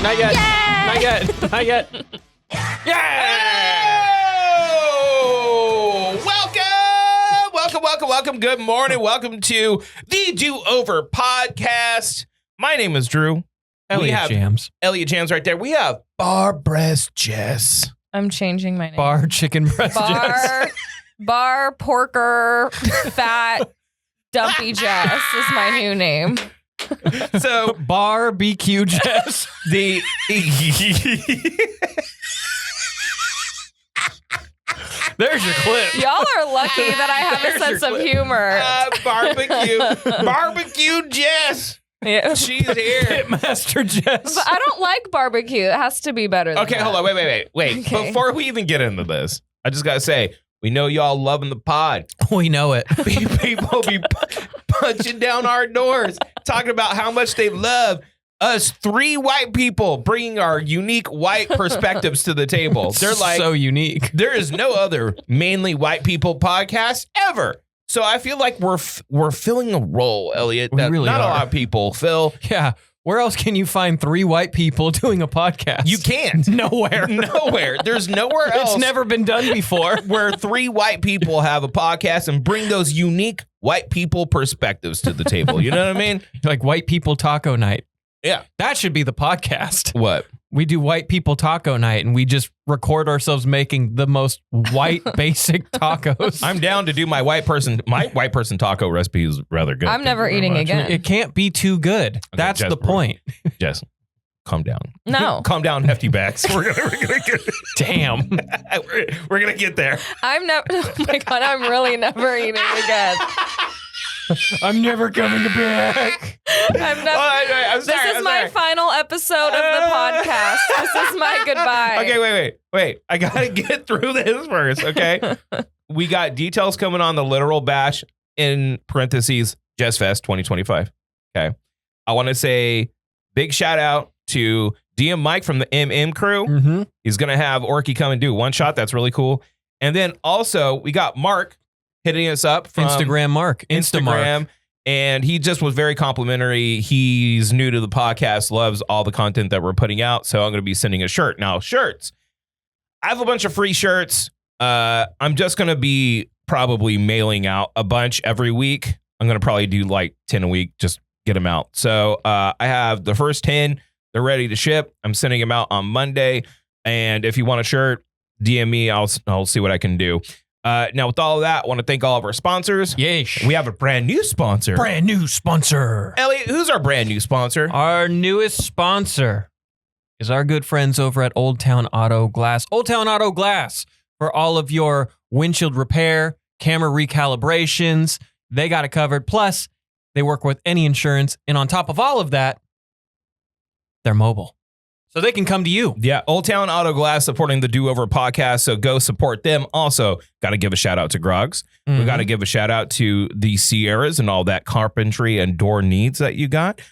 Not yet. Yeah. Not yet. Not yet. Yeah! Welcome. Good morning. Welcome to the Do-Over Podcast. My name is Drew. Elliott Jams. Elliott Jams right there. We have Bar Breast Jess. I'm changing my name. Bar chicken breast Jess. Bar porker fat dumpy Jess is my new name. So Barbecue Jess. the There's your clip. Y'all are lucky that I have a sense of humor. barbecue Jess. Yeah. She's here. Pitmaster Jess. But I don't like barbecue. It has to be better than Okay, that. hold on. Wait. Okay. Before we even get into this, I just got to say, we know y'all loving the pod. We know it. People be punching down our doors, talking about how much they love us three white people bringing our unique white perspectives to the table. They're like, so unique. there is no other mainly white people podcast ever. So I feel like we're filling a role, Elliott, We that really not a are. lot of people fill. Yeah. Where else can you find three white people doing a podcast? You can't. Nowhere. Nowhere. There's nowhere else. It's never been done before. Where three white people have a podcast and bring those unique white people perspectives to the table. You know what I mean? Like white people taco night. Yeah. That should be the podcast. What? We do white people taco night and we just record ourselves making the most white basic tacos. I'm down to do my white person taco recipe is rather good. I'm Thank never you very eating much. again. It can't be too good. That's Jess, the point. Jess, calm down. No. Calm down, hefty backs. We're gonna get Damn. we're gonna get there. I'm never. Oh my god! I'm really never eating again. I'm never coming back. I'm never. I'm This sorry, is I'm my sorry. final episode of the podcast. This is my goodbye. Okay, wait. I gotta get through this first, okay? We got details coming on the literal bash in parentheses Jess Fest 2025. Okay. I want to say big shout out to DM Mike from the MM crew. Mm-hmm. He's gonna have Orky come and do one shot. That's really cool. And then also we got Mark hitting us up from Instagram Mark. Instagram. And he just was very complimentary. He's new to the podcast, loves all the content that we're putting out. So I'm going to be sending a shirt. Now, shirts. I have a bunch of free shirts. I'm just going to be probably mailing out a bunch every week. I'm going to probably do like 10 a week, just get them out. So I have the first 10. They're ready to ship. I'm sending them out on Monday. And if you want a shirt, DM me. I'll see what I can do. Now, with all of that, I want to thank all of our sponsors. Yeesh. We have a brand new sponsor. Brand new sponsor. Elliott, who's our brand new sponsor? Our newest sponsor is our good friends over at Old Town Auto Glass. Old Town Auto Glass for all of your windshield repair, camera recalibrations. They got it covered. Plus, they work with any insurance. And on top of all of that, they're mobile. So they can come to you. Yeah, Old Town Auto Glass supporting the Do-Over podcast, so go support them. Also, got to give a shout out to Groggs. We got to give a shout out to the Sierras and all that carpentry and door needs that you got.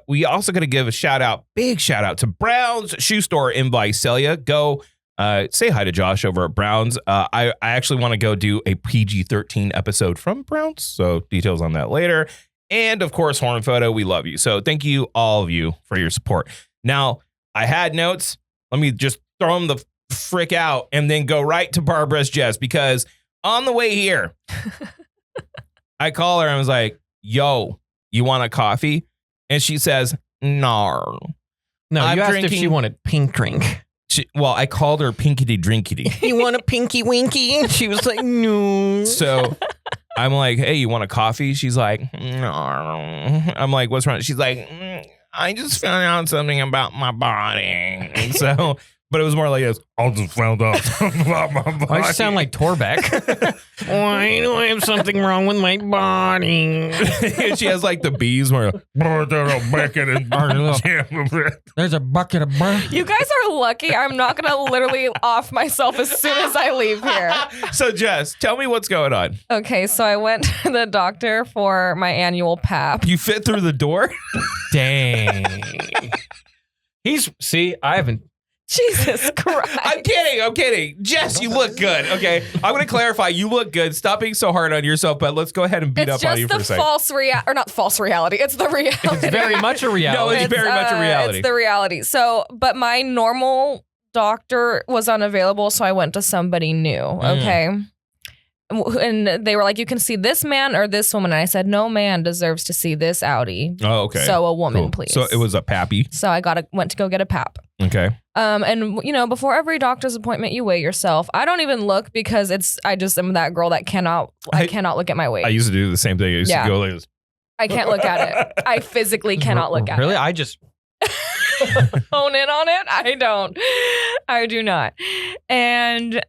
We also got to give a big shout out to Brown's Shoe Store in Visalia. Go say hi to Josh over at Brown's. I actually want to go do a PG-13 episode from Brown's, so details on that later. And of course, Horn Photo, we love you. So thank you, all of you, for your support. Now, I had notes. Let me just throw them the frick out and then go right to Bar Breast Jess, because on the way here, I call her and I was like, yo, you want a coffee? And she says, no. No, I'm you asked if drinking- she wanted pink drink. Well, I called her Pinkity Drinkity. You want a pinky winky? And she was like, no. So I'm like, hey, you want a coffee? She's like, no. I'm like, what's wrong? She's like, I just found out something about my body. And so, but it was more like this. I just found out about my body. Why does it sound like Torbeck? Why do I have something wrong with my body? And she has like the bees where There's a bucket of burn. You guys are lucky. I'm not going to literally off myself as soon as I leave here. So Jess, tell me what's going on. Okay, so I went to the doctor for my annual PAP. You fit through the door? Dang. I haven't. Jesus Christ. I'm kidding. Jess, you look good. Okay. I'm going to clarify. You look good. Stop being so hard on yourself, but let's go ahead and beat up on you for a second. It's just the not false reality. It's the reality. It's very much a reality. No, it's very much a reality. It's the reality. So, but my normal doctor was unavailable, so I went to somebody new. Okay. And they were like, you can see this man or this woman. And I said, no man deserves to see this outie. Oh, okay. So a woman, Cool. please. So it was a pappy. So I went to go get a pap. Okay. And you know, before every doctor's appointment, you weigh yourself. I don't even look because I just am that girl that cannot look at my weight. I used to do the same thing. I used to go like this. I can't look at it. I physically cannot look at it. Really? I just hone in on it. I do not. And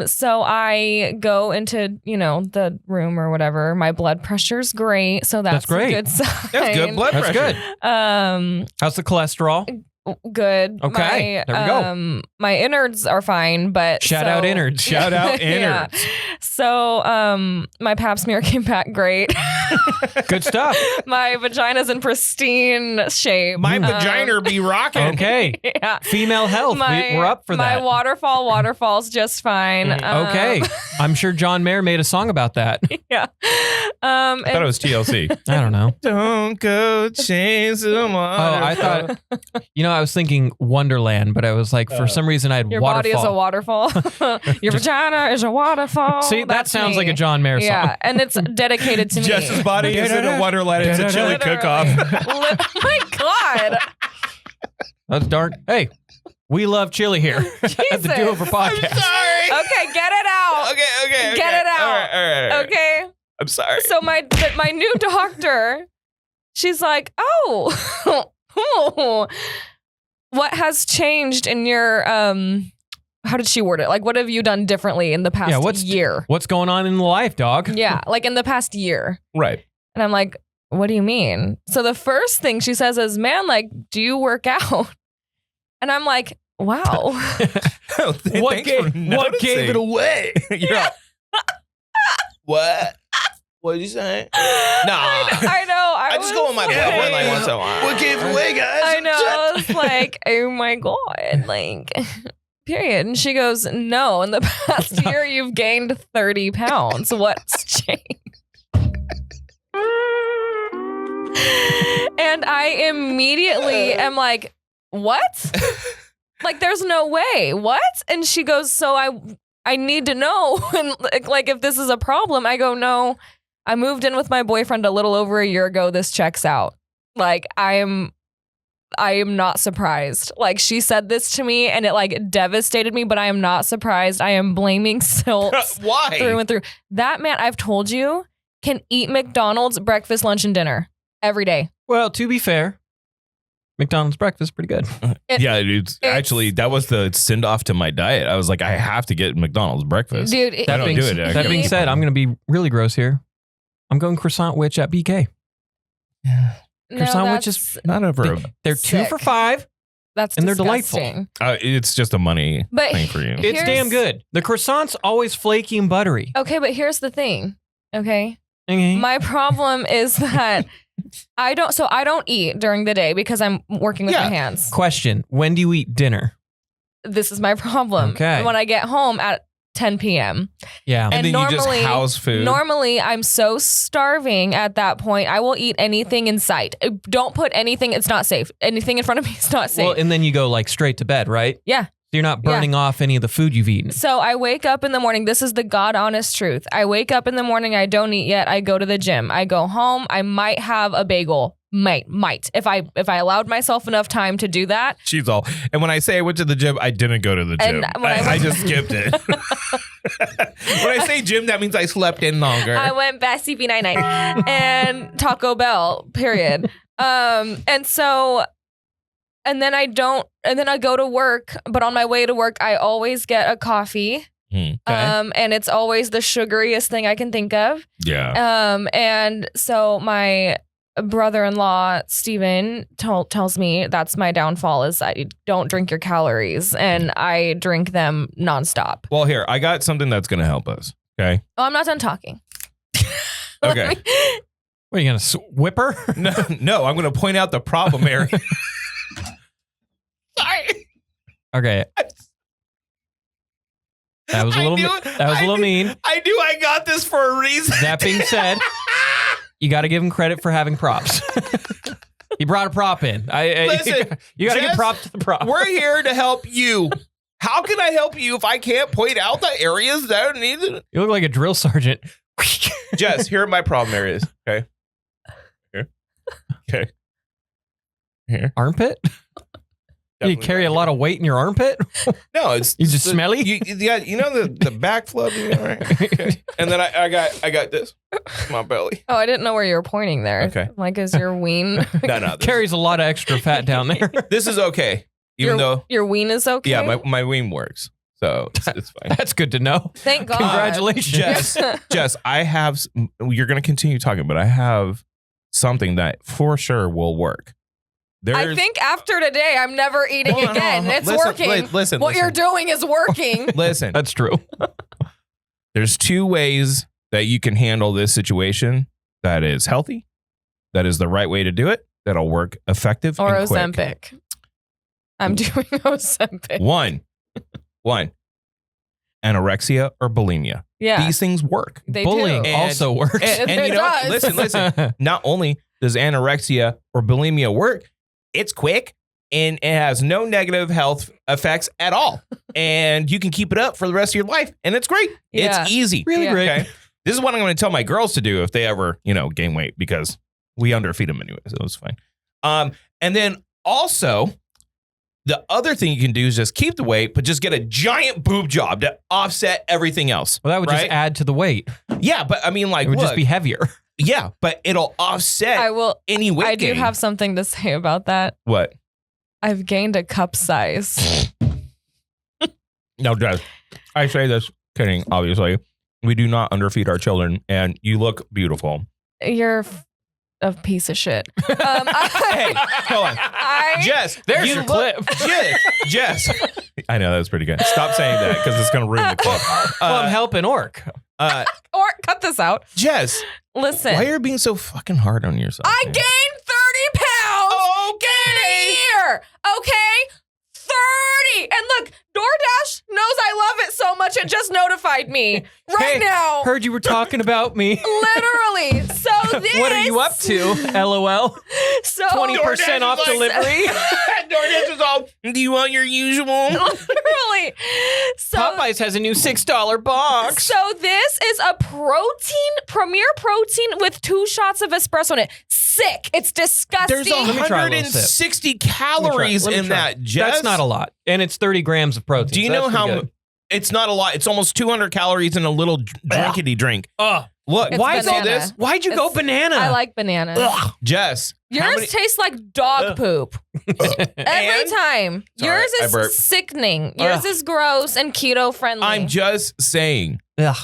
so I go into, you know, the room or whatever. My blood pressure's great, so that's great. a good sign. That's good blood That's pressure. good. How's the cholesterol? Good. Okay, there we go. My innards are fine, but Shout out innards. Shout out Yeah. innards. So my pap smear came back great. Good stuff. My vagina's in pristine shape. My vagina be rocking. Okay. Yeah. Female health. We're up for that. My waterfall's just fine. Okay. I'm sure John Mayer made a song about that. Yeah. I thought it was TLC. I don't know. Don't go chase them all. Oh, I thought, I was thinking Wonderland, but I was like, for some reason I had your waterfall. body is a waterfall. Your vagina is a waterfall. See, that That's sounds me. like a John Mayer song. Yeah, and it's dedicated to me. Jess's body is in a Wonderland. It's a chili cook-off. Oh my God. That's dark. Hey, we love chili here at the Jesus. Do-Over Podcast. Sorry. Okay, get it out. Okay. Get it out. All right. Okay. I'm sorry. So my new doctor, she's like, oh, what has changed in your how did she word it? Like, what have you done differently in the past year? What's going on in life, dog? Yeah, like in the past year. Right. And I'm like, what do you mean? So the first thing she says is, man, like, do you work out? And I'm like, wow. What gave it away? Yeah. What? What did you say? Nah. I know. I just go on my girlfriend like once in a while. What gave it away, guys? I know. I was like, oh my God. Like, period. And she goes, no, in the past year, you've gained 30 pounds. What's changed? And I immediately am like, what? Like, there's no way. What? And she goes, so I need to know. And like, if this is a problem, I go, no, I moved in with my boyfriend a little over a year ago. This checks out. Like, I am not surprised. Like, she said this to me and it like devastated me, but I am not surprised. I am blaming Silts Why? through and through. That man, I've told you, can eat McDonald's breakfast, lunch, and dinner every day. Well, to be fair, McDonald's breakfast is pretty good. Yeah, dude. Actually, that was the send off to my diet. I was like, I have to get McDonald's breakfast. Dude, I don't do it. That being said, I'm going to be really gross here. I'm going croissant witch at BK. Croissant witch is Not over. they're 2 for $5. That's and they're disgusting. delightful. It's just a money But thing for you. It's damn good. The croissant's always flaky and buttery. Okay, but here's the thing. Okay. Okay. My problem is that I don't eat during the day because I'm working with my hands. Question: when do you eat dinner? This is my problem. Okay. When I get home at 10 p.m. Yeah. And then you just house food. Normally, I'm so starving at that point, I will eat anything in sight. Don't put anything, it's not safe. Anything in front of me is not safe. Well, and then you go like straight to bed, right? Yeah. So you're not burning off any of the food you've eaten. So I wake up in the morning. This is the God honest truth. I wake up in the morning. I don't eat yet. I go to the gym. I go home. I might have a bagel. Might. If I allowed myself enough time to do that. She's all. And when I say I went to the gym, I didn't go to the gym. I just skipped it. When I say gym, that means I slept in longer. I went Bessie B night and Taco Bell. Period. And then I go to work, but on my way to work, I always get a coffee. Okay. And it's always the sugariest thing I can think of. Yeah. And so my brother-in-law, Steven, tells me that's my downfall is I don't drink your calories and I drink them nonstop. Well, here, I got something that's going to help us. Okay. Oh, I'm not done talking. Okay. What, are you going to whip her? No, I'm going to point out the problem area. Sorry. Okay. That was a little mean. I knew I got this for a reason. That being said, you got to give him credit for having props. He brought a prop in. Listen, you got to Jess, give props to the prop. We're here to help you. How can I help you if I can't point out the areas that are needed? You look like a drill sergeant. Jess, here are my problem areas. Okay. Here. Okay. Here. Armpit? You carry a lot of weight in your armpit? No, it's you just smelly. You know the back flub, right? Okay. And then I got this, my belly. Oh, I didn't know where you were pointing there. Okay. Like, is your ween? No. Carries a lot of extra fat down there. This is okay, even though your ween is okay. Yeah, my ween works, so it's fine. That's good to know. Thank God. Congratulations, Jess. I have. You're gonna continue talking, but I have something that for sure will work. I think after today, I'm never eating again. It's working. Listen. What you're doing is working. Listen. That's true. There's two ways that you can handle this situation that is healthy, that is the right way to do it, that'll work effective or and quick. Ozempic. I'm doing Ozempic. One. Anorexia or bulimia. Yeah. These things work. They Bullying do. also works. And It you know what? does. Listen. Not only does anorexia or bulimia work, it's quick and it has no negative health effects at all. And you can keep it up for the rest of your life. And it's great. Yeah. It's easy. Really great. Okay? This is what I'm going to tell my girls to do if they ever, gain weight, because we underfeed them anyway. So it's fine. And then also, the other thing you can do is just keep the weight, but just get a giant boob job to offset everything else. Well, that would just right? add to the weight. Yeah, but I mean, like, It would just look, be heavier. yeah, but it'll offset any weight I gain. do have something to say about that. What? I've gained a cup size. No, Jess, I say this kidding, obviously. We do not underfeed our children, and you look beautiful. You're a piece of shit. Hey, hold on. Jess, There's your clip. Jess. I know, that was pretty good. Stop saying that, because it's going to ruin the clip. Well, I'm helping Orc. Or cut this out. Jess, Listen. why are you being so fucking hard on yourself? I gained 30 pounds in a year. Okay? 30. And look, DoorDash knows I love it so much it just notified me right Hey, now. Heard you were talking about me. Literally. So this. What are you up to? LOL. So 20% off delivery. DoorDash is all, do you want your usual? Literally. So Popeyes has a new $6 box. So this is a Premier Protein with 2 shots of espresso in it. Sick. It's disgusting. There's me try a little sip. 160 calories Let me in try. that, Jess. That's not a lot. And it's 30 grams of protein. Do you so know that's how pretty good. it's not a lot? It's almost 200 calories in a little drinkity drink. Look, It's why is all banana. this? Why'd you go banana? I like bananas. Jess, how Yours many- tastes like dog poop. Every And? time. Sorry, Yours I is burped. sickening. Yours is gross and keto friendly. I'm just saying, Ugh.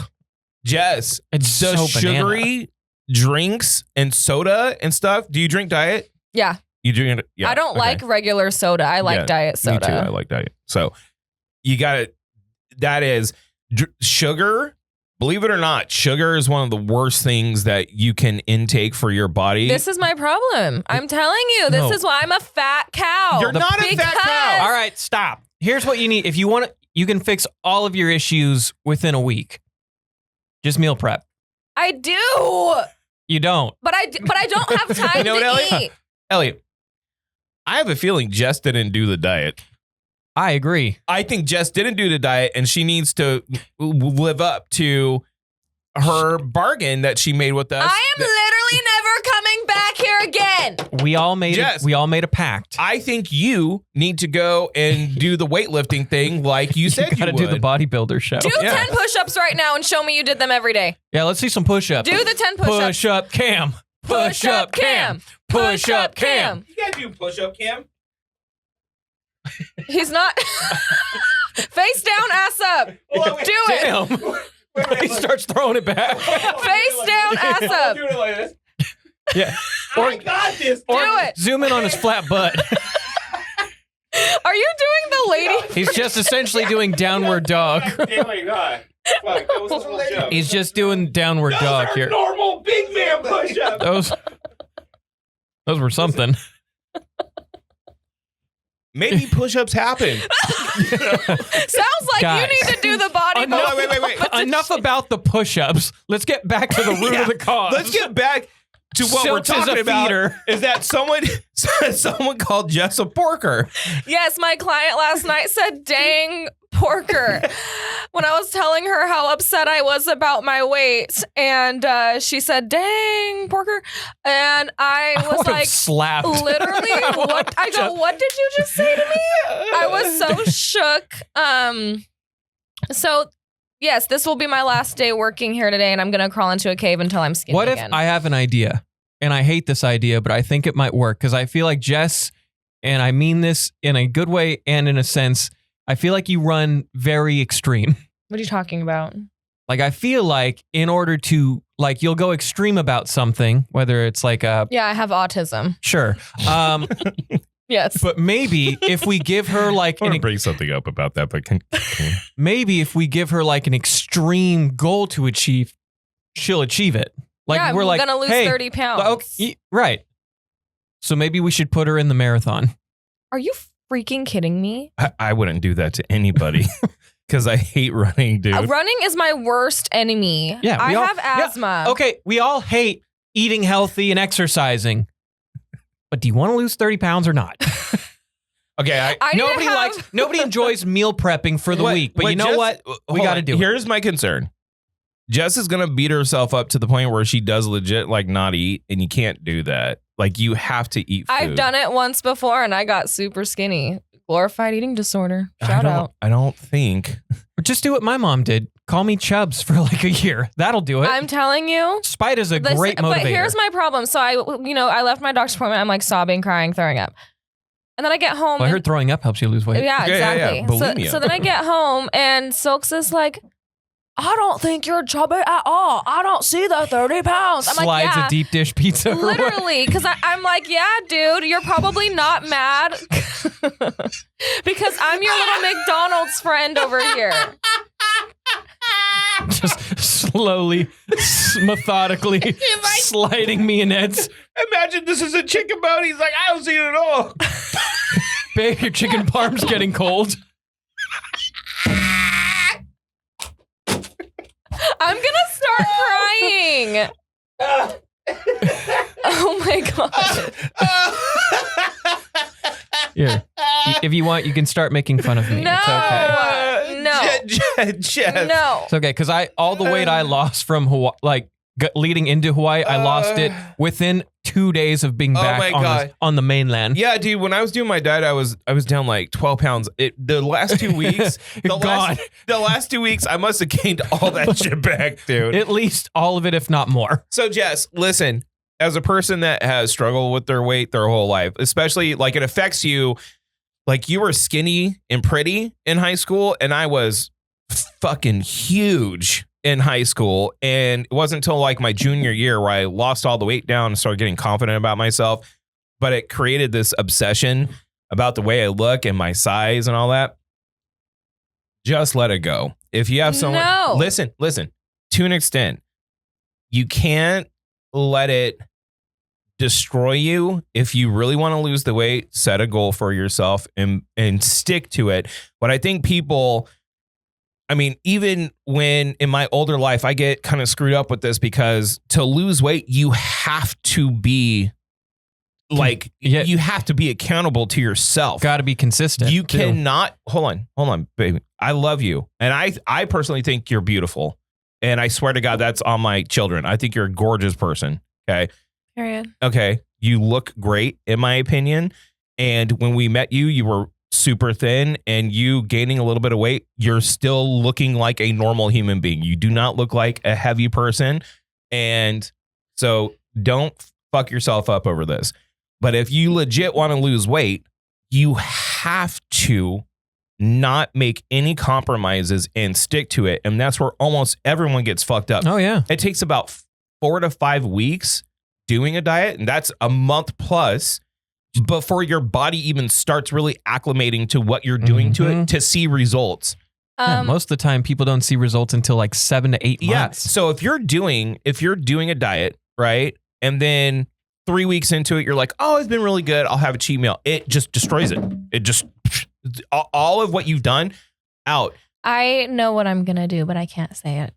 Jess, It's the so sugary drinks and soda and stuff. Do you drink diet? Yeah. You drink it? Yeah. I don't okay. like regular soda. I like Yeah, diet soda. Me too. I like diet. So you got it. That is sugar. Believe it or not, sugar is one of the worst things that you can intake for your body. This is my problem. I'm telling you, this No. is why I'm a fat cow. You're not a fat cow. All right, stop. Here's what you need. If you want to, you can fix all of your issues within a week. Just meal prep. I do, You don't. but I don't have time You know what, to Elliott? eat. Elliott, I have a feeling Jess didn't do the diet. I agree. I think Jess didn't do the diet, and she needs to live up to her bargain that she made with us. I am literally never coming back here again. We all made Jess. we all made a pact. I think you need to go and do the weightlifting thing like you said you gotta would. do the bodybuilder show. Do Yeah. 10 push-ups right now and show me you did them every day. Yeah, let's see some push-ups. Do the 10 push-ups. Push up cam. Push up cam. Push up cam. You gotta do push-up, Cam. He's not. Face down, ass up. Do it. Damn. He starts throwing it back. Face down, ass up. Do it like this. Yeah. I got this. Do it. Zoom in on his flat butt. Are you doing the lady? He's just essentially doing downward dog. Oh my God. Fuck, that was a little joke. He's just doing downward dog here. Normal big man push-up. Those were something. maybe push-ups happen. Sounds like Guys. you need to do the body. Enough, wait. enough about the push-ups. Let's get back to the root of the cause. Let's get back to what Silks we're is talking a about. feeder. Is that someone called Jess a porker? Yes, my client last night said, "Dang porker," when I was telling her how upset I was about my weight, and she said, "Dang porker," and I was would've like, slapped. literally, what? I go, "What did you just say to me?" I was so shook. So yes, this will be my last day working here today, and I'm gonna crawl into a cave until I'm skinny What if again. I have an idea, and I hate this idea, but I think it might work because I feel like Jess, and I mean this in a good way and in a sense, I feel like you run very extreme. What are you talking about? Like, I feel like in order to, like, you'll go extreme about something, whether it's like a, Yeah, I have autism. sure. Yes. But maybe if we give her like, I want to bring something up about that, but maybe if we give her like an extreme goal to achieve, she'll achieve it. Like, yeah, we're I'm like, gonna lose hey, 30 pounds. okay, right. So maybe we should put her in the marathon. Are you freaking kidding me? I wouldn't do that to anybody because I hate running, dude. Running is my worst enemy. Yeah, I we all- have asthma. Okay, we all hate eating healthy and exercising. But do you want to lose 30 pounds or not? Okay, I need to Nobody have- nobody enjoys meal prepping for the week. But you know Jess- what? We hold got to on. do it. Here's my concern. Jess is going to beat herself up to the point where she does legit like not eat, and you can't do that. Like, you have to eat food. I've done it once before and I got super skinny. Glorified eating disorder. Shout out. I don't think. Or just do what my mom did. Call me Chubbs for like a year. That'll do it. I'm telling you. Spite is a great motivator. But here's my problem. So I left my doctor's appointment. I'm like sobbing, crying, throwing up. And then I get home. Well, I heard throwing up helps you lose weight. Yeah, exactly. Bulimia. So then I get home and Silks is like, "I don't think you're chubby at all. I don't see the 30 pounds. I'm Slides like, yeah. a deep dish pizza. Literally, because I'm like, yeah, dude, you're probably not mad because I'm your little McDonald's friend over here. Just slowly, methodically sliding me in Ed's. Imagine this is a chicken bone. He's like, I don't see it at all. Babe, your chicken parm's getting cold. I'm gonna start crying. Oh my god. Here, if you want, you can start making fun of me. No. It's okay. No. Jess. No. It's okay because all the weight I lost from Hawaii, like leading into Hawaii, I lost it within 2 days of being back my on God. on the mainland. Yeah, dude. When I was doing my diet, I was down like 12 pounds. The last 2 weeks, the last 2 weeks, I must have gained all that shit back, dude. At least all of it, if not more. So, Jess, listen. As a person that has struggled with their weight their whole life, especially like it affects you, like you were skinny and pretty in high school, and I was fucking huge in high school. And it wasn't until like my junior year where I lost all the weight down and started getting confident about myself. But it created this obsession about the way I look and my size and all that. Just let it go. If you have someone, No. listen, to an extent, you can't let it destroy you. If you really want to lose the weight, set a goal for yourself and stick to it. But I think people, I mean, even when in my older life, I get kind of screwed up with this because to lose weight, you have to be like, Yeah. you have to be accountable to yourself. Got to be consistent. You too. cannot, hold on, baby. I love you. And I personally think you're beautiful. And I swear to God, that's on my children. I think you're a gorgeous person. Okay. Period. Okay. You look great, in my opinion. And when we met you, you were super thin, and you gaining a little bit of weight, you're still looking like a normal human being. You do not look like a heavy person. And so don't fuck yourself up over this. But if you legit want to lose weight, you have to not make any compromises and stick to it. And that's where almost everyone gets fucked up. Oh, yeah. It takes about 4 to 5 weeks doing a diet, and that's a month plus before your body even starts really acclimating to what you're doing to it to see results. Yeah, most of the time, people don't see results until like 7 to 8 months. Yeah. So if you're doing a diet, right, and then 3 weeks into it, you're like, oh, it's been really good. I'll have a cheat meal. It just destroys it. It just, all of what you've done out. I know what I'm going to do, but I can't say it.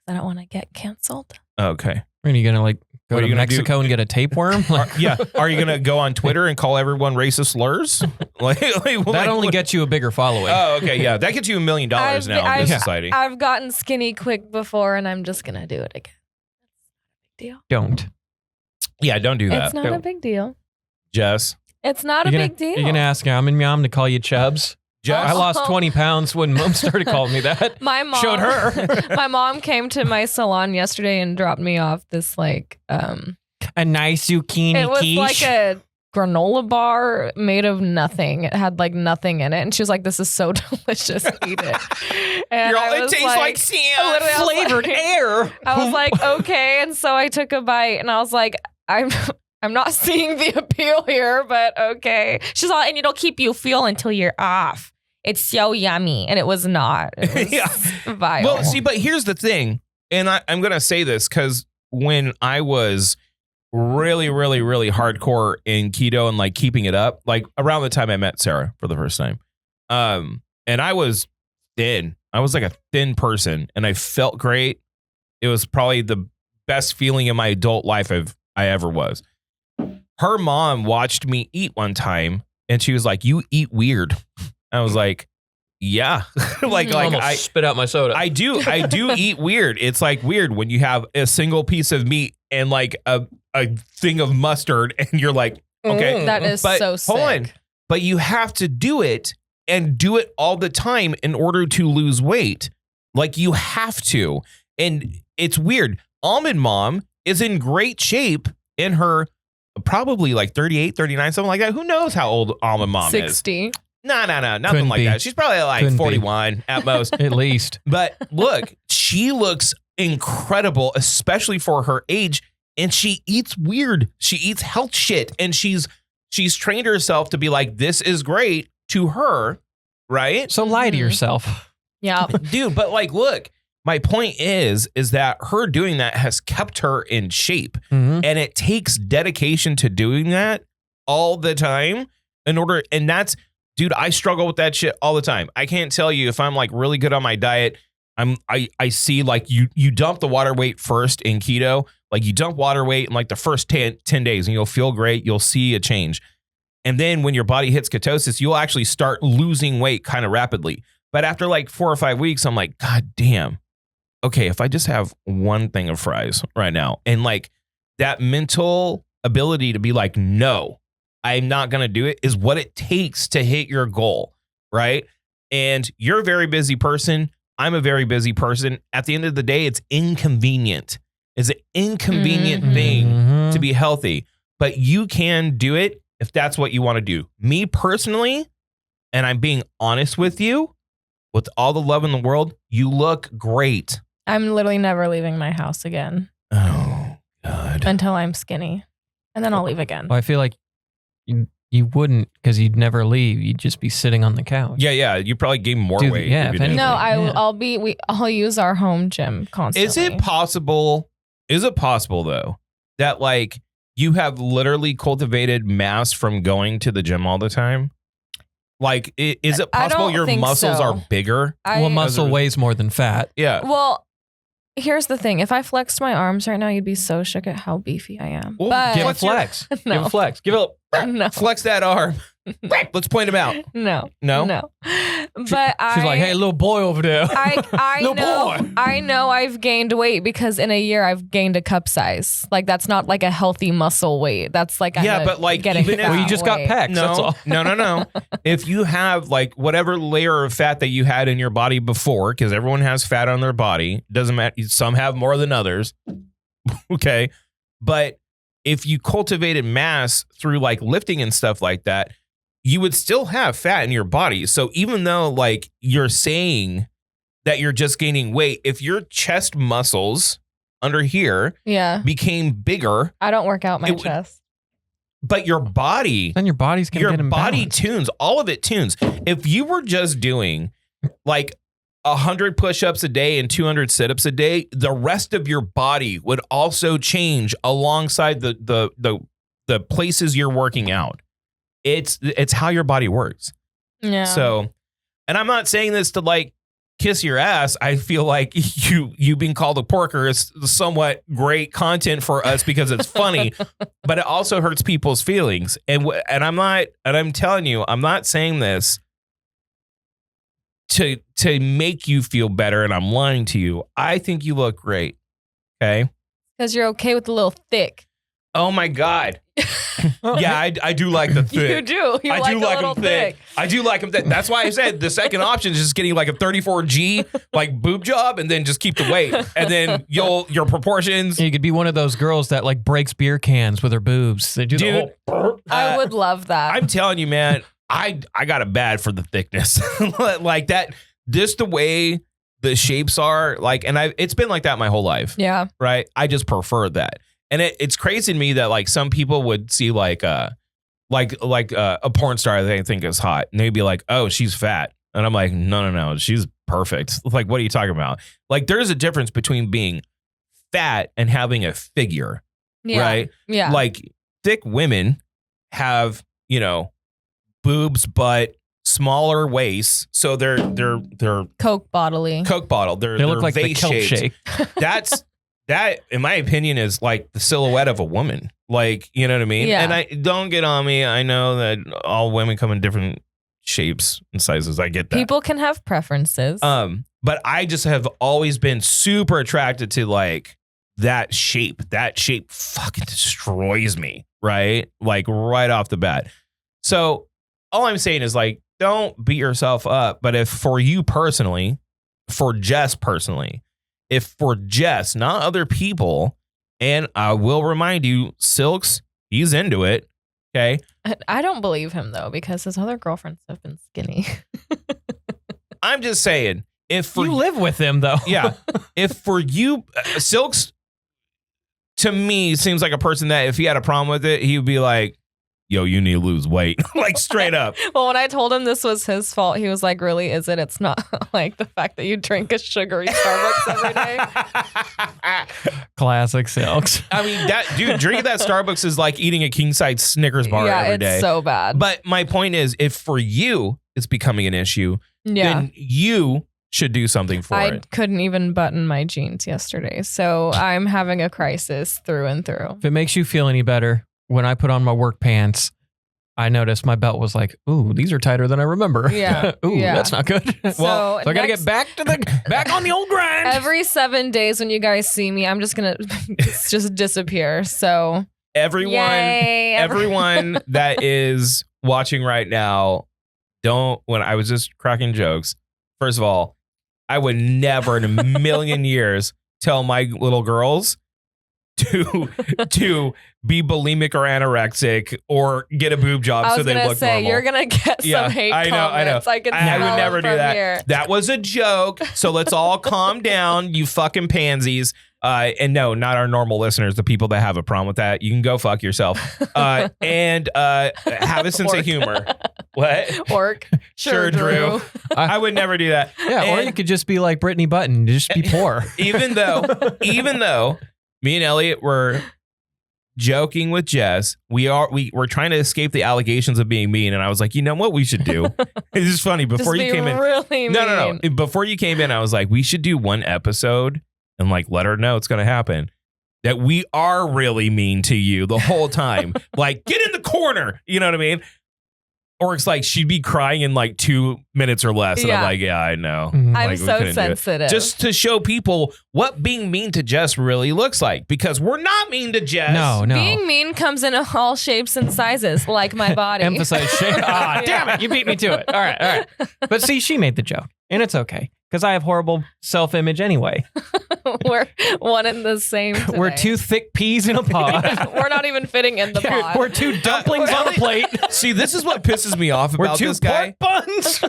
I don't want to get canceled. Okay. Are you going to like go What are to you gonna Mexico and get a tapeworm? Yeah. Are you going to go on Twitter and call everyone racist slurs? That only gets you a bigger following. Oh, okay. Yeah. That gets you $1 million now in this society. I've gotten skinny quick before, and I'm just going to do it again. Deal. Don't. Yeah, don't do that. It's not a big deal. Jess. It's not a big deal. You're going to ask Almond Mom to call you Chubs? Jess. I lost 20 pounds when Mom started calling me that. My mom showed her. My mom came to my salon yesterday and dropped me off this like a nice zucchini it was quiche. like a granola bar made of nothing. It had like nothing in it, and she was like, "This is so delicious, eat it." And it tastes like sand, flavored air. I was like, "Okay," and so I took a bite, and I was like, I'm not seeing the appeal here, but okay. She's all, and it'll keep you full until you're off. It's so yummy. And it was not. It was vile. Well, see, but here's the thing. And I'm going to say this because when I was really, really, really hardcore in keto and like keeping it up, like around the time I met Sarah for the first time, and I was thin. I was like a thin person and I felt great. It was probably the best feeling in my adult life I ever was. Her mom watched me eat one time and she was like, "You eat weird." I was like, yeah, like I spit out my soda. I do eat weird. It's like weird when you have a single piece of meat and like a thing of mustard and you're like, okay, that is so sick. Hold on, but you have to do it and do it all the time in order to lose weight. Like you have to, and it's weird. Almond Mom is in great shape in her probably like 38, 39, something like that. Who knows how old Almond Mom 60. is? No, nothing Couldn't like be. that. She's probably like Couldn't 41 at most. At least. But look, she looks incredible, especially for her age. And she eats weird. She eats health shit. And she's trained herself to be like, this is great to her, right? So lie to yourself. Yeah. Dude, but like, look, my point is that her doing that has kept her in shape. Mm-hmm. And it takes dedication to doing that all the time and that's, dude, I struggle with that shit all the time. I can't tell you if I'm like really good on my diet. I see like you dump the water weight first in keto, like you dump water weight in like the first 10 days and you'll feel great. You'll see a change. And then when your body hits ketosis, you'll actually start losing weight kind of rapidly. But after like 4 or 5 weeks, I'm like, God damn. Okay, if I just have one thing of fries right now and like that mental ability to be like, no, I'm not going to do it is what it takes to hit your goal, right? And you're a very busy person. I'm a very busy person. At the end of the day, it's inconvenient. It's an inconvenient thing to be healthy, but you can do it if that's what you want to do. Me personally, and I'm being honest with you, with all the love in the world, you look great. I'm literally never leaving my house again. Oh, God. Until I'm skinny. And then I'll leave again. Well, I feel like you wouldn't because you'd never leave. You'd just be sitting on the couch. Yeah. You probably gain more Dude, weight. yeah, if you if didn't. anything. No, I'll use our home gym constantly. Is it possible though that like you have literally cultivated mass from going to the gym all the time? Like, is it possible don't your think muscles so. are bigger? Well, muscle weighs more than fat. Yeah. Well, here's the thing. If I flexed my arms right now, you'd be so shook at how beefy I am. Well, But Give a What's your- flex. Give No. a flex. Give it a... no, Flex that arm. Let's point him out. no, No? no. But She's like, hey, little boy over there. I Little know boy. I know I've gained weight because in a year I've gained a cup size. Like that's not like a healthy muscle weight. That's like Yeah, but, like, even if- Well, you just got pecs. That's all. No. If you have like whatever layer of fat that you had in your body before, because everyone has fat on their body, doesn't matter. Some have more than others. Okay. But if you cultivated mass through like lifting and stuff like that, you would still have fat in your body. So even though like you're saying that you're just gaining weight, if your chest muscles under here became bigger, I don't work out my It would- chest. but your body, Then your body's going to get your body imbalanced. tunes, all of it tunes. If you were just doing like 100 push-ups a day and 200 sit-ups a day, the rest of your body would also change alongside the the places you're working out. It's how your body works. Yeah. So, and I'm not saying this to like kiss your ass. I feel like you being called a porker is somewhat great content for us because it's funny, but it also hurts people's feelings. And I'm telling you, I'm not saying this to make you feel better, and I'm lying to you. I think you look great. Okay. Because you're okay with a little thick. Oh my God. Yeah, I do like the thick. You do. You like a little thick. I do like them thick. That's why I said the second option is just getting like a 34G like boob job and then just keep the weight. And then your proportions. You could be one of those girls that like breaks beer cans with her boobs. They do the whole I would love that. I'm telling you, man, I got it bad for the thickness. Like that, just the way the shapes are, like, and it's been like that my whole life. Yeah. Right? I just prefer that. And it's crazy to me that like some people would see like a porn star they think is hot, and they'd be like, "Oh, she's fat," and I'm like, "No, she's perfect." Like, what are you talking about? Like, there's a difference between being fat and having a figure, right? Yeah. Like, thick women have boobs, but smaller waists, so they're Coke bottle-y. Coke bottle. They look like the vase kelp shaped. shake. That, in my opinion, is like the silhouette of a woman. Like, you know what I mean? Yeah. And I don't get on me. I know that all women come in different shapes and sizes. I get that. People can have preferences. But I just have always been super attracted to like that shape. That shape fucking destroys me, right? Like right off the bat. So all I'm saying is like, don't beat yourself up. But if for you personally, for Jess personally, if for Jess, not other people, and I will remind you, Silks, he's into it. Okay. I don't believe him though, because his other girlfriends have been skinny. I'm just saying, if for You live with him though. yeah, if for you, Silks, to me, seems like a person that if he had a problem with it, he would be like, yo, you need to lose weight. Like straight up. Well, when I told him this was his fault, he was like, really, is it? It's not like the fact that you drink a sugary Starbucks every day. Classic Silks. I mean, that dude, drinking that Starbucks is like eating a king size Snickers bar every day. Yeah, it's so bad. But my point is, if for you it's becoming an issue, then you should do something for I it. couldn't even button my jeans yesterday, so I'm having a crisis through and through. If it makes you feel any better, when I put on my work pants, I noticed my belt was like, ooh, these are tighter than I remember. Yeah. Ooh, yeah. that's not good. So I gotta get back on the old grind. Every 7 days when you guys see me, I'm just gonna just disappear. So Everyone that is watching right now, when I was just cracking jokes, first of all, I would never in a million years tell my little girls to be bulimic or anorexic or get a boob job so they look normal. You're gonna get some hate comments. I would never do that. Here. That was a joke. So let's all calm down, you fucking pansies. And no, not our normal listeners, the people that have a problem with that. You can go fuck yourself. And have a sense of humor. What? Work. Sure, Drew. I would never do that. Yeah, or you could just be like Brittany Button, just be poor. Even though me and Elliott were joking with Jess, we're trying to escape the allegations of being mean, and I was like, you know what we should do? It's just funny. Before just you came in, really no. Before you came in, I was like, we should do one episode and like let her know it's gonna happen. That we are really mean to you the whole time. Like, get in the corner. You know what I mean? Or it's like she'd be crying in like 2 minutes or less. And I'm like, yeah, I know. Mhm. I'm Like, we so couldn't do it. sensitive. Just to show people what being mean to Jess really looks like. Because we're not mean to Jess. No. Being mean comes in all shapes and sizes, like my body. Emphasize shape. Ah, damn it. You beat me to it. All right. But see, she made the joke, and it's okay. Because I have horrible self-image anyway. We're one and the same today. We're two thick peas in a pod. We're not even fitting in the pod. We're two dumplings on a plate. See, this is what pisses me off about We're two this guy. pork buns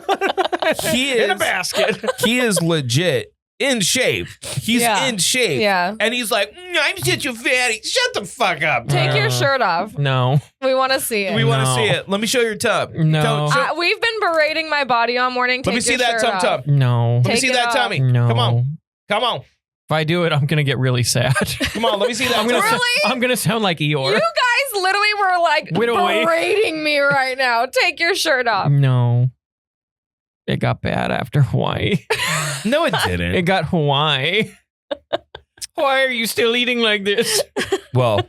He is in a basket. He is legit in shape. He's Yeah. in shape. Yeah. And he's like, I'm such a fatty. Shut the fuck up. Take your shirt off. No. We want to see it. We want to No. see it. Let me show your tub. No. Don't show- We've been berating my body all morning. Let me see that tum tum. No. Let me Take see it that off. tummy. No. Come on. Come on. If I do it, I'm going to get really sad. Come on. Let me see that. I'm gonna tummy. Really? I'm going to sound like Eeyore. You guys literally were like berating me right now. Take your shirt off. No. It got bad after Hawaii. No, it didn't. It got Hawaii. Why are you still eating like this? Well,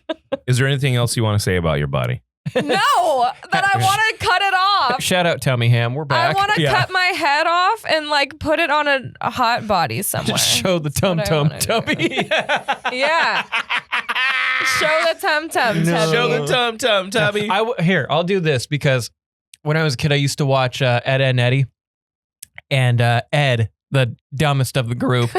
is there anything else you want to say about your body? No, that I want to cut it off. Shout out Tummy Ham. We're back. I want to cut my head off and like put it on a hot body somewhere. Just show the tum tum tubby. Yeah. Show the tum tum tubby. Show the tum tum tubby. Here, I'll do this because when I was a kid, I used to watch Ed, Edd n Eddy. And Ed, the dumbest of the group,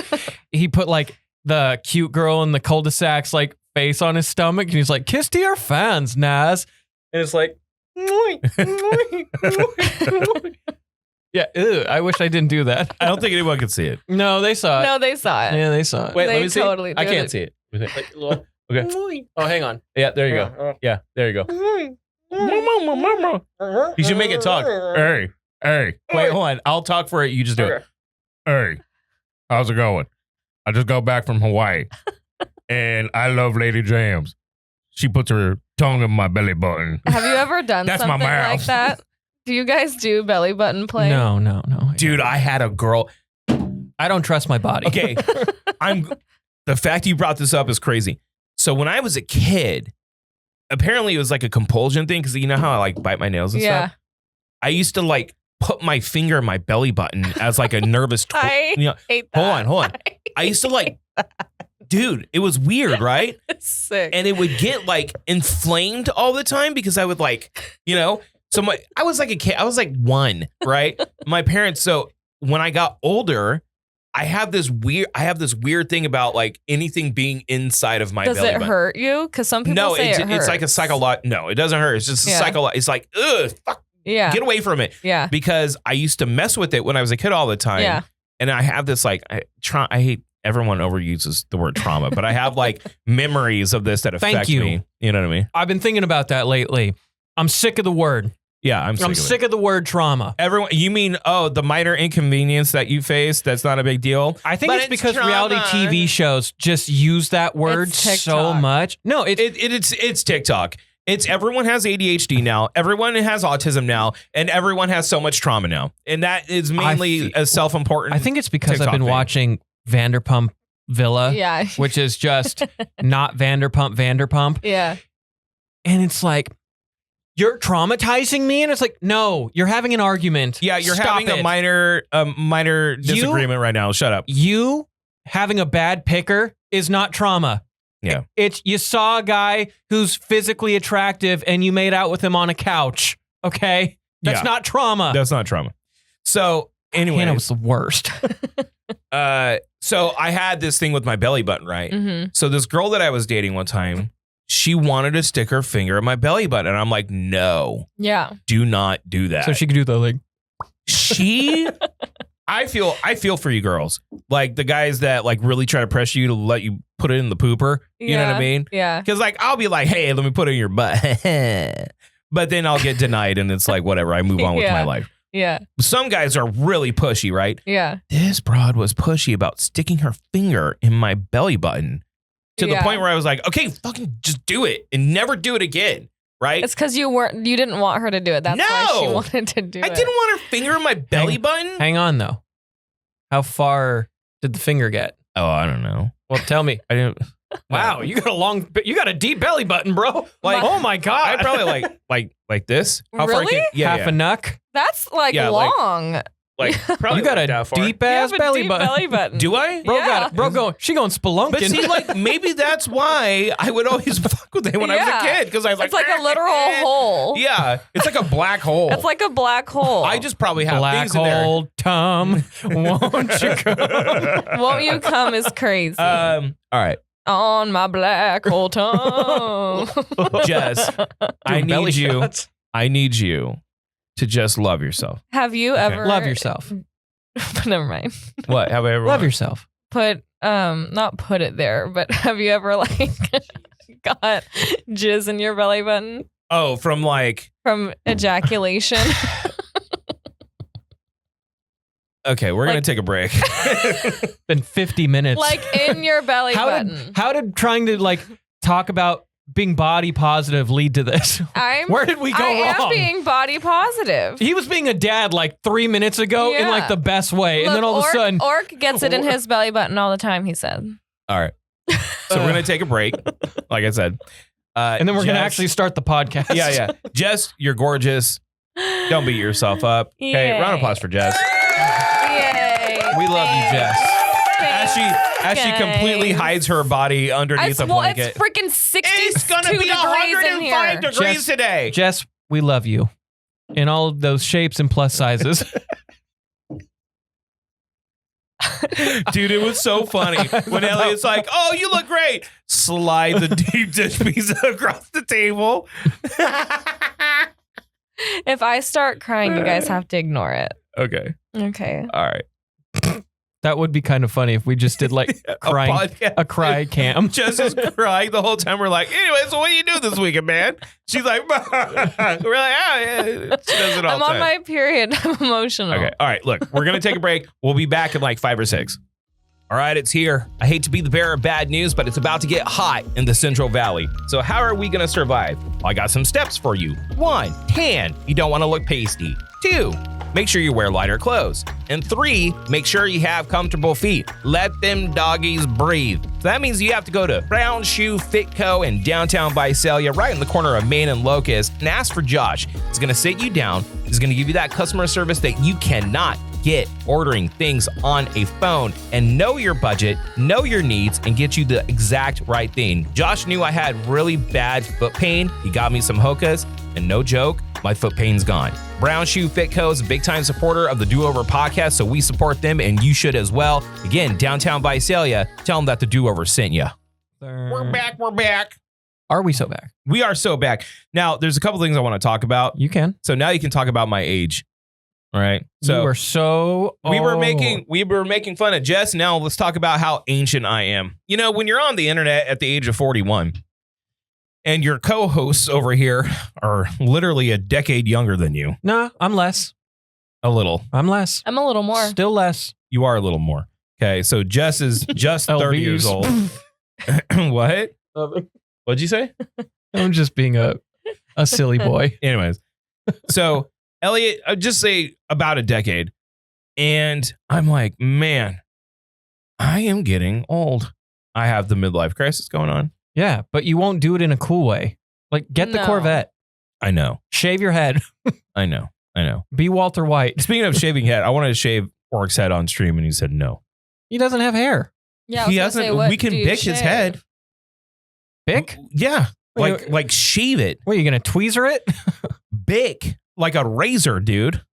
he put like the cute girl in the cul-de-sac's like face on his stomach, and he's like, "Kiss to your fans, Naz." And it's like, yeah. Ew, I wish I didn't do that. I don't think anyone could see it. No, they saw it. No, they saw it. Yeah, they saw it. Wait, They let me see. totally I did can't it. see it. Okay. Oh, hang on. Yeah, there you go. Yeah, there you go. You should make it talk. Hey. Wait, hold on. I'll talk for it. You just do it. Hey, how's it going? I just got back from Hawaii, and I love Lady Jams. She puts her tongue in my belly button. Have you ever done That's my something mouth. like that? Do you guys do belly button play? No. Dude, I had a girl. I don't trust my body. Okay, the fact you brought this up is crazy. So when I was a kid, apparently it was like a compulsion thing because you know how I like bite my nails and Yeah. stuff. I used to like put my finger in my belly button as like a nervous. I hate that. Hold on. I used to like, dude, it was weird, right? It's sick. And it would get like inflamed all the time because I would like, so I was like a kid. I was like 1, right? My parents. So when I got older, I have this weird thing about like anything being inside of my belly button. Does it hurt you? Because some people No, say it hurts. it's like a psychological. No, it doesn't hurt. It's just a psychological. It's like, ugh, fuck, Yeah. get away from it. Yeah. Because I used to mess with it when I was a kid all the time. Yeah. And I have this like, I hate everyone overuses the word trauma, but I have like memories of this that affect me. You know what I mean? I've been thinking about that lately. I'm sick of the word. Yeah, I'm sick of the word trauma. Everyone, you mean, the minor inconvenience that you face, that's not a big deal? I think But it's because trauma. reality TV shows just use that word It's so TikTok. much. No, It's TikTok. It's everyone has ADHD now. Everyone has autism now, and everyone has so much trauma now, and that is mainly a self-important. I think it's because TikTok I've been thing. watching Vanderpump Villa, Yeah. which is just not Vanderpump. Yeah. And it's like, you're traumatizing me? And it's like, no, you're having an argument. Yeah, you're Stop having it. a minor disagreement right now. Shut up. You having a bad picker is not trauma. Yeah. It's you saw a guy who's physically attractive and you made out with him on a couch. Okay? That's Yeah. not trauma. That's not trauma. So anyway, Hannah was the worst. so I had this thing with my belly button, right? Mm-hmm. So this girl that I was dating one time, she wanted to stick her finger in my belly button, and I'm like, no, Yeah. do not do that. So she could do the like. I feel for you girls, like the guys that like really try to pressure you to let you put it in the pooper. You know what I mean? Yeah. Because like I'll be like, hey, let me put it in your butt, but then I'll get denied, and it's like whatever. I move on with my life. Yeah. Some guys are really pushy, right? Yeah. This broad was pushy about sticking her finger in my belly button to the point where I was like, okay, fucking just do it and never do it again. Right? It's because you didn't want her to do it. That's why she wanted to do it. I didn't want her finger in my belly button. Hang on though. How far did the finger get? Oh, I don't know. Well, tell me. I didn't. Wow, you got a deep belly button, bro. Like, oh my god. I probably like this. How far? Really? Half a nuck. That's like Yeah, like- long. Like probably You got like a that far. deep You ass have a belly deep button. belly button. Do I? Bro Yeah. she going spelunking. But see, like maybe that's why I would always fuck with it when I was a kid, because I was like, It's like a literal hole. Yeah, it's like a black hole. It's like a black hole. I just probably have black things in there. hole, Tom. Won't you come? Won't you come is crazy. All right, On my black hole tongue. Jess, I Doing belly need you. shots. I need you to just love yourself. Have you ever Love yourself. Never mind. What? Have I ever Love yourself. Not put it there, but have you ever like got jizz in your belly button Oh, from like. from ejaculation? Okay, we're gonna Like- take a break. Been 50 minutes. Like in your belly button. How did trying to like talk about being body positive lead to this? Where did we go wrong? I am being body positive. He was being a dad like 3 minutes ago in like the best way. Look, and then all of a sudden. Orc gets it in his belly button all the time, he said. All right. So we're going to take a break, like I said. And then we're going to actually start the podcast. Yeah. Jess, you're gorgeous. Don't beat yourself up. Yay. Okay, round of applause for Jess. Yay. We love you, Jess. As she completely hides her body underneath a blanket. It's freaking 62 It's going to be 105 degrees today. Jess, we love you. In all of those shapes and plus sizes. Dude, it was so funny when Elliott's like, "Oh, you look great." Slide the deep dish pizza across the table. If I start crying, you guys have to ignore it. Okay. Okay. All right. That would be kind of funny if we just did like crying, a cry cam. Jess is crying the whole time. We're like, anyway, so what do you do this weekend, man? She's like, we're like, oh, yeah. She does it all I'm the on time. my period. I'm emotional. Okay. All right. Look, we're going to take a break. We'll be back in like 5 or 6. All right, it's here. I hate to be the bearer of bad news, but it's about to get hot in the Central Valley. So how are we going to survive? I got some steps for you. 1, tan. You don't want to look pasty. 2, make sure you wear lighter clothes. And 3, make sure you have comfortable feet. Let them doggies breathe. So that means you have to go to Brown Shoe Fit Co. in downtown Visalia, right in the corner of Main and Locust, and ask for Josh. He's going to sit you down. He's going to give you that customer service that you cannot get ordering things on a phone, and know your budget, know your needs, and get you the exact right thing. Josh knew I had really bad foot pain. He got me some Hokas, and no joke, my foot pain's gone. Brown Shoe Fit Co. is a big-time supporter of the Do-Over podcast, so we support them, and you should as well. Again, downtown Visalia, tell them that the Do-Over sent you. We're back. Are we so back? We are so back. Now, there's a couple things I want to talk about. You can. So now you can talk about my age. All right. So you were so we were making fun of Jess. Now let's talk about how ancient I am. You know, when you're on the internet at the age of 41 and your co-hosts over here are literally a decade younger than you. No, I'm less. A little. I'm less. I'm a little more. Still less. You are a little more. Okay. So Jess is just 30 years old. What? What'd you say? I'm just being a silly boy. Anyways. So Elliott, I'd just say about a decade. And I'm like, man, I am getting old. I have the midlife crisis going on. Yeah, but you won't do it in a cool way. Like, get the Corvette. I know. Shave your head. I know. Be Walter White. Speaking of shaving head, I wanted to shave Orc's head on stream, and he said no. He doesn't have hair. Yeah, he hasn't. We can bick his head. Bick? Yeah. Like shave it. What, are you going to tweezer it? Bick. Like a razor, dude.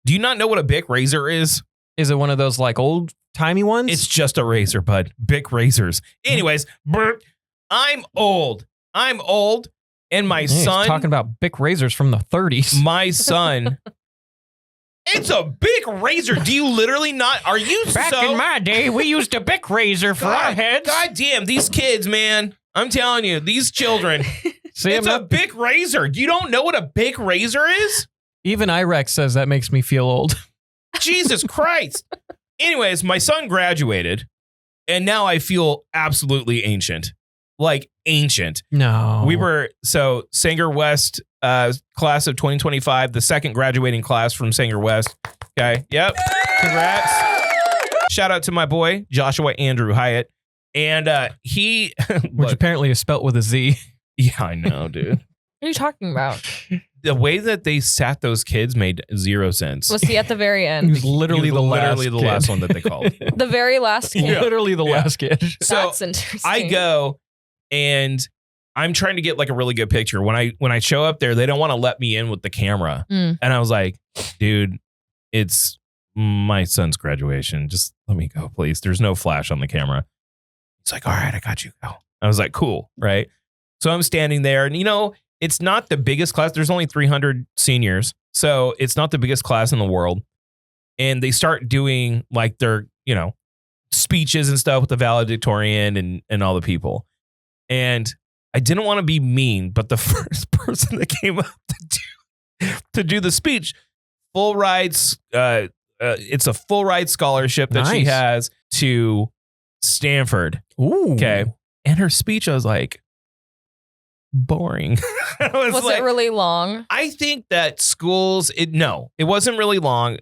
Do you not know what a Bic razor is? Is it one of those like old timey ones? It's just a razor, bud. Bic razors. Anyways, I'm old. And my son. Talking about Bic razors from the 30s. My son. It's a Bic razor. Do you literally not? Are you Back in my day, we used a Bic razor for our heads. God damn, these kids, man. I'm telling you, these children. See, it's a Bic razor. You don't know what a Bic razor is? Even IREX says that makes me feel old. Jesus Christ. Anyways, my son graduated, and now I feel absolutely ancient. Like ancient. No. We were, so Sanger West class of 2025, the second graduating class from Sanger West. Okay. Yep. Congrats. Shout out to my boy, Joshua Andrew Hyatt. And he... Which apparently is spelt with a Z. Yeah, I know, dude. What are you talking about? The way that they sat those kids made zero sense. Was he at the very He end? was literally the last one that they called. The very last kid. Yeah. Literally the last kid. So That's interesting. I go and I'm trying to get like a really good picture. When I show up there, they don't want to let me in with the camera. Mm. And I was like, dude, it's my son's graduation. Just let me go, please. There's no flash on the camera. It's like, all right, I got you. Go. I was like, cool, right? So I'm standing there, and you know, it's not the biggest class. There's only 300 seniors. So it's not the biggest class in the world. And they start doing like their, you know, speeches and stuff with the valedictorian and all the people. And I didn't want to be mean, but the first person that came up to do the speech, full rides, it's a full ride scholarship that she has to Stanford. Ooh. Okay. And her speech, I was like, boring. Was it really long? I think that schools, it wasn't really long.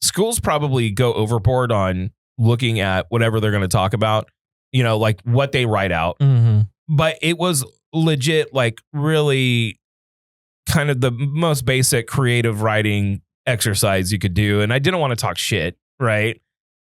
Schools probably go overboard on looking at whatever they're going to talk about, like what they write out. Mm-hmm. But it was legit, like really kind of the most basic creative writing exercise you could do. And I didn't want to talk shit, right?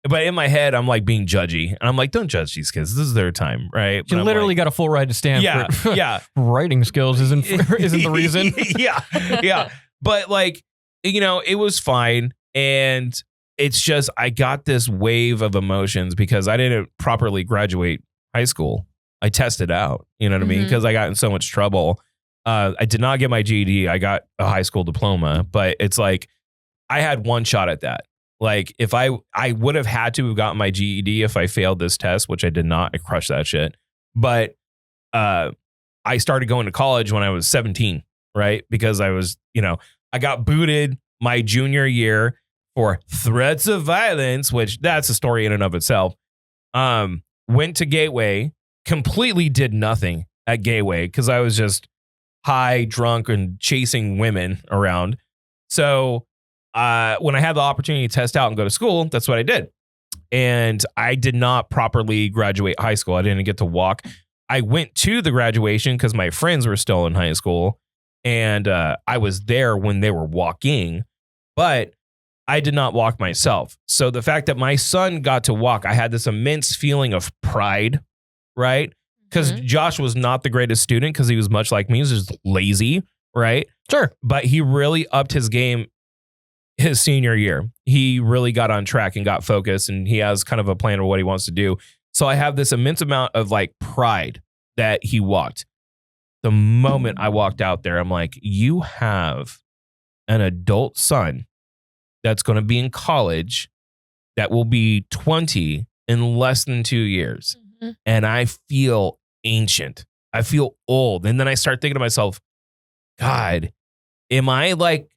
But in my head, I'm like being judgy. And I'm like, don't judge these kids. This is their time, right? You literally got a full ride to Stanford. Yeah. Writing skills isn't the reason. Yeah. But like, it was fine. And it's just, I got this wave of emotions because I didn't properly graduate high school. I tested out, you know what I mean? Because I got in so much trouble. I did not get my GED. I got a high school diploma, but it's like, I had one shot at that. Like if I would have had to have gotten my GED if I failed this test, which I did not. I crushed that shit. But I started going to college when I was 17, right? Because I was, I got booted my junior year for threats of violence, which that's a story in and of itself. Went to Gateway, completely did nothing at Gateway because I was just high, drunk, and chasing women around. So when I had the opportunity to test out and go to school, that's what I did. And I did not properly graduate high school. I didn't get to walk. I went to the graduation because my friends were still in high school. And I was there when they were walking. But I did not walk myself. So the fact that my son got to walk, I had this immense feeling of pride, right? Because Josh was not the greatest student because he was much like me. He was just lazy, right? Sure. But he really upped his game his senior year. He really got on track and got focused, and he has kind of a plan of what he wants to do. So I have this immense amount of like pride that he walked. The moment I walked out there, I'm like, you have an adult son that's going to be in college that will be 20 in less than 2 years. And I feel ancient. I feel old. And then I start thinking to myself, God, am I like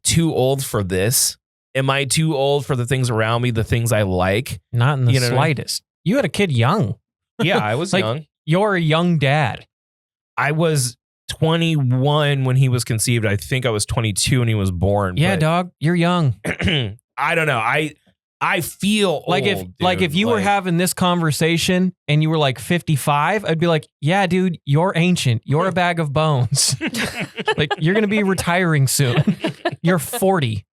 too old for this? Am I too old for the things around me, the things I like? Not in the slightest. You had a kid young. Yeah, I was young. You're a young dad. I was 21 when he was conceived. I think I was 22 when he was born. Yeah, dog, you're young. I don't know. I feel like old, if you were having this conversation and you were like 55, I'd be like, yeah, dude, you're ancient. You're a bag of bones. Like you're going to be retiring soon. You're 40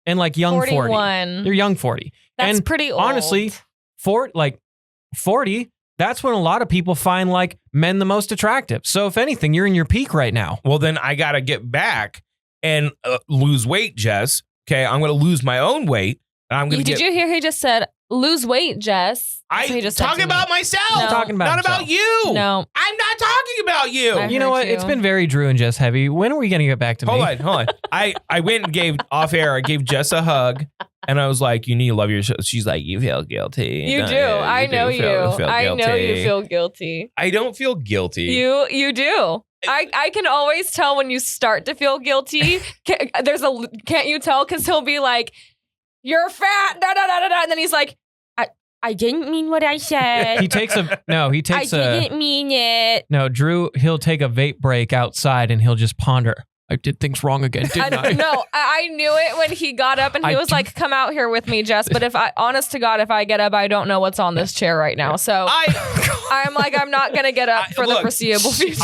and like young 41. 40. You're young 40. That's and pretty old. Honestly, 40, that's when a lot of people find like men the most attractive. So if anything, you're in your peak right now. Well, then I got to get back and lose weight, Jess. Okay, I'm going to lose my own weight. Did you hear he just said, lose weight, Jess? I'm talking about myself. No. Talking about not himself. about you. No. I'm not talking about you. I You know what? heard you. It's been very Drew and Jess heavy. When are we going to get back to me? Hold on. I went and gave off air. I gave Jess a hug, and I was like, "You need to love yourself." She's like, "You feel guilty." You do. I know you. I know you feel guilty. I don't feel guilty. You do. I can always tell when you start to feel guilty. Can't you tell? Because he'll be like, "You're fat," and then he's like, I didn't mean what I said. He takes a didn't mean it. No, Drew, he'll take a vape break outside and he'll just ponder. I did things wrong again, didn't I? No, I knew it when he got up and he was like, come out here with me, Jess. But honest to God, if I get up, I don't know what's on this chair right now. So I'm like, I'm not going to get up for the foreseeable future.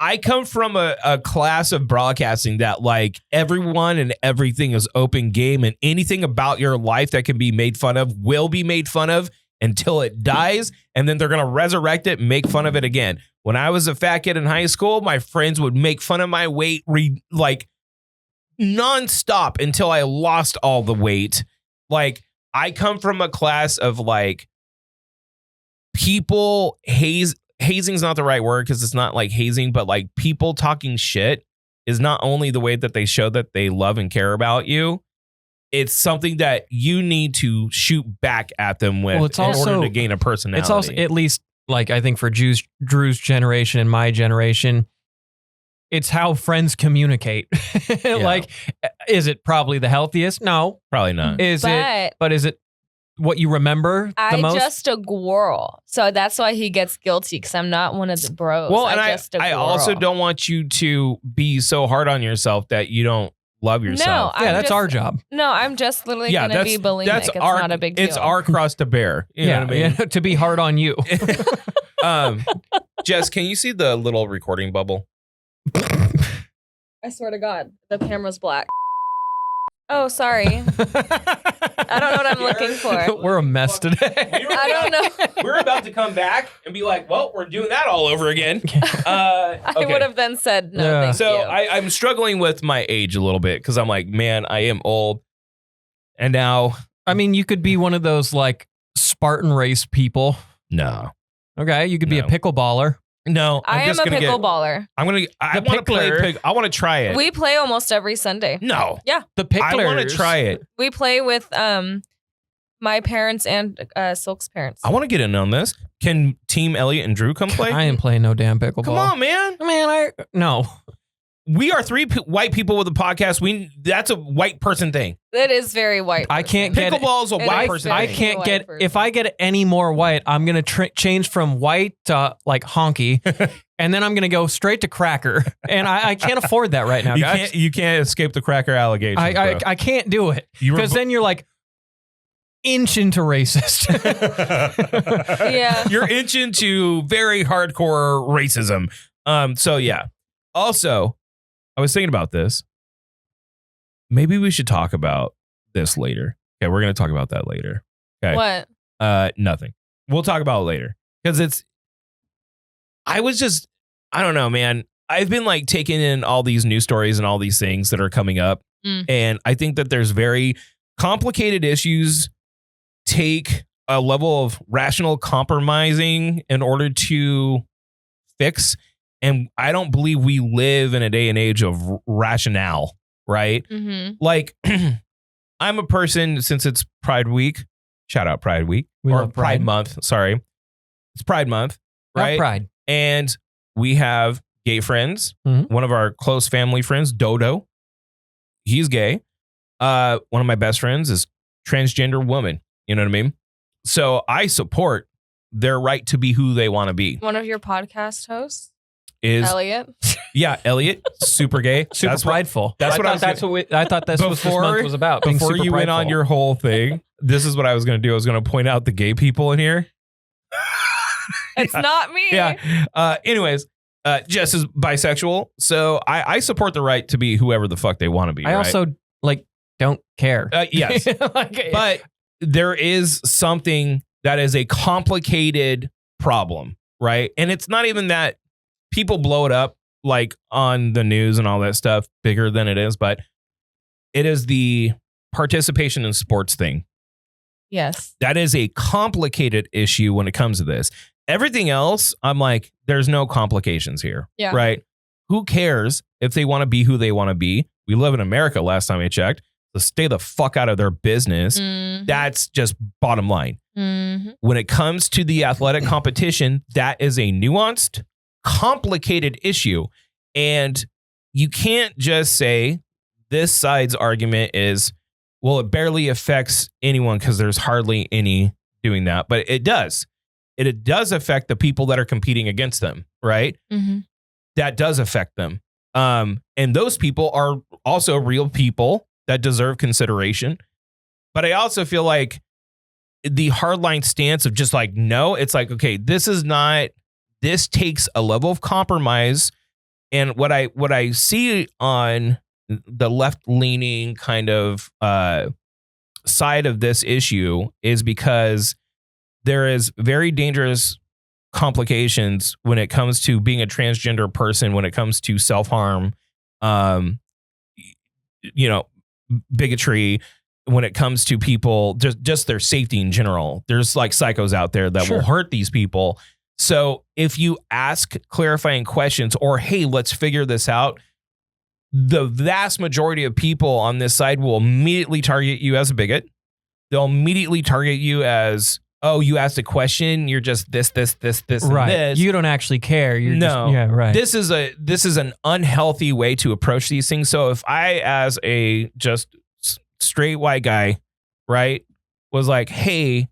I come from a class of broadcasting that like everyone and everything is open game, and anything about your life that can be made fun of will be made fun of until it dies. And then they're going to resurrect it and make fun of it again. When I was a fat kid in high school, my friends would make fun of my weight like nonstop until I lost all the weight. Like I come from a class of like people hazing's not the right word because it's not like hazing, but like people talking shit is not only the way that they show that they love and care about you. It's something that you need to shoot back at them with in order to gain a personality. It's also, at least like I think for Drew's generation and my generation, it's how friends communicate. Like, is it probably the healthiest? No, probably not. Is it what you remember the I most? just a girl, so that's why he gets guilty because I'm not one of the bros. Well, and I I also don't want you to be so hard on yourself that you don't love yourself. No, yeah, I'm that's just- our job. No, I'm just literally Yeah, gonna be bulimic. that's It's our, not a big deal. It's our cross to bear. You know what I mean? yeah, to be hard on you. Jess, can you see the little recording bubble? I swear to God, the camera's black. Oh, sorry. I don't know what I'm looking for. We're a mess today. I don't know. We're about to come back and be like, well, we're doing that all over again. I Okay. would have then said no. Yeah. Thank So you. I'm struggling with my age a little bit because I'm like, man, I am old. And now, I mean, you could be one of those like Spartan race people. no. Okay, you could be No. a pickleballer. No, I am just a gonna get. pickleballer. I want to play. pickler. I want to try it. We play almost every Sunday. No, The picklers. I want to try it. We play with my parents and Silk's parents. I want to get in on this. Can Team Elliott and Drew come play? I ain't playing no damn pickleball. Come on, man. Man, no. We are three white people with a podcast. That's a white person thing. It is very white. I can't get Pickleball is a It white is person very- I thing. can't White get person. if I get any more white, I'm gonna change from white to like honky, and then I'm gonna go straight to cracker, and I can't afford that right now, guys. You can't escape the cracker allegations. I can't do it You were because then you're like inch into racist. Yeah. You're inching to very hardcore racism. So yeah. Also, I was thinking about this. Maybe we should talk about this later. Okay, we're gonna talk about that later. Okay. What? Nothing. We'll talk about it later. Because I don't know, man. I've been like taking in all these news stories and all these things that are coming up. And I think that there's very complicated issues take a level of rational compromising in order to fix. And I don't believe we live in a day and age of rationale, right? Mm-hmm. Like, I'm a person, since it's Pride Week, shout out Pride Week, We or love Pride Pride. Month, sorry. It's Pride Month, Have right? pride. And we have gay friends. Mhm. One of our close family friends, DOODOO, he's gay. One of my best friends is transgender woman. You know what I mean? So I support their right to be who they want to be. One of your podcast hosts, Is Elliott. yeah, Elliott, super gay, Super That's what- prideful. that's I what I thought was that's what I thought that's what this Before- month was about. Being Before super you went prideful. on your whole thing, this is what I was going to do. I was going to point out the gay people in here. It's not me. Yeah. Anyways, Jess is bisexual, so I support the right to be whoever the fuck they want to be. I right? also like don't care. Yes, Like, but there is something that is a complicated problem, right? And it's not even that people blow it up like on the news and all that stuff bigger than it is, but it is the participation in sports thing. Yes. That is a complicated issue when it comes to this. Everything else, I'm like, there's no complications here. Yeah. Right? Who cares if they want to be who they want to be? We live in America, last time I checked. So stay the fuck out of their business. Mhm. That's just bottom line. Mhm. When it comes to the athletic competition, that is a nuanced, complicated issue. And you can't just say this side's argument is, well, it barely affects anyone because there's hardly any doing that. But it does. It does affect the people that are competing against them, right? Mhm. That does affect them. And those people are also real people that deserve consideration. But I also feel like the hardline stance of just like, no, it's like, okay, this takes a level of compromise. And what I see on the left-leaning kind of side of this issue is because there is very dangerous complications when it comes to being a transgender person, when it comes to self-harm, bigotry, when it comes to people, just their safety in general. There's like psychos out there that will hurt these people. So if you ask clarifying questions or, hey, let's figure this out, the vast majority of people on this side will immediately target you as a bigot. They'll immediately target you as, oh, you asked a question, you're just this, right. and this. You don't actually care. You're No. just, yeah, right. This is an unhealthy way to approach these things. So if I, as a just straight white guy, right, was like, hey,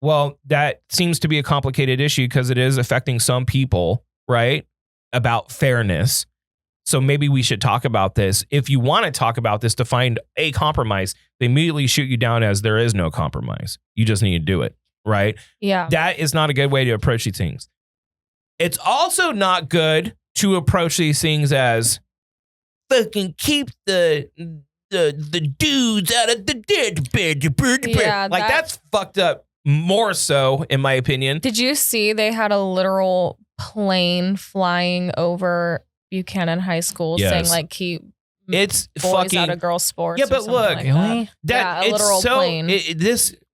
well, that seems to be a complicated issue because it is affecting some people, right? About fairness. So maybe we should talk about this. If you want to talk about this to find a compromise, they immediately shoot you down as there is no compromise. You just need to do it, right? Yeah. That is not a good way to approach these things. It's also not good to approach these things as fucking keep the dudes out of the dead bed. Yeah, like that's fucked up more so, in my opinion. Did you see they had a literal plane flying over Buchanan High School saying like keep it's boys fucking out of girls sports? Yeah, but look, like really? that. Yeah, a literal plane.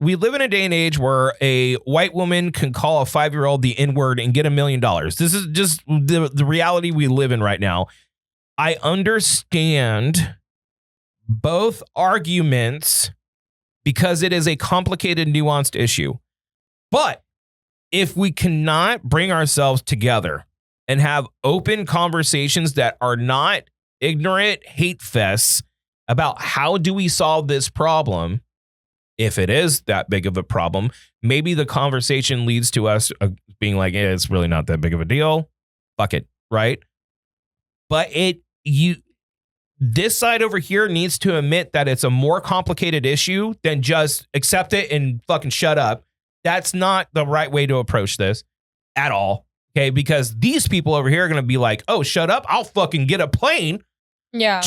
We live in a day and age where a white woman can call a 5-year-old the N-word and get $1 million. This is just the reality we live in right now. I understand both arguments because it is a complicated, nuanced issue. But if we cannot bring ourselves together and have open conversations that are not ignorant hate fests about how do we solve this problem, if it is that big of a problem, maybe the conversation leads to us being like, it's really not that big of a deal. Fuck it, right? But this side over here needs to admit that it's a more complicated issue than just accept it and fucking shut up. That's not the right way to approach this at all. Okay, because these people over here are going to be like, oh, shut up. I'll fucking get a plane. Yeah.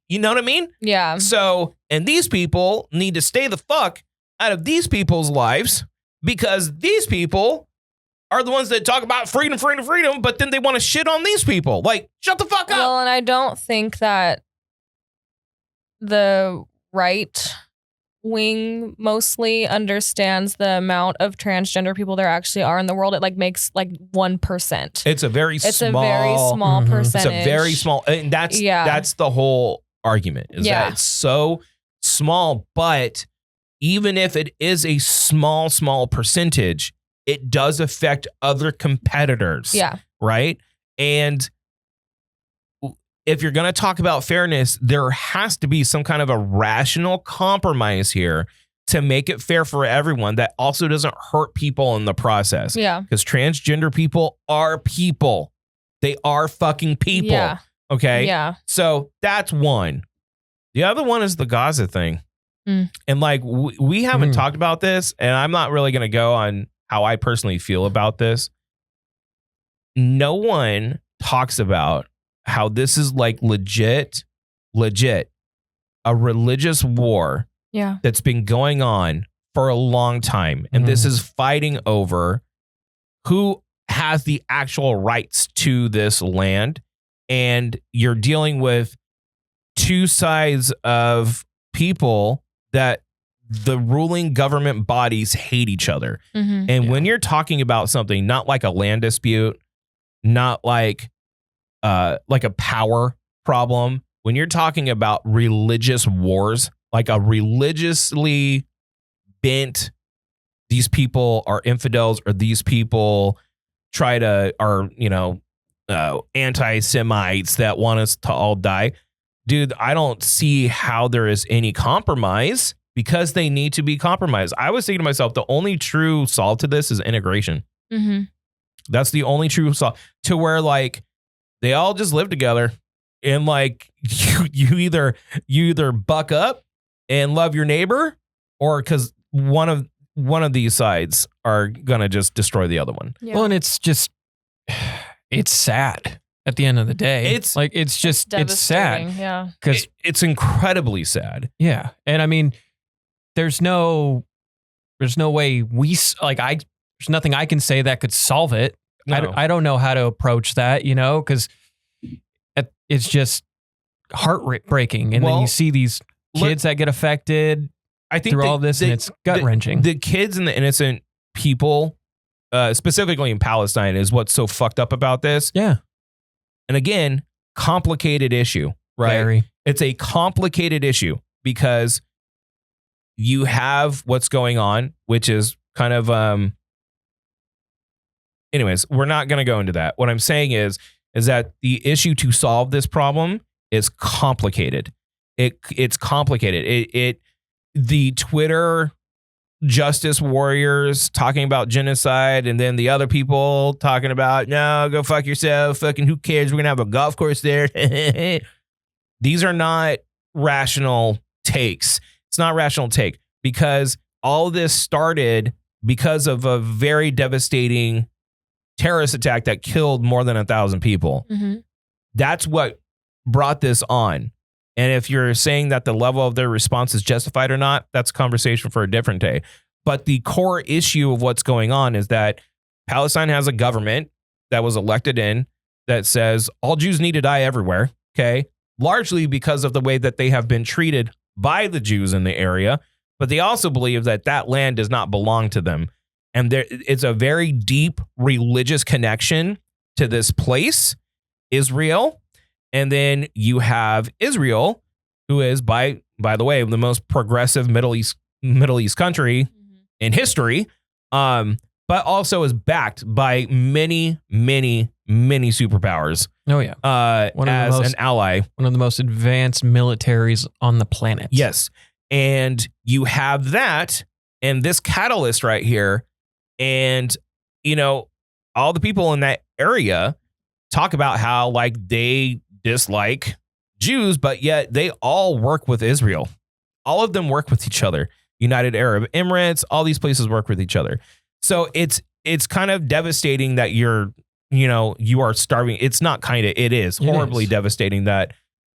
You know what I mean? Yeah. So, and these people need to stay the fuck out of these people's lives because these people are the ones that talk about freedom, but then they want to shit on these people. Like, shut the fuck up. Well, and I don't think that the right wing mostly understands the amount of transgender people there actually are in the world. It like makes like 1%. It's a very small percentage. It's a very small, and that's the whole argument is that it's so small. But even if it is a small percentage, it does affect other competitors. Yeah. Right. And if you're going to talk about fairness, there has to be some kind of a rational compromise here to make it fair for everyone that also doesn't hurt people in the process. Yeah. Because transgender people are people. They are fucking people. Yeah. Okay. Yeah. So that's one. The other one is the Gaza thing. And like, we haven't talked about this, and I'm not really going to go on how I personally feel about this. No one talks about how this is like legit, a religious war that's been going on for a long time. And this is fighting over who has the actual rights to this land. And you're dealing with two sides of people that the ruling government bodies hate each other. And when you're talking about something, not like a land dispute, not like a power problem, when you're talking about religious wars, like a religiously bent, these people are infidels or these people are anti-Semites that want us to all die. Dude, I don't see how there is any compromise because they need to be compromised. I was thinking to myself, the only true solve to this is integration. That's the only true solve to where like they all just live together and like you either buck up and love your neighbor or because one of these sides are gonna just destroy the other one. Well, and it's just it's sad at the end of the day. It's sad. Yeah. Because it's incredibly sad. Yeah. And I mean, there's no way there's nothing I can say that could solve it. No. I don't know how to approach that, because it's just heartbreaking. And then you see these kids that get affected through all this, and it's gut-wrenching. The kids and the innocent people, specifically in Palestine, is what's so fucked up about this. Yeah. And again, complicated issue, right? Very. It's a complicated issue because you have what's going on, which is kind of anyways, we're not going to go into that. What I'm saying is that the issue to solve this problem is complicated. It's complicated. The Twitter justice warriors talking about genocide, and then the other people talking about, no, go fuck yourself. Fucking who cares? We're going to have a golf course there. These are not rational takes. It's not a rational take because all this started because of a very devastating terrorist attack that killed more than 1,000 people. Mm-hmm. That's what brought this on. And if you're saying that the level of their response is justified or not, that's a conversation for a different day. But the core issue of what's going on is that Palestine has a government that was elected in that says all Jews need to die everywhere. Okay. Largely because of the way that they have been treated by the Jews in the area. But they also believe that that land does not belong to them. And there, it's a very deep religious connection to this place, Israel. And then you have Israel, who is, by the way, the most progressive Middle East country in history, but also is backed by many, many, many superpowers. Oh, yeah. As an ally. One of the most advanced militaries on the planet. Yes. And you have that and this catalyst right here. And, you know, all the people in that area talk about how, like, they dislike Jews, but yet they all work with Israel. All of them work with each other. United Arab Emirates, all these places work with each other. So it's kind of devastating that you are starving. It's not kind of, it is horribly devastating that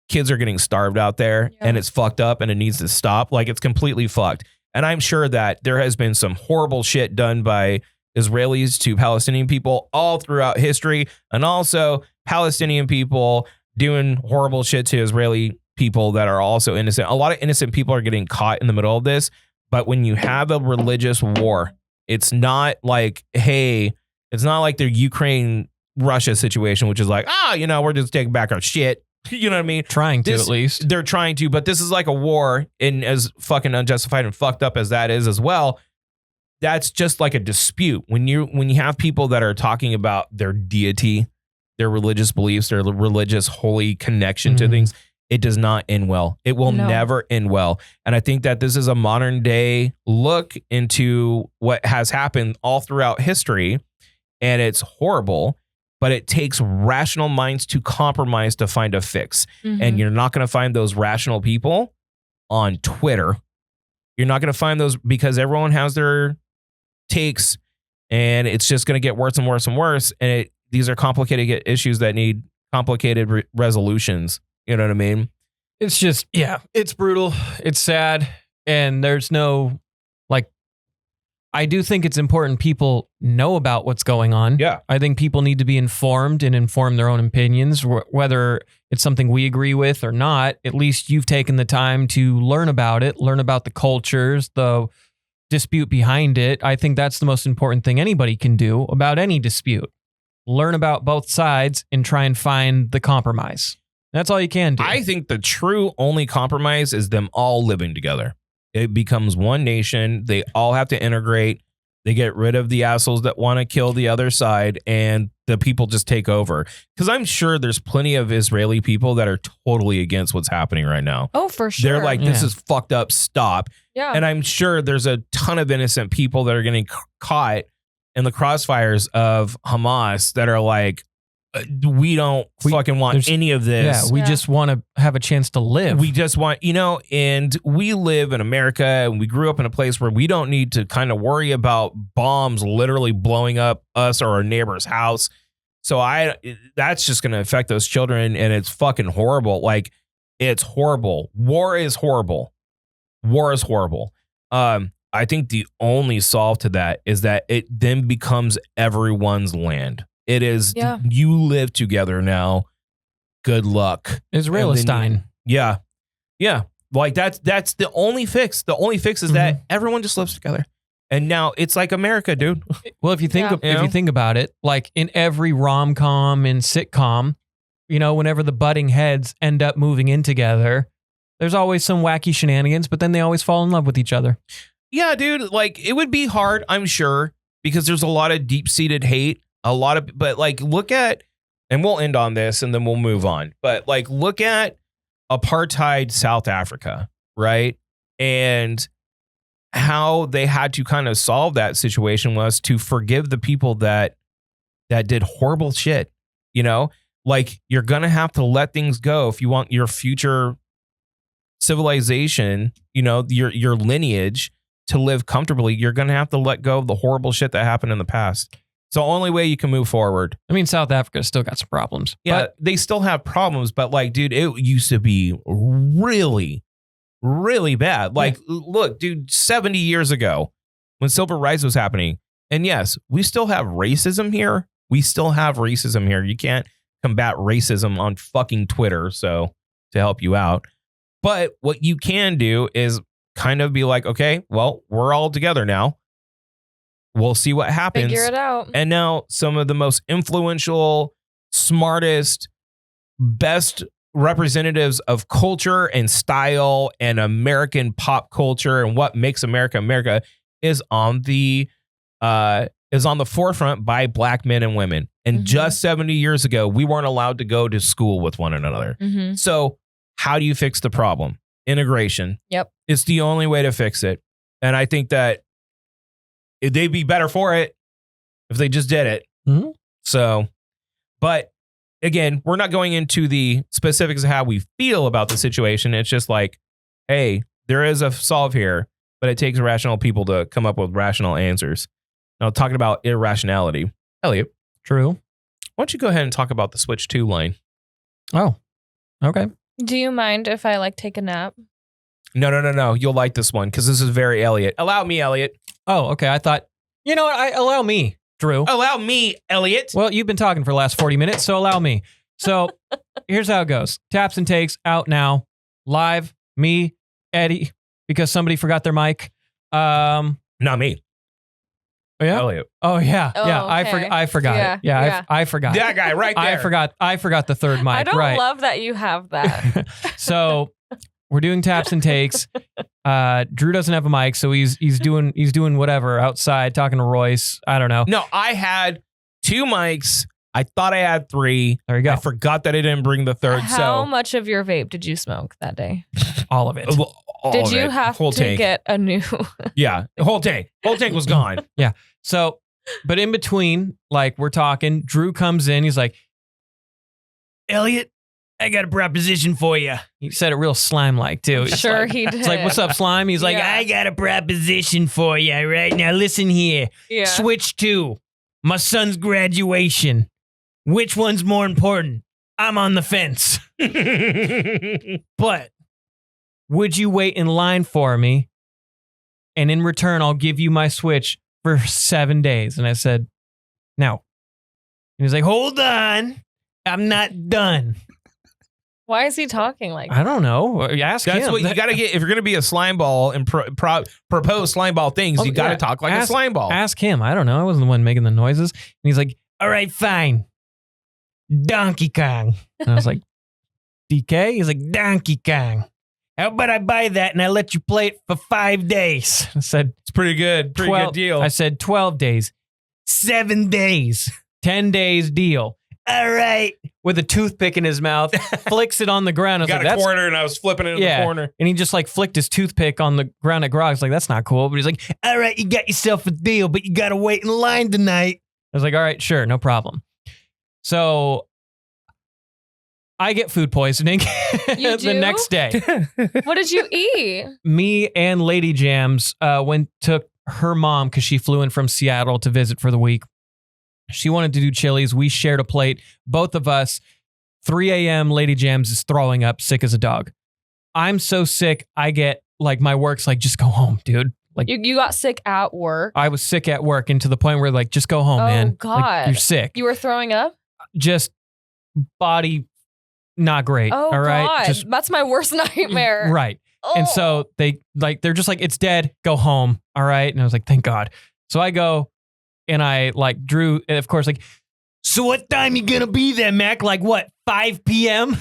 kids are getting starved out there and it's fucked up and it needs to stop. Like, it's completely fucked. And I'm sure that there has been some horrible shit done by Israelis to Palestinian people all throughout history, and also Palestinian people doing horrible shit to Israeli people that are also innocent. A lot of innocent people are getting caught in the middle of this. But when you have a religious war, it's not like, hey, it's not like the Ukraine-Russia situation, which is like, we're just taking back our shit. You know what I mean? Trying to, at least. They're trying to, but this is like a war, and as fucking unjustified and fucked up as that is as well, that's just like a dispute. When you have people that are talking about their deity, their religious beliefs, their religious holy connection to things, it does not end well. It will never end well. And I think that this is a modern day look into what has happened all throughout history, and it's horrible. But it takes rational minds to compromise to find a fix. And you're not going to find those rational people on Twitter. You're not going to find those because everyone has their takes, and it's just going to get worse and worse and worse. And these are complicated issues that need complicated resolutions. You know what I mean? It's just, it's brutal. It's sad. And there's no, I do think it's important people know about what's going on. Yeah. I think people need to be informed and inform their own opinions, whether it's something we agree with or not. At least you've taken the time to learn about it, learn about the cultures, the dispute behind it. I think that's the most important thing anybody can do about any dispute. Learn about both sides and try and find the compromise. That's all you can do. I think the true only compromise is them all living together. It becomes one nation. They all have to integrate. They get rid of the assholes that want to kill the other side, and the people just take over. Because I'm sure there's plenty of Israeli people that are totally against what's happening right now. Oh, for sure. They're like, this is fucked up. Stop. Yeah. And I'm sure there's a ton of innocent people that are getting caught in the crossfires of Hamas that are like, we don't fucking want any of this. Yeah, we just want to have a chance to live. We just want, and we live in America, and we grew up in a place where we don't need to kind of worry about bombs literally blowing up us or our neighbor's house. So that's just going to affect those children, and it's fucking horrible. Like, it's horrible. War is horrible. War is horrible. I think the only solve to that is that it then becomes everyone's land. It is, you live together now. Good luck. Israelistine. Yeah. Like that's the only fix. The only fix is that everyone just lives together. And now it's like America, dude. Well, if you think you think about it, like in every rom-com and sitcom, whenever the butting heads end up moving in together, there's always some wacky shenanigans, but then they always fall in love with each other. Yeah, dude. Like, it would be hard, I'm sure, because there's a lot of deep-seated hate. But like, look at, and we'll end on this and then we'll move on. But like, look at apartheid South Africa, right? And how they had to kind of solve that situation was to forgive the people that did horrible shit. You know, like you're going to have to let things go if you want your future civilization, you know, your lineage to live comfortably. You're going to have to let go of the horrible shit that happened in the past. It's the only way you can move forward. I mean, South Africa's still got some problems. Yeah, But they still have problems, but like, dude, it used to be really, really bad. Like, look, dude, 70 years ago when civil rights was happening, and yes, we still have racism here. You can't combat racism on fucking Twitter, so to help you out. But what you can do is kind of be like, okay, well, we're all together now. We'll see what happens. Figure it out. And now some of the most influential, smartest, best representatives of culture and style and American pop culture and what makes America America is on the forefront by black men and women. And just 70 years ago, we weren't allowed to go to school with one another. So how do you fix the problem? Integration. Yep. It's the only way to fix it. And I think that they'd be better for it if they just did it. So, but again, we're not going into the specifics of how we feel about the situation. It's just like, hey, there is a solve here, but it takes rational people to come up with rational answers. Now, talking about irrationality, Elliott, true. why don't you go ahead and talk about the Switch 2 line? Oh, okay. Do you mind if I like take a nap? No. You'll like this one because this is very Elliott. Allow me, Elliott. Oh, okay. I thought, you know what? Allow me, Drew. Allow me, Elliott. Well, you've been talking for the last 40 minutes, so allow me. So here's how it goes. Taps and takes out now. Live, me, Eddie, because somebody forgot their mic. Not me. Oh, yeah? Elliott. Oh, yeah. Oh, yeah. okay. I forgot Yeah, it. Yeah, yeah. I forgot. That guy right there. I forgot the third mic. I don't right. love that you have that. So we're doing taps and takes. Drew doesn't have a mic, so he's doing whatever outside talking to Royce. I don't know. No, I had 2 mics. I thought I had 3. There you go. I forgot that I didn't bring the third. How much of your vape did you smoke that day? All of it. Did you have whole to tank. get a new? Yeah, the whole tank. Whole tank was gone. Yeah. So, but in between, like we're talking, Drew comes in. He's like, Elliott, I got a proposition for you. He said it real slime-like too. He's Sure, like, he did. It's like, what's up, slime? He's like, Yeah. I got a proposition for you. Right now, listen here. Yeah. Switch 2. My son's graduation. Which one's more important? I'm on the fence. But would you wait in line for me? And in return, I'll give you my Switch for 7 days. And I said, no. He was like, hold on. I'm not done. Why is he talking like I don't know. Ask That's him. what you got to get if you're going to be a slime ball and propose slime ball things. Oh, You got to yeah. talk like a slime ball. Ask him. I don't know. I wasn't the one making the noises. And he's like, all right, fine. Donkey Kong. And I was like, DK? He's like, Donkey Kong. How about I buy that and I let you play it for 5 days? I said, It's pretty good. Pretty 12 good deal. I said 12 days. 7 days. 10 days deal. All right. With a toothpick in his mouth, flicks it on the ground. I was got like, a that's corner and I was flipping it in the corner. And he just like flicked his toothpick on the ground at Groggs. Like, that's not cool. But he's like, all right, you got yourself a deal, but you got to wait in line tonight. I was like, all right, sure, no problem. So I get food poisoning You the do? next day. What did you eat? Me and Lady Jams took her mom because she flew in from Seattle to visit for the week. She wanted to do Chili's. We shared a plate. Both of us. 3 a.m. Lady Jams is throwing up, sick as a dog. I'm so sick. I get like my work's like, just go home, dude. Like You got sick at work. I was sick at work and to the point where like, just go home, Oh, man. Like, God. you're sick. You were throwing up? Just body not great. Oh, all right. God. Just That's my worst nightmare. right. And Oh. so they're just like, it's dead. Go home. All right. And I was like, thank God. So I go and I like Drew, of course, like, so what time you gonna be there, Mac? Like what, 5 p.m.?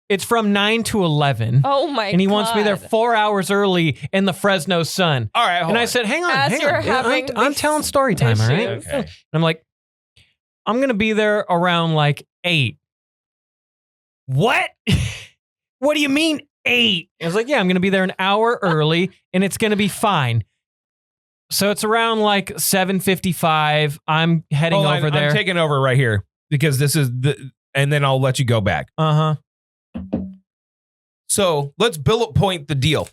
It's from 9 to 11. Oh my God. And he wants me there 4 hours early in the Fresno sun. All right. And I said, hang on, As hang you're on. having I'm this telling story time, all right? issue. Okay. And I'm like, I'm going to be there around like 8. What? What do you mean 8? I was like, yeah, I'm going to be there an hour early and it's going to be fine. So it's around like 7:55. I'm heading Hold on, over there. I'm taking over right here because this is and then I'll let you go back. So let's bullet point the deal.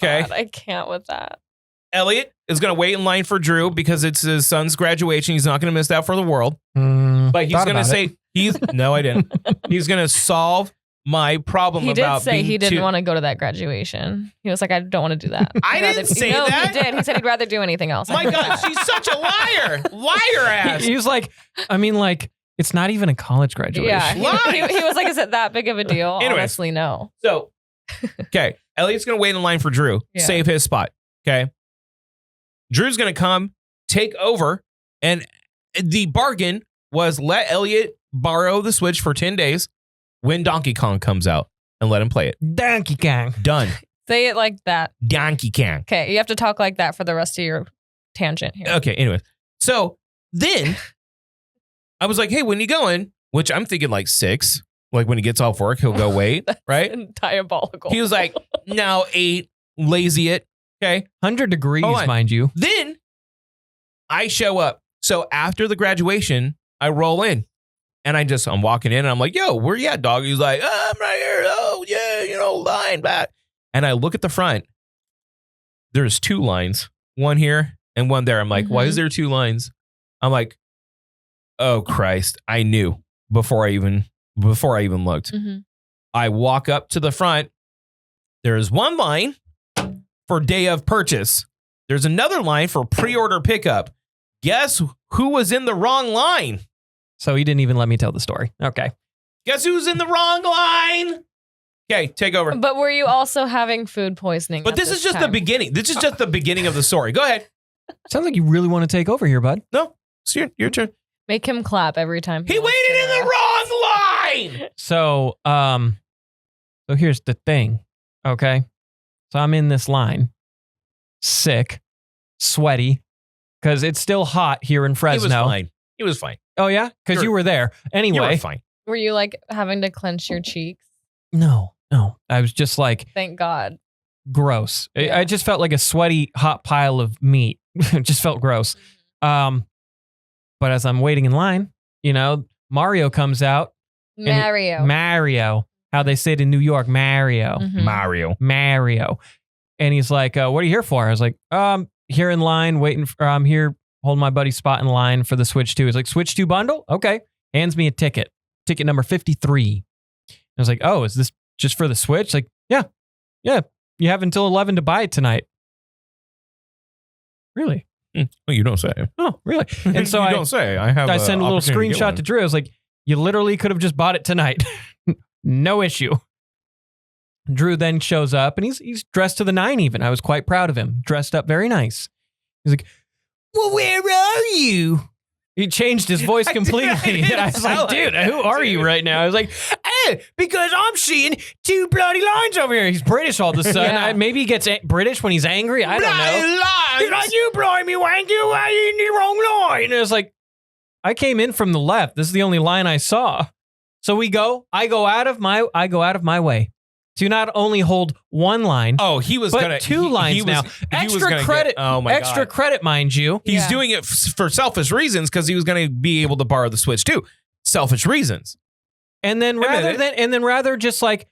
Okay. God, I can't with that. Elliott is going to wait in line for Drew because it's his son's graduation. He's not going to miss that for the world. But he's going to say, no, I didn't. He's going to solve my problem He about did say being he didn't want to go to that graduation. He was like, I don't want to do that. I didn't say no, that. He did. He said he'd rather do anything else. My God, she's such a liar. Liar ass. He was like, I mean, like, it's not even a college graduation. Yeah. He was like, is it that big of a deal? Anyways. Honestly, no. So, okay. Elliott's going to wait in line for Drew. Yeah. Save his spot. Okay. Drew's going to come, take over. And the bargain was let Elliott borrow the Switch for 10 days when Donkey Kong comes out and let him play it. Donkey Kong. Done. Say it like that. Donkey Kong. Okay. You have to talk like that for the rest of your tangent here. Okay. Anyway. So then I was like, hey, when you going? Which I'm thinking like 6. Like when he gets off work, he'll go wait. Right? Diabolical. He was like, no, 8. Lazy it. Okay. 100 degrees, Hold on. mind you. Then I show up. So after the graduation, I roll in and I'm walking in and I'm like, yo, where you at, dog? He's like, oh, I'm right here. Oh, yeah, line back. And I look at the front. There's 2 lines, one here and one there. I'm like, why is there 2 lines? I'm like, oh, Christ. I knew before I even looked. I walk up to the front. There's one line for day of purchase. There's another line for pre-order pickup. Guess who was in the wrong line? So he didn't even let me tell the story. Okay. Guess who's in the wrong line? Okay, take over. But were you also having food poisoning? But this is just the beginning. This is just the beginning of the story. Go ahead. Sounds like you really want to take over here, bud. No, it's your turn. Make him clap every time. He waited in the wrong line. So here's the thing. Okay. So I'm in this line, sick, sweaty, because it's still hot here in Fresno. He was fine. Oh, yeah? Because you were there. Anyway. You were fine. Were you like having to clench your cheeks? No. I was just like, Thank God. gross. Yeah. I just felt like a sweaty, hot pile of meat. It just felt gross. But as I'm waiting in line, Mario comes out. Mario. How they say it in New York, Mario. Mario. And he's like, what are you here for? I was like, here in line, I'm here holding my buddy's spot in line for the Switch 2. He's like, Switch 2 bundle? Okay. Hands me a ticket number 53. I was like, oh, is this just for the Switch? Like, yeah. You have until 11 to buy it tonight. Really? Well, you don't say. Oh, really? And so you don't say. I send a little screenshot to Drew. I was like, you literally could have just bought it tonight. No issue. Drew then shows up and he's dressed to the 9 even. I was quite proud of him. Dressed up very nice. He's like, well, where are you? He changed his voice completely. And I was like, dude, who are you right now? I was like, hey, because I'm seeing 2 bloody lines over here. He's British all of a sudden. Yeah. Maybe he gets British when he's angry. I don't know. He's like, you blimey wank, you are in the wrong line. And it was like, I came in from the left. This is the only line I saw. So I go out of my way to not only hold one line, he was but gonna 2 lines now. Extra credit. Oh my extra God. credit, mind you. He's doing it for selfish reasons because he was going to be able to borrow the Switch too. Selfish reasons. And then rather just like,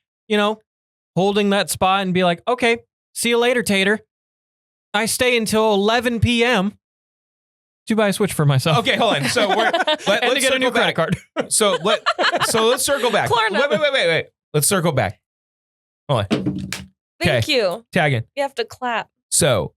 holding that spot and be like, okay, see you later, Tater. I stay until 11 p.m. to buy a Switch for myself. Okay, hold on. So let's to get a new credit card. So let's circle back. Wait. Let's circle back. Hold on. Thank you. Tagging. You have to clap. So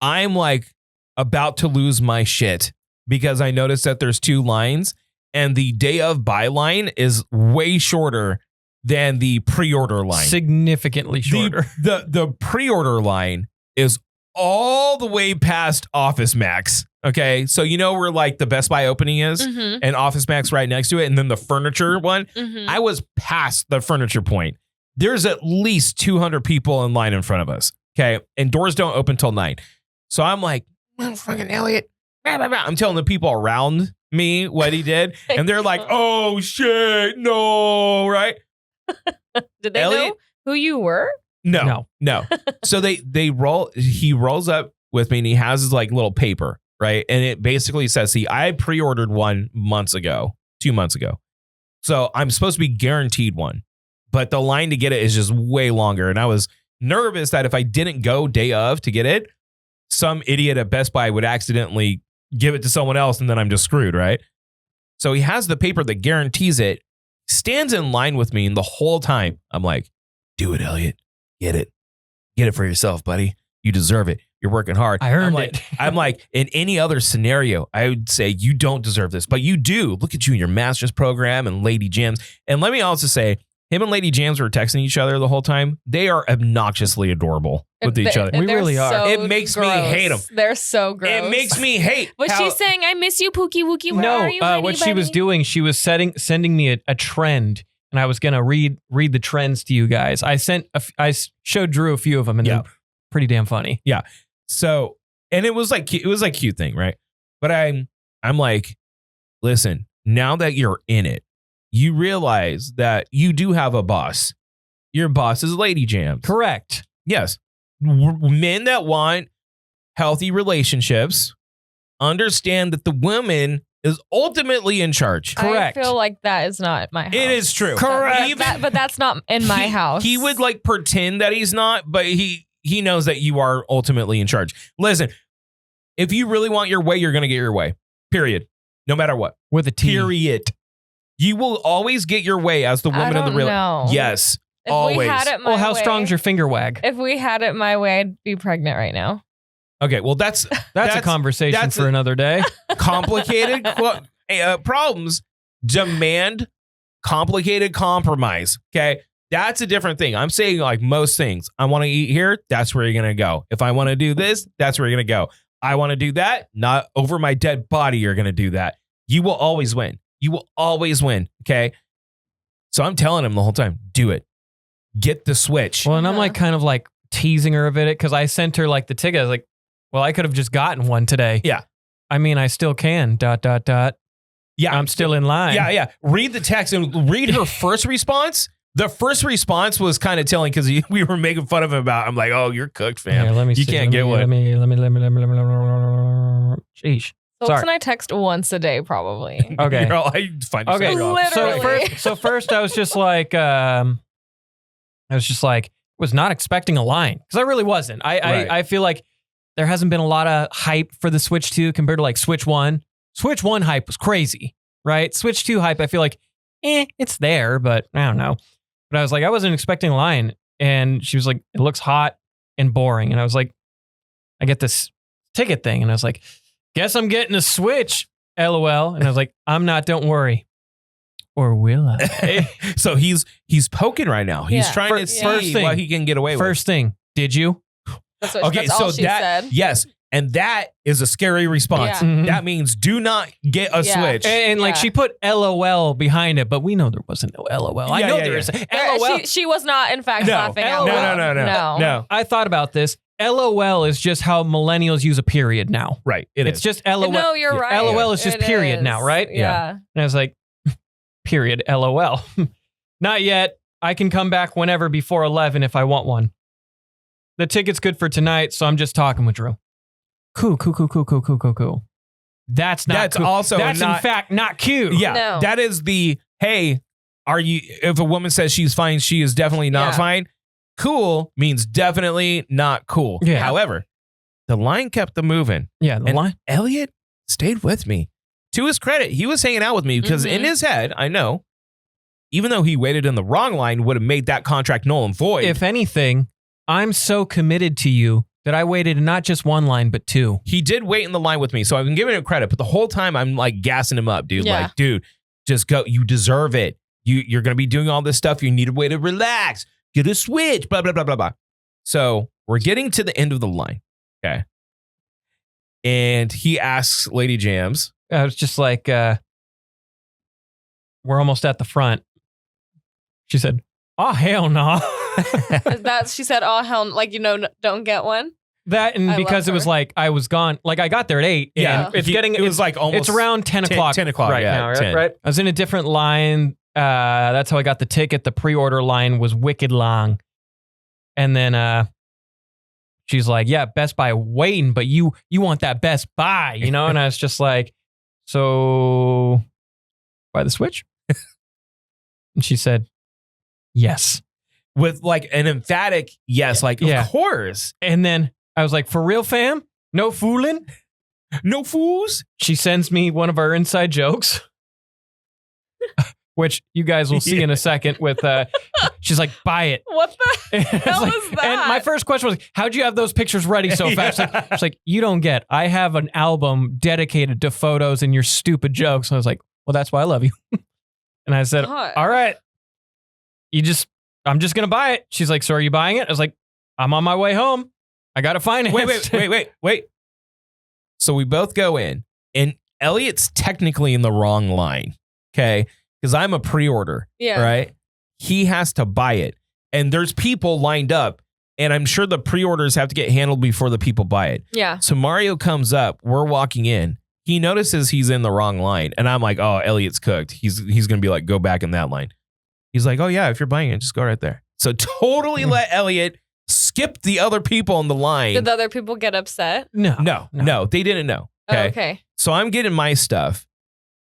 I'm like about to lose my shit because I noticed that there's 2 lines and the day of buy line is way shorter than the pre-order line. Significantly shorter. The pre-order line is all the way past Office Max. Okay. So where like the Best Buy opening is and Office Max right next to it. And then the furniture one, I was past the furniture point. There's at least 200 people in line in front of us. Okay. And doors don't open till 9. So I'm like, fucking Elliott. I'm telling the people around me what he did. And they're like, oh shit, no. Right. Did they know who you were? No. So he rolls up with me, and he has his like little paper, right? And it basically says, see, I pre-ordered one 2 months ago. So I'm supposed to be guaranteed one, but the line to get it is just way longer. And I was nervous that if I didn't go day of to get it, some idiot at Best Buy would accidentally give it to someone else and then I'm just screwed, right? So he has the paper that guarantees it, stands in line with me, and the whole time I'm like, do it, Elliott. Get it. Get it for yourself, buddy. You deserve it. You're working hard. I earned it. I'm like, in any other scenario, I would say you don't deserve this, but you do. Look at you in your master's program and Lady Jams. And let me also say, him and Lady Jams were texting each other the whole time. They are obnoxiously adorable with each other. We really are. So It makes me hate them. They're so gross. It makes me hate. Was she saying, I miss you, Pookie Wookie? Where are you, honey, what she was bunny?" doing, she was sending me a trend, and I was gonna read the trends to you guys. I showed Drew a few of them, and they're pretty damn funny. Yeah. So, and it was like cute thing, right? But I'm like, listen, now that you're in it, you realize that you do have a boss. Your boss is Lady Jams. Correct. Yes. Men that want healthy relationships understand that the woman is ultimately in charge. Correct. I feel like that is not my house. It is true. Correct. But that's not in my house. He would like pretend that he's not, but he knows that you are ultimately in charge. Listen, if you really want your way, you're going to get your way. Period. No matter what. With a T. Period. You will always get your way as the woman in the real. know. Yes. If always. we had it my How way, strong's your finger wag? If we had it my way, I'd be pregnant right now. Okay, well that's a conversation for another day. Complicated problems demand complicated compromise. Okay, that's a different thing. I'm saying like most things. I want to eat here. That's where you're gonna go. If I want to do this, that's where you're gonna go. I want to do that. Not over my dead body. You're gonna do that. You will always win. You will always win. Okay. So I'm telling him the whole time, do it. Get the Switch. Well, and I'm like kind of like teasing her a bit because I sent her like the ticket. I was like, well, I could have just gotten one today. Yeah. I mean, I still can. ... Yeah. I'm still in line. Yeah. Read the text and read her first response. The first response was kind of telling because we were making fun of him about. I'm like, oh, you're cooked, fam. Here, let me you see. can't get one. Let me. Sheesh. Folks and I text once a day, probably. Okay. I find Okay. Literally. So first I was just like, was not expecting a line because I really wasn't. I feel like there hasn't been a lot of hype for the Switch 2 compared to like Switch 1. Switch 1 hype was crazy, right? Switch 2 hype, I feel like, it's there, but I don't know. But I was like, I wasn't expecting a line. And she was like, it looks hot and boring. And I was like, I get this ticket thing. And I was like, guess I'm getting a Switch, LOL. And I was like, I'm not, don't worry. Or will I? So he's poking right now. He's trying to see what he can get away with. First thing, did you? That's all she said. Yes. And that is a scary response. Yeah. Mhm. That means do not get a Switch. And like she put LOL behind it, but we know there wasn't no LOL. I know there is. LOL. She was not, in fact, laughing out loud. No. I thought about this. LOL is just how millennials use a period now. Right. It's just LOL. No, you're right. LOL is just period now, right? Yeah. And I was like, period, LOL. Not yet. I can come back whenever before 11 if I want one. The ticket's good for tonight, so I'm just talking with Drew. Cool. That's not cool. Also That's not, in fact not cute. Yeah. No. That is the, hey, if a woman says she's fine, she is definitely not fine. Cool means definitely not cool. Yeah. However, the line kept them moving. Yeah, the line. Elliott stayed with me. To his credit, he was hanging out with me because in his head, I know, even though he waited in the wrong line, would have made that contract null and void. If anything, I'm so committed to you that I waited in not just one line, but two. He did wait in the line with me, so I've been giving him credit, but the whole time I'm like gassing him up, dude. Yeah. Like, dude, just go. You deserve it. You're going to be doing all this stuff. You need a way to relax. Get a Switch, blah, blah, blah, blah, blah. So we're getting to the end of the line. Okay. And he asks Lady Jams. I was just like, we're almost at the front. She said, oh, hell no. She said, oh, hell, like, don't get one. That and because it was like I was gone, like I got there at 8. Yeah, and it was like almost. It's around 10 o'clock. 10 o'clock right now, 10. right? I was in a different line. That's how I got the ticket. The pre-order line was wicked long, and then she's like, yeah, Best Buy waiting, but you want that Best Buy, you know? And I was just like, so buy the Switch? And she said, yes. With like an emphatic yes, like, Yeah. of course. And then I was like, for real, fam? No fooling? No fools. She sends me one of our inside jokes, which you guys will see in a second with, she's like, buy it. What the It's hell like- was that? And my first question was, how'd you have those pictures ready so fast? Yeah. She's like, you don't get, I have an album dedicated to photos and your stupid jokes. And I was like, well, that's why I love you. And I said, God. all right, I'm just going to buy it. She's like, so are you buying it? I was like, I'm on my way home. I got to find it. Wait. So we both go in, and Elliott's technically in the wrong line, okay? Because I'm a pre-order, Yeah. right? He has to buy it, and there's people lined up, and I'm sure the pre-orders have to get handled before the people buy it. Yeah. So Mario comes up, we're walking in. He notices he's in the wrong line, and I'm like, oh, Elliott's cooked. He's going to be like, go back in that line. He's like, oh, yeah, if you're buying it, just go right there. So totally let Elliott skip the other people in the line. Did the other people get upset? No. No, they didn't know. Okay. Oh, okay. So I'm getting my stuff,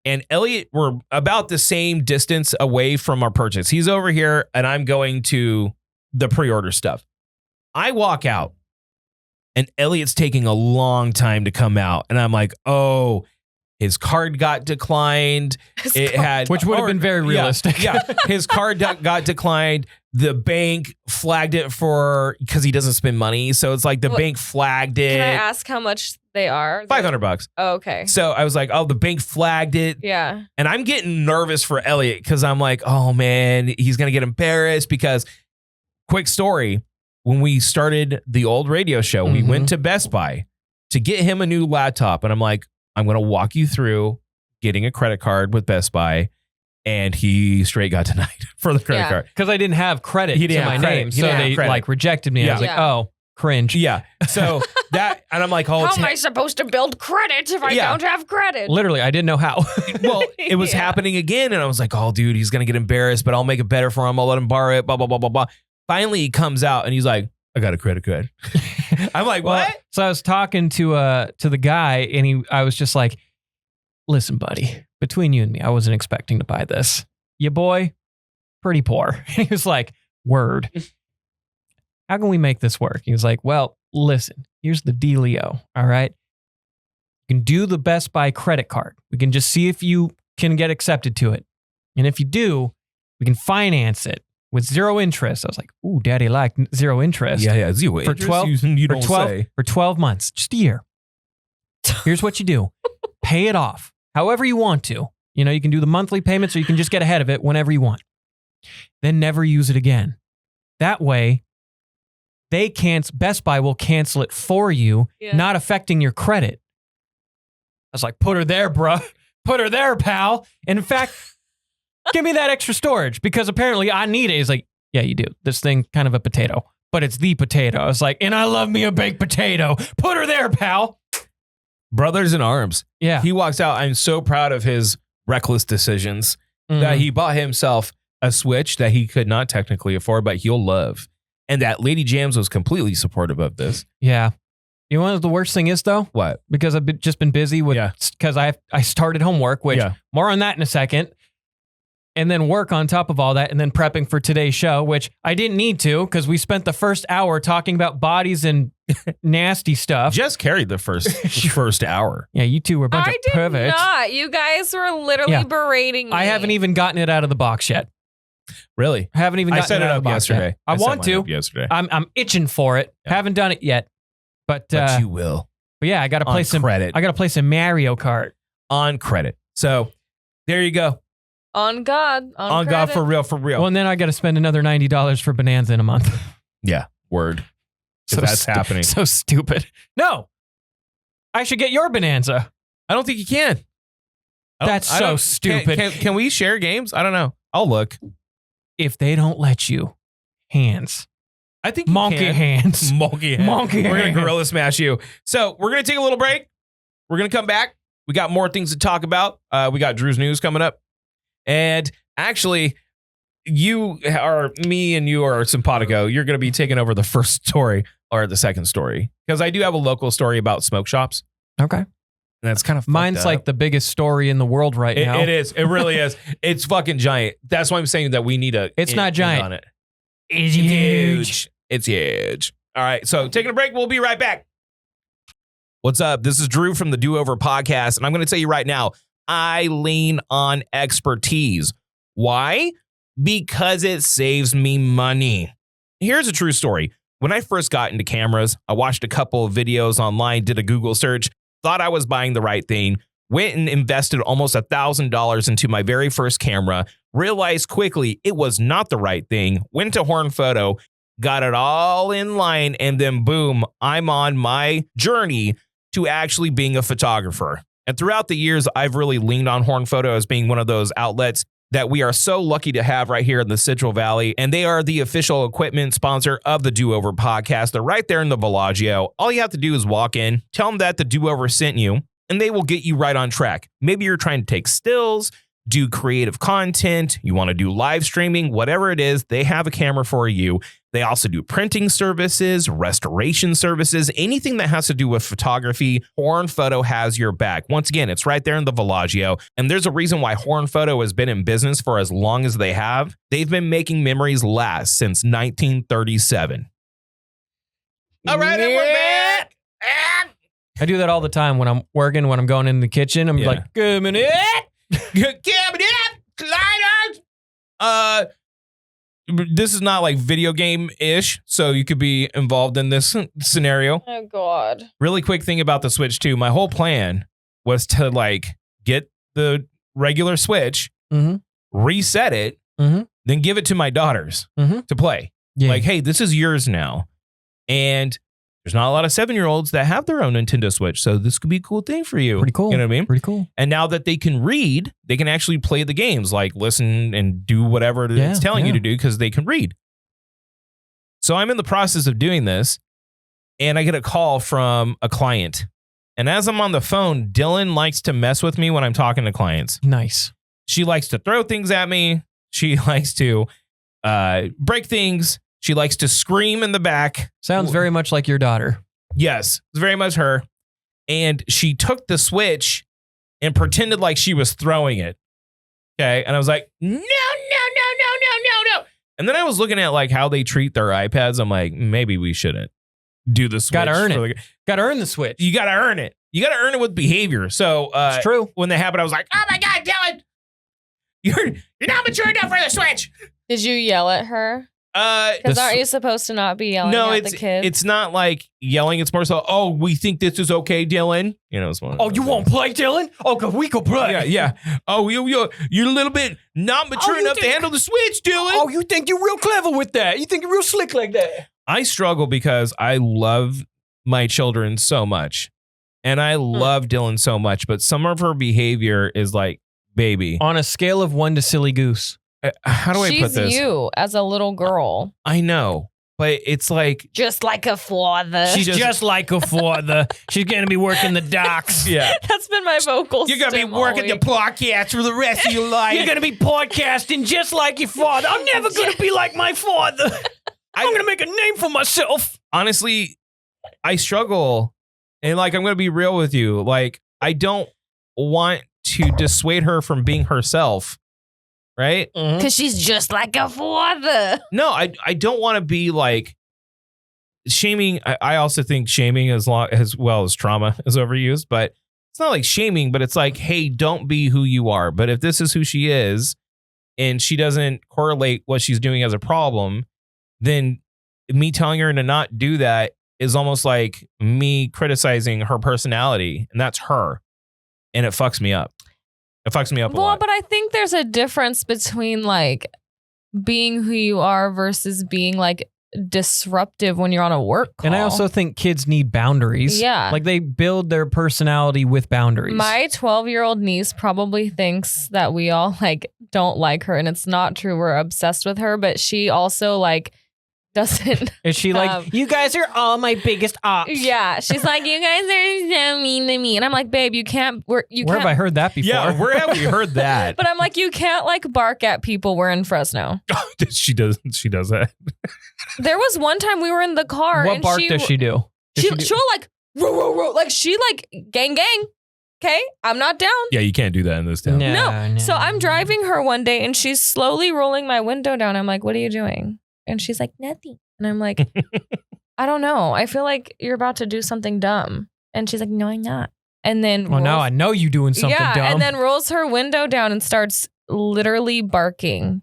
and Elliott, we're about the same distance away from our purchase. He's over here, and I'm going to the pre-order stuff. I walk out, and Elliott's taking a long time to come out, and I'm like, oh, his card got declined. It had, Which would have been very realistic. Yeah, his card got declined. The bank flagged it because he doesn't spend money. So it's like the What- bank flagged it. Can I ask how much they are? $500. Oh, okay. So I was like, oh, the bank flagged it. Yeah. And I'm getting nervous for Elliott because I'm like, oh man, he's going to get embarrassed because, quick story, when we started the old radio show, we Mhm. went to Best Buy to get him a new laptop. And I'm like, I'm going to walk you through getting a credit card with Best Buy. And he straight got denied for the credit Yeah. card. Because I didn't have credit He didn't to have my credit. name. He So didn't have they credit. like rejected me. I was like, Yeah. oh, cringe. Yeah. So that, and I'm like, oh, How it's am I supposed to build credit if I Yeah. don't have credit? Literally, I didn't know how. well, it was Yeah. happening again. And I was like, oh, dude, he's going to get embarrassed, but I'll make it better for him. I'll let him borrow it, blah, blah, blah, blah, blah. Finally, he comes out and he's like, I got a credit card. I'm like, Well, what? so I was talking to the guy, and I was just like, listen, buddy, between you and me, I wasn't expecting to buy this. Your boy, pretty poor. He was like, word. How can we make this work? He was like, well, listen, here's the dealio. All right. You can do the Best Buy credit card. We can just see if you can get accepted to it. And if you do, we can finance it with zero interest. I was like, ooh, daddy like zero interest. Yeah. Zero For interest, 12 you for don't 12 say. for 12 months, just a year. Here's what you do. Pay it off however you want to. You know, you can do the monthly payments or you can just get ahead of it whenever you want. Then never use it again. That way, Best Buy will cancel it for you, Yeah. not affecting your credit. I was like, put her there, bruh. Put her there, pal. And in fact, give me that extra storage because apparently I need it. He's like, yeah, you do. This thing kind of a potato, but it's the potato. I was like, and I love me a baked potato. Put her there, pal. Brothers in arms. Yeah. He walks out. I'm so proud of his reckless decisions that he bought himself a Switch that he could not technically afford, but he'll love. And that Lady Jams was completely supportive of this. Yeah. You know what the worst thing is though? What? Because I've just been busy with, Yeah. because I started homework, which Yeah. more on that in a second. And then work on top of all that, and then prepping for today's show, which I didn't need to because we spent the first hour talking about bodies and nasty stuff. Jess carried the first hour. Yeah, you two were a bunch I of did perverts. not. You guys were literally Yeah. berating me. I haven't even gotten it out of the box yet. Really? Haven't even I gotten set it it out of up the box yesterday. yet. I set want mine to. up yesterday. I'm itching for it. Yeah. Haven't done it yet. But But you will. yeah, I got to On play some credit. I got to play some Mario Kart. On credit. So there you go. On God. On God, for real, for real. Well, and then I got to spend another $90 for Bonanza in a month. Yeah, word. So that's happening. So stupid. No, I should get your Bonanza. I don't think you can. That's so stupid. Can we share games? I don't know. I'll look. If they don't let you, hands, I think you monkey can. hands, Monkey hand. Monkey We're hand. gonna gorilla smash you. So we're gonna take a little break. We're gonna come back. We got more things to talk about. We got Drew's news coming up, and actually, me and you are simpatico. You're gonna be taking over the first story or the second story. Because I do have a local story about smoke shops. Okay. And that's kind of Mine's like the biggest story in the world right now. It is. It really is. It's fucking giant. That's why I'm saying that we need a. It's not giant. On it. It's huge. It's huge. All right. So taking a break. We'll be right back. What's up? This is Drew from the Do-Over Podcast. And I'm going to tell you right now, I lean on expertise. Why? Because it saves me money. Here's a true story. When I first got into cameras, I watched a couple of videos online, did a Google search, thought I was buying the right thing, went and invested almost $1,000 into my very first camera, realized quickly it was not the right thing, went to Horn Photo, got it all in line, and then boom, I'm on my journey to actually being a photographer. And throughout the years, I've really leaned on Horn Photo as being one of those outlets that we are so lucky to have right here in the Central Valley. And they are the official equipment sponsor of the Do-Over Podcast. They're right there in the Bellagio. All you have to do is walk in, tell them that the Do-Over sent you, and they will get you right on track. Maybe you're trying to take stills, do creative content, you want to do live streaming, whatever it is, they have a camera for you. They also do printing services, restoration services, anything that has to do with photography. Horn Photo has your back. Once again, it's right there in the Bellagio. And there's a reason why Horn Photo has been in business for as long as they have. They've been making memories last since 1937. All right, and we're back. I do that all the time when I'm working, when I'm going in the kitchen. I'm like, give me minute. This is not like video game-ish, so you could be involved in this scenario. Oh, God. Really quick thing about the Switch, too. My whole plan was to, like, get the regular Switch, reset it, then give it to my daughters to play. Yeah. Like, hey, this is yours now. And there's not a lot of 7-year-olds that have their own Nintendo Switch, so this could be a cool thing for you. Pretty cool. You know what I mean? Pretty cool. And now that they can read, they can actually play the games, like listen and do whatever it's telling you to do because they can read. So I'm in the process of doing this, and I get a call from a client. And as I'm on the phone, Dylan likes to mess with me when I'm talking to clients. Nice. She likes to throw things at me. She likes to break things. She likes to scream in the back. Sounds very much like your daughter. Yes, it's very much her. And she took the Switch and pretended like she was throwing it. Okay. And I was like, no. And then I was looking at like how they treat their iPads. I'm like, maybe we shouldn't do the Switch. Gotta earn it. Gotta earn the Switch. You gotta earn it. You gotta earn it with behavior. So it's true. When that happened, I was like, oh my God, Dylan, you're not mature enough for the Switch. Did you yell at her? Because aren't you supposed to not be yelling at the kids? It's not like yelling. It's more so, oh, we think this is okay, Dylan. You know, it's one. Oh, you won't play, Dylan? Oh, cause we can play. Yeah. Oh, you're a little bit not mature enough to handle the Switch, Dylan. Oh, you think you're real clever with that? You think you're real slick like that? I struggle because I love my children so much, and I love Dylan so much, but some of her behavior is like baby. On a scale of 1 to silly goose. How do I put this? She's you as a little girl. I know, but it's like... Just like a father. She's just like a father. She's going to be working the docks. Yeah. That's been my vocal You're going to be working the podcast for the rest of your life. You're going to be podcasting just like your father. I'm never going to be like my father. I'm going to make a name for myself. Honestly, I struggle. And like, I'm going to be real with you. Like, I don't want to dissuade her from being herself. Right? Because she's just like a father. No, I don't want to be like shaming. I also think shaming as well as trauma is overused, but it's not like shaming, but it's like, hey, don't be who you are. But if this is who she is and she doesn't correlate what she's doing as a problem, then me telling her to not do that is almost like me criticizing her personality, and that's her. And it fucks me up. It fucks me up a lot. Well, but I think there's a difference between like being who you are versus being like disruptive when you're on a work call. And I also think kids need boundaries. Yeah. Like they build their personality with boundaries. My 12-year-old niece probably thinks that we all like don't like her, and it's not true. We're obsessed with her, but she also like doesn't. Is she like, you guys are all my biggest ops? Yeah, she's like, you guys are so mean to me, and I'm like, babe, you can't. Where have I heard that before? Yeah, where have we heard that? But I'm like, you can't like bark at people. We're in Fresno. She does that. There was one time we were in the car. What and bark does she do? She'll like row, row, row. Like she like gang. Okay, I'm not down. Yeah, you can't do that in this town. No. So I'm driving her one day, and she's slowly rolling my window down. I'm like, what are you doing? And she's like, nothing. And I'm like, I don't know. I feel like you're about to do something dumb. And she's like, no, I'm not. And then now I know you doing something dumb. And then rolls her window down and starts literally barking.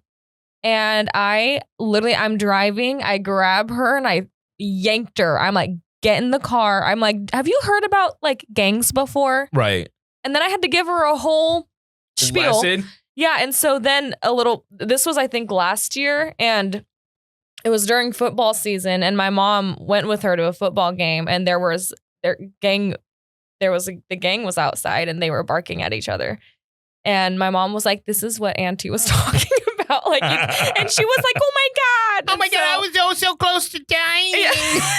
And I'm driving. I grab her and I yanked her. I'm like, get in the car. I'm like, have you heard about like gangs before? Right. And then I had to give her a whole spiel. Lesson? Yeah. And so then this was, I think, last year. And it was during football season, and my mom went with her to a football game, and the gang was outside, and they were barking at each other. And my mom was like, "This is what Auntie was talking about." Like, and she was like, "Oh my god! Oh my god! I was so close to dying." Yeah.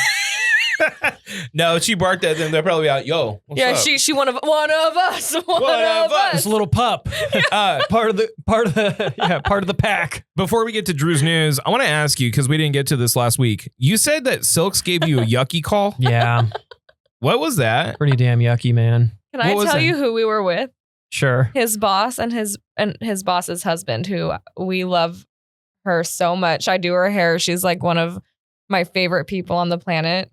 No, she barked at them. They're probably out. Yo, what's up? She one of us. This little pup, part of the pack. Before we get to Drew's news, I want to ask you, because we didn't get to this last week. You said that Silks gave you a yucky call. Yeah. What was that? Pretty damn yucky, man. Can I tell you who we were with? Sure. His boss and his boss's husband, who we love her so much. I do her hair. She's like one of my favorite people on the planet.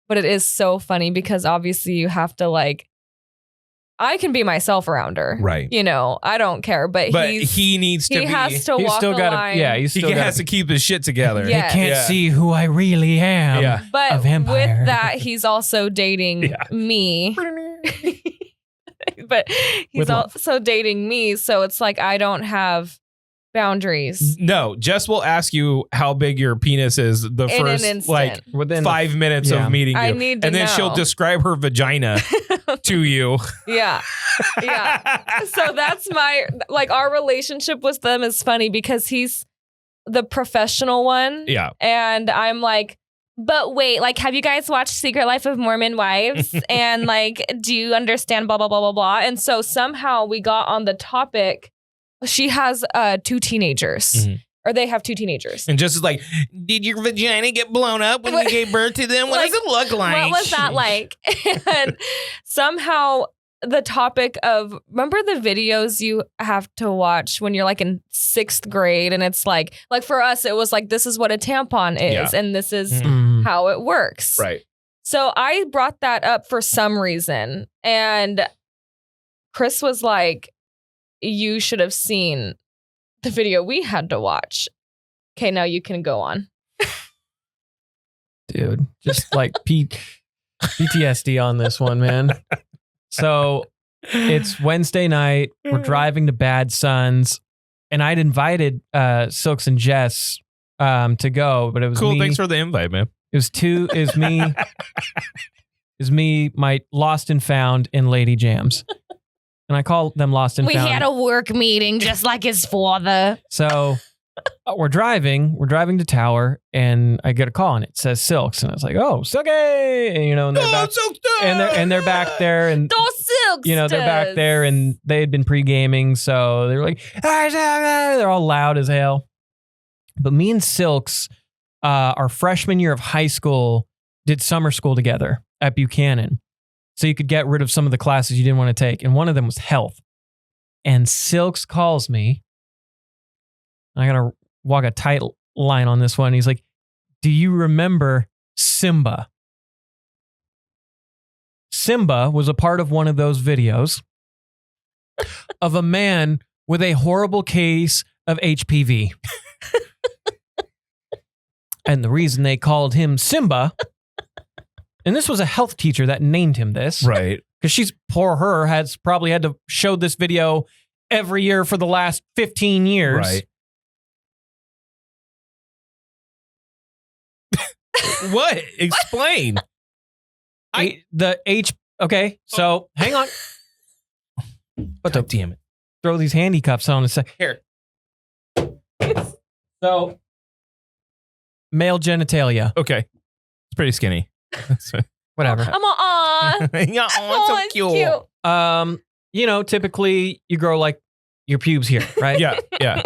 But it is so funny because obviously you have to like, I can be myself around her. Right. You know, I don't care. But he needs to be. He has to walk still a gotta, line. Yeah, He has to keep his shit together. Yeah. They can't see who I really am. Yeah. But a vampire. with that, he's also dating me. But he's also dating me. So it's like I don't have boundaries. No, Jess will ask you how big your penis is the In an first instant. like within 5 minutes of meeting you. I need to and then know. she'll describe her vagina to you. Yeah. So that's our relationship with them is funny because he's the professional one. Yeah. And I'm like, but wait, like, have you guys watched Secret Life of Mormon Wives? And like, do you understand blah, blah, blah, blah, blah? And so somehow we got on the topic. She has 2 teenagers, or they have 2 teenagers. And Jess is like, did your vagina get blown up when you gave birth to them? What does it look like? What was that like? And somehow the topic of, remember the videos you have to watch when you're like in 6th grade, and it's like for us, it was like, this is what a tampon is, and this is how it works. Right. So I brought that up for some reason, and Chris was like, you should have seen the video we had to watch. Okay, now you can go on. Dude, just like PTSD on this one, man. So it's Wednesday night. We're driving to Bad Sons, and I'd invited Silks and Jess to go, but it was cool. me. Thanks for the invite, man. It was me, my lost and found, and Lady Jams. And I call them lost and found. We had a work meeting just like his father. So we're driving to Tower, and I get a call, and it says Silks, and I was like, "Oh, Silky!" And and they're back, and they're back there, and those Silks, they're back there, and they had been pre-gaming, so they were like, they're all loud as hell. But me and Silks, our freshman year of high school, did summer school together at Buchanan. So you could get rid of some of the classes you didn't want to take. And one of them was health. And Silks calls me. I got to walk a tight line on this one. He's like, do you remember Simba? Simba was a part of one of those videos of a man with a horrible case of HPV. And the reason they called him Simba, and this was a health teacher that named him this. Right. Because has probably had to show this video every year for the last 15 years. Right. What? Explain. Okay, so hang on. God damn it. Throw these handcuffs on a sec. Here. So male genitalia. Okay. It's pretty skinny. Whatever. I'm all, aw. Yeah, oh, it's so cute. You know, typically you grow like your pubes here, right? Yeah.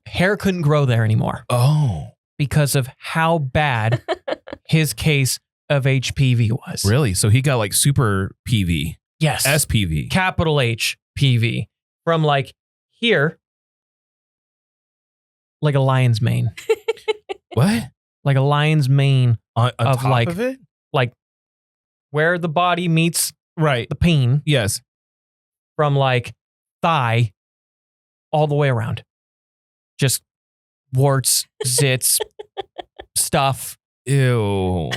Hair couldn't grow there anymore Oh. because of how bad his case of HPV was. Really? So he got like super PV. Yes. SPV. Capital HPV. From like here, like a lion's mane. What? Like a lion's mane On of top like, of it? like where the body meets Right. the peen, Yes. from like thigh all the way around. Just warts, zits, stuff. Ew.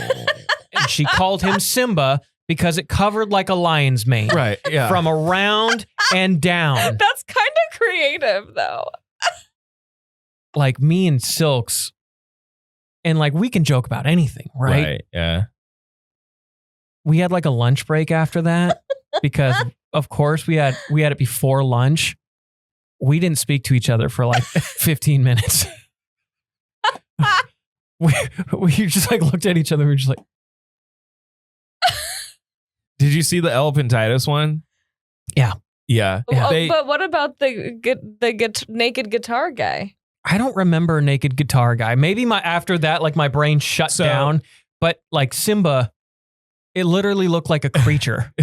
And she called him Simba because it covered like a lion's mane. Right. Yeah. From around and down. That's kind of creative, though. Like me and Silks. And like we can joke about anything, right? Yeah. We had like a lunch break after that because of course we had it before lunch. We didn't speak to each other for like 15 minutes. we just like looked at each other. We were just like, Did you see the elephantitis one? Yeah. Yeah. Oh, but what about the naked guitar guy? I don't remember Naked Guitar Guy. Maybe after that, like my brain shut down. But like Simba, it literally looked like a creature.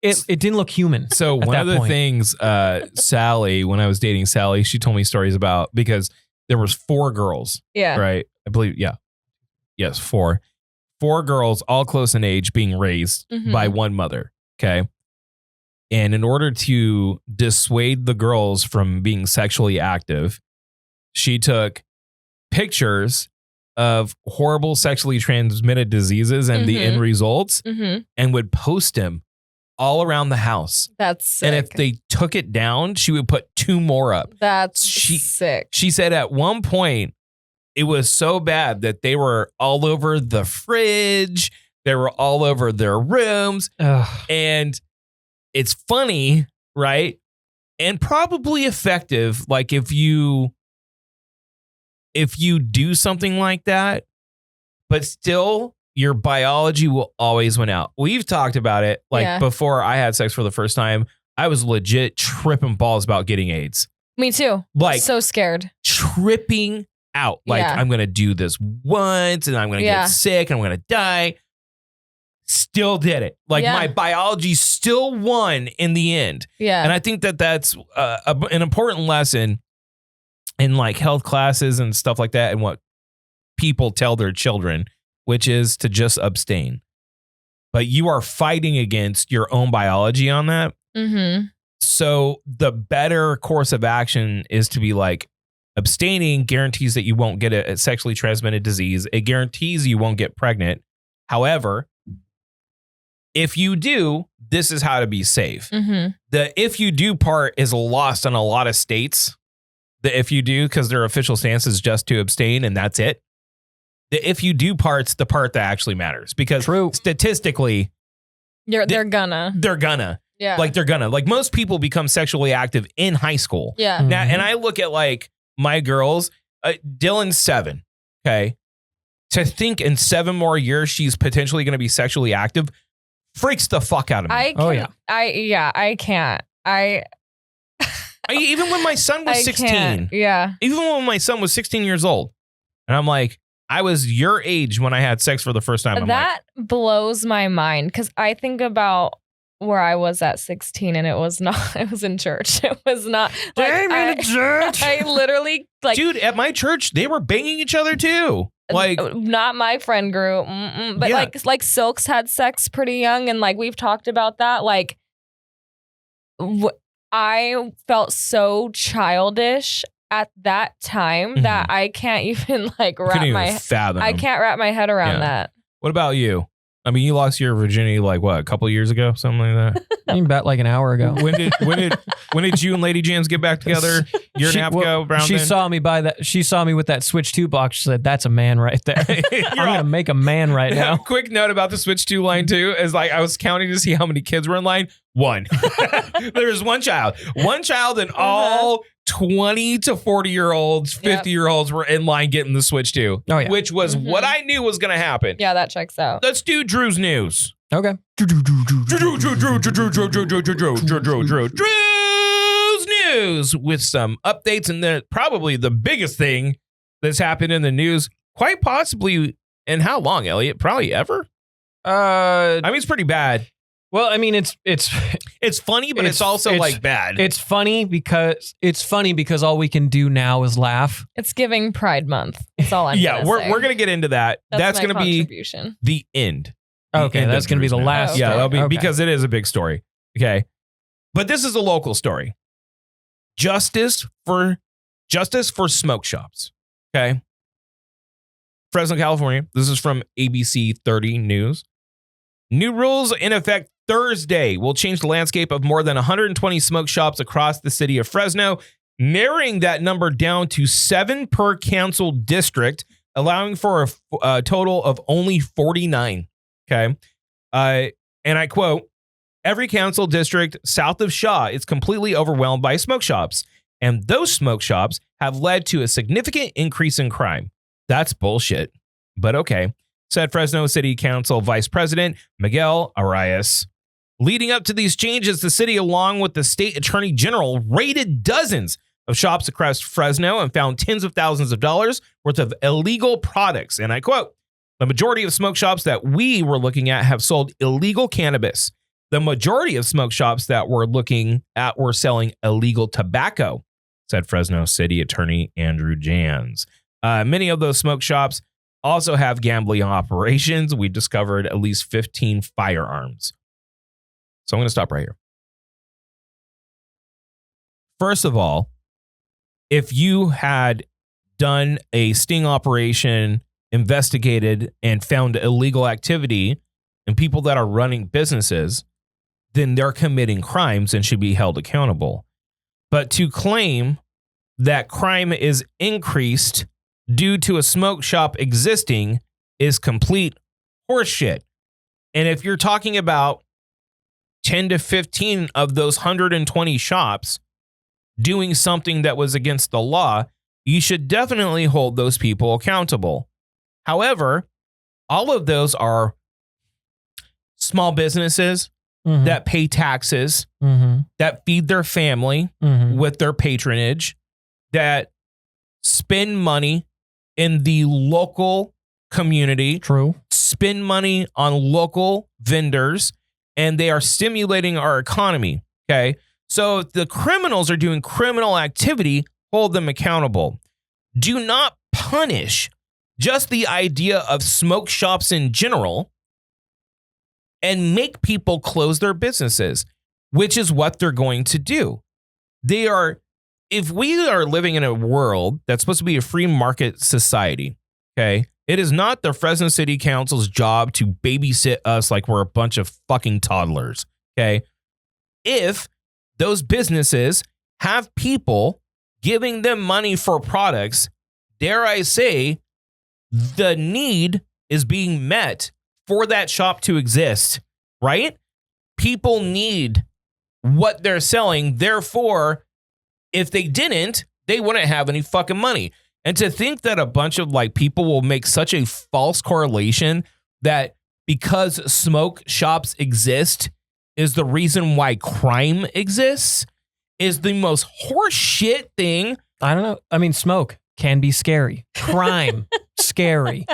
It didn't look human. So one of the things, Sally, when I was dating Sally, she told me stories about, because there was 4 girls, Yeah. right? I believe, yeah. Yes, 4. 4 girls, all close in age, being raised by one mother, okay? And in order to dissuade the girls from being sexually active, she took pictures of horrible sexually transmitted diseases and the end results and would post them all around the house. That's sick. And if they took it down, she would put 2 more up. That's sick. She said at one point, it was so bad that they were all over the fridge. They were all over their rooms. Ugh. And it's funny, right? And probably effective. Like if you do something like that, but still your biology will always win out. We've talked about it. Like before I had sex for the first time, I was legit tripping balls about getting AIDS. Me too. Like so scared. Tripping out. Like I'm going to do this once and I'm going to get sick and I'm going to die. Still did it. Like my biology still won in the end. Yeah. And I think that that's an important lesson in like health classes and stuff like that, and what people tell their children, which is to just abstain. But you are fighting against your own biology on that. Mm-hmm. So the better course of action is to be like, abstaining guarantees that you won't get a sexually transmitted disease. It guarantees you won't get pregnant. However, if you do, this is how to be safe. Mm-hmm. The if you do part is lost on a lot of states. The if you do, because their official stance is just to abstain and that's it. The if you do part's the part that actually matters, because statistically, they're gonna. Yeah. Like they're gonna. Like most people become sexually active in high school. Yeah. Now, and I look at like my girls, Dylan's 7. Okay. To think in 7 more years she's potentially going to be sexually active freaks the fuck out of me. I can't. Even when my son was 16. Yeah. Even when my son was 16 years old. And I'm like, I was your age when I had sex for the first time. That blows my mind, because I think about where I was at 16 and it was in church. It was not. Like, in church. I literally like. Dude, at my church, they were banging each other too. Like, not my friend group. But like Silks had sex pretty young, and like we've talked about that. Like, I felt so childish at that time that I can't even like I can't wrap my head around that. What about you? I mean, you lost your virginity like what, a couple of years ago, something like that. I mean, about like an hour ago. When did you and Lady Jams get back together? Year and a half ago. She saw me She saw me with that Switch 2 box. She said, "That's a man right there. I'm gonna make a man right now." Quick note about the Switch 2 line too is like I was counting to see how many kids were in line. 1. There was 1 child. 1 child, and all 20 to 40-year-olds, 50-year-olds were in line getting the Switch 2. Oh, yeah. Which was what I knew was going to happen. Yeah, that checks out. Let's do Drew's news. Okay. Drew's news with some updates, and probably the biggest thing that's happened in the news, quite possibly in how long, Elliott? Probably ever? I mean, it's pretty bad. Well, I mean, it's funny, but it's also like bad. It's funny because all we can do now is laugh. It's giving Pride Month. That's all I'm gonna say. We're gonna get into that. That's my gonna be contribution. the end. Okay, that's gonna be the last. Yeah, that'll be Okay. because it is a big story. Okay, but this is a local story. Justice for smoke shops. Okay, Fresno, California. This is from ABC 30 News. New rules in effect Thursday will change the landscape of more than 120 smoke shops across the city of Fresno, narrowing that number down to 7 per council district, allowing for a total of only 49. Okay. And I quote, every council district south of Shaw is completely overwhelmed by smoke shops, and those smoke shops have led to a significant increase in crime. That's bullshit, but okay, said Fresno City Council Vice President Miguel Arias. Leading up to these changes, the city, along with the state attorney general, raided dozens of shops across Fresno and found tens of thousands of dollars worth of illegal products. And I quote, the majority of smoke shops that we were looking at have sold illegal cannabis. The majority of smoke shops that we're looking at were selling illegal tobacco, said Fresno City Attorney Andrew Jans. Many of those smoke shops also have gambling operations. We discovered at least 15 firearms. So I'm going to stop right here. First of all, if you had done a sting operation, investigated, and found illegal activity and people that are running businesses, then they're committing crimes and should be held accountable. But to claim that crime is increased due to a smoke shop existing is complete horseshit. And if you're talking about 10 to 15 of those 120 shops doing something that was against the law, you should definitely hold those people accountable. However, all of those are small businesses that pay taxes, that feed their family with their patronage, that spend money in the local community. True. Spend money on local vendors, and they are stimulating our economy. Okay. So if the criminals are doing criminal activity, hold them accountable. Do not punish just the idea of smoke shops in general and make people close their businesses, which is what they're going to do. If we are living in a world that's supposed to be a free market society, okay, it is not the Fresno City Council's job to babysit us like we're a bunch of fucking toddlers, okay? If those businesses have people giving them money for products, dare I say, the need is being met for that shop to exist, right? People need what they're selling. Therefore, if they didn't, they wouldn't have any fucking money. And to think that a bunch of people will make such a false correlation that because smoke shops exist is the reason why crime exists is the most horseshit thing. I don't know. I mean, smoke can be scary. Crime, scary.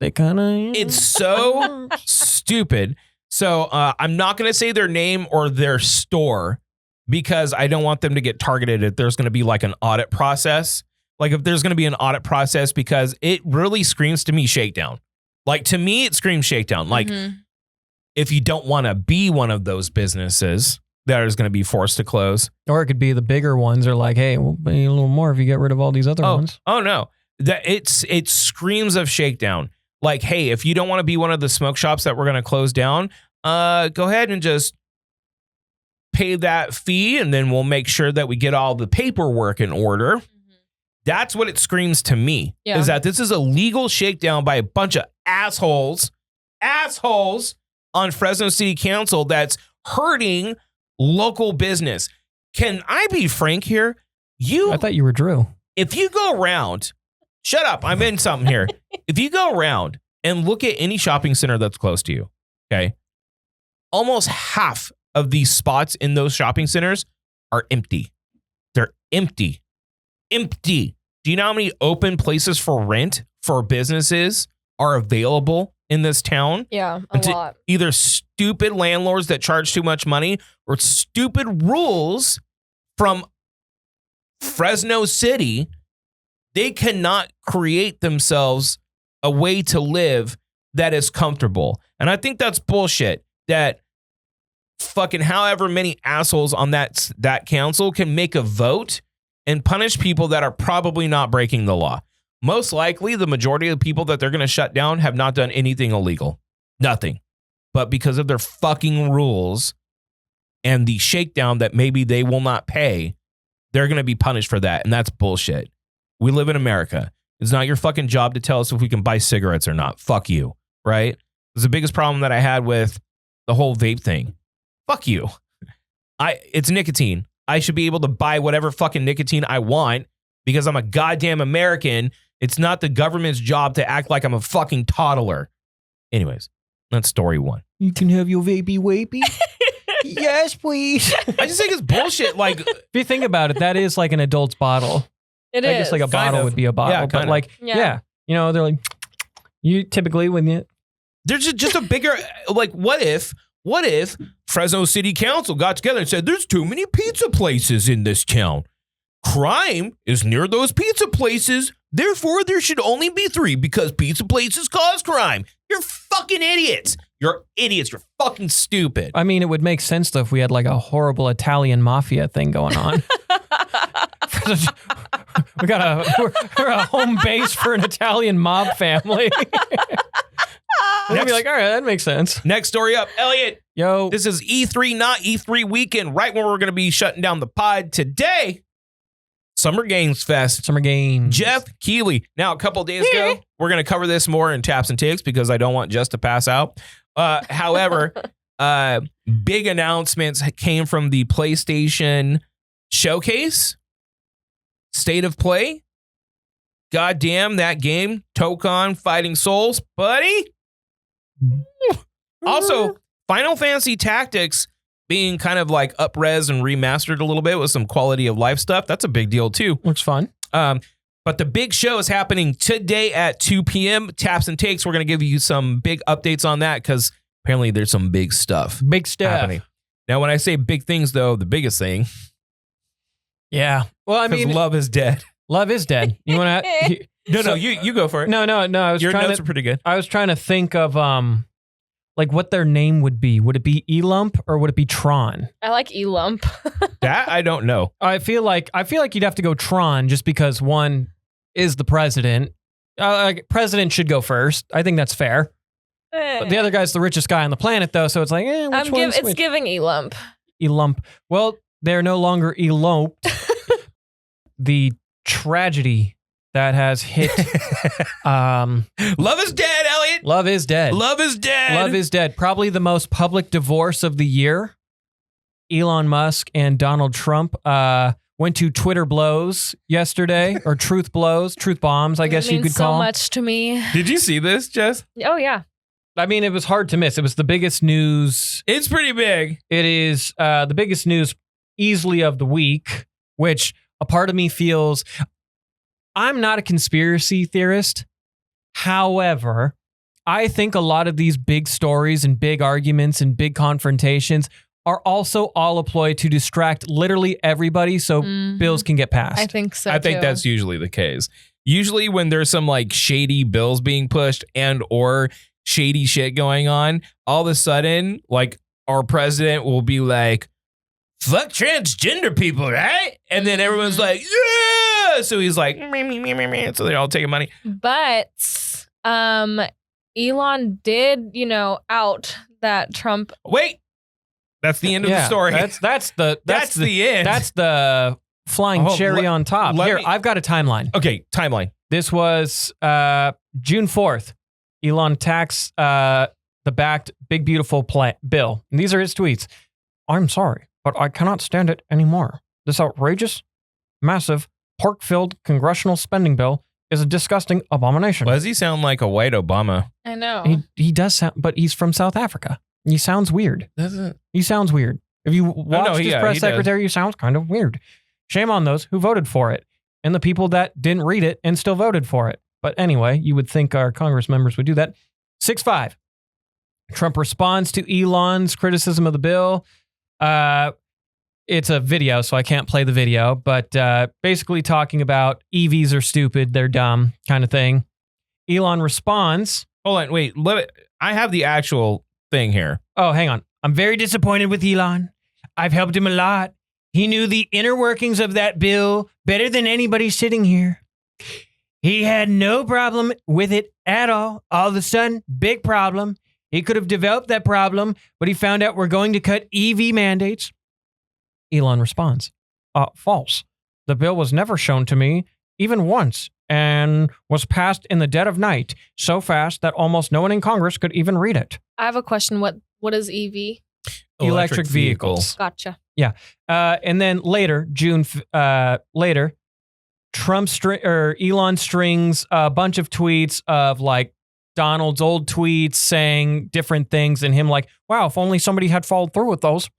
They kind of. It's so stupid. So I'm not going to say their name or their store because I don't want them to get targeted if there's going to be an audit process. If there's going to be an audit process, because it really screams to me shakedown. To me, it screams shakedown. If you don't want to be one of those businesses that is going to be forced to close. Or it could be the bigger ones are like, hey, we'll pay you a little more if you get rid of all these other ones. Oh, no. It screams of shakedown. Hey, if you don't want to be one of the smoke shops that we're going to close down, go ahead and just pay that fee, and then we'll make sure that we get all the paperwork in order. That's what it screams to me, is that this is a legal shakedown by a bunch of assholes on Fresno City Council that's hurting local business. Can I be frank here? I thought you were Drew. If you go around, shut up, I'm in something here. If you go around and look at any shopping center that's close to you, okay, almost half of these spots in those shopping centers are empty. They're empty. Empty. Do you know how many open places for rent for businesses are available in this town? Yeah, a lot. Either stupid landlords that charge too much money or stupid rules from Fresno City. They cannot create themselves a way to live that is comfortable. And I think that's bullshit that fucking however many assholes on that council can make a vote and punish people that are probably not breaking the law. Most likely, the majority of the people that they're going to shut down have not done anything illegal. Nothing. But because of their fucking rules and the shakedown that maybe they will not pay, they're going to be punished for that. And that's bullshit. We live in America. It's not your fucking job to tell us if we can buy cigarettes or not. Fuck you. Right? It's the biggest problem that I had with the whole vape thing. Fuck you. It's nicotine. I should be able to buy whatever fucking nicotine I want because I'm a goddamn American. It's not the government's job to act like I'm a fucking toddler. Anyways, that's story one. You can have your vapey wapey. Yes, please. I just think it's bullshit. Like, if you think about it, that is like an adult's bottle. It I is. guess like a bottle would be a bottle, Yeah, but kind of. like, yeah, you know, they're like, you typically when you. there's just a bigger, like, what if Fresno City Council got together and said, there's too many pizza places in this town. Crime is near those pizza places. Therefore, there should only be 3 because pizza places cause crime. You're fucking idiots. You're idiots. You're fucking stupid. I mean, it would make sense though if we had like a horrible Italian mafia thing going on. we're a home base for an Italian mob family. They'd be like, all right, that makes sense. Next story up, Elliott. Yo, This is E3, not E3 weekend, right when we're going to be shutting down the pod today. Summer Games Fest. Summer Games. Jeff Keighley. Now, a couple of days ago, we're going to cover this more in taps and takes because I don't want Jess to pass out. However, big announcements came from the PlayStation Showcase, State of Play. Goddamn, that game, Tokon Fighting Souls, buddy. Also, Final Fantasy Tactics being kind of like up-res and remastered a little bit with some quality of life stuff. That's a big deal too. Looks fun. But the big show is happening today at 2 p.m. Taps and Takes. We're going to give you some big updates on that because apparently there's some big stuff Big stuff. happening. Now, when I say big things, though, the biggest thing, Yeah. Well, I because mean, love is dead. love is dead. You want to? No, you go for it. No. I was Your trying notes to. are pretty good. I was trying to think of like what their name would be. Would it be Elump or would it be Tron? I like E-Lump. That I don't know. I feel like you'd have to go Tron just because one is the president. Like president should go first. I think that's fair. But the other guy's the richest guy on the planet, though, so it's like, which one's it's which? giving E-Lump. Elump. Well, they're no longer eloped. The tragedy that has hit. Love is dead, Elliott. Love is dead. Love is dead. Love is dead. Probably the most public divorce of the year. Elon Musk and Donald Trump went to Twitter blows yesterday, or truth bombs, I guess you could call so them. much to me. Did you see this, Jess? Oh yeah. I mean, it was hard to miss. It was the biggest news. It's pretty big. It is the biggest news easily of the week, which a part of me feels I'm not a conspiracy theorist. However, I think a lot of these big stories and big arguments and big confrontations are also all a ploy to distract literally everybody so bills can get passed. I think so. I think that's usually the case. Usually when there's some like shady bills being pushed and or shady shit going on, all of a sudden, like our president will be like, fuck transgender people, right? And then everyone's like, yeah. So he's like, meh. So they're all taking money. But Elon did, out that Trump. Wait, that's the end of the story. That's the end. That's the flying cherry on top. Here, I've got a timeline. Okay, timeline. This was June 4th. Elon attacks the backed Big Beautiful bill. And these are his tweets. I'm sorry, but I cannot stand it anymore. This outrageous, massive, pork-filled congressional spending bill is a disgusting abomination. Why does he sound like a white Obama? I know. He does sound, but he's from South Africa. He sounds weird. Doesn't? He sounds weird. If you watch his press secretary, he sounds kind of weird. Shame on those who voted for it and the people that didn't read it and still voted for it. But anyway, you would think our Congress members would do that. 6-5. Trump responds to Elon's criticism of the bill. It's a video, so I can't play the video, but basically talking about EVs are stupid, they're dumb kind of thing. Elon responds. Hold on, wait. I have the actual thing here. Oh, hang on. I'm very disappointed with Elon. I've helped him a lot. He knew the inner workings of that bill better than anybody sitting here. He had no problem with it at all. All of a sudden, big problem. He could have developed that problem, but he found out we're going to cut EV mandates. Elon responds, false. The bill was never shown to me, even once, and was passed in the dead of night, so fast that almost no one in Congress could even read it. I have a question. What is EV? Electric vehicles. Gotcha. Yeah. And then later, later, Elon strings a bunch of tweets of like Donald's old tweets saying different things and him like, wow, if only somebody had followed through with those.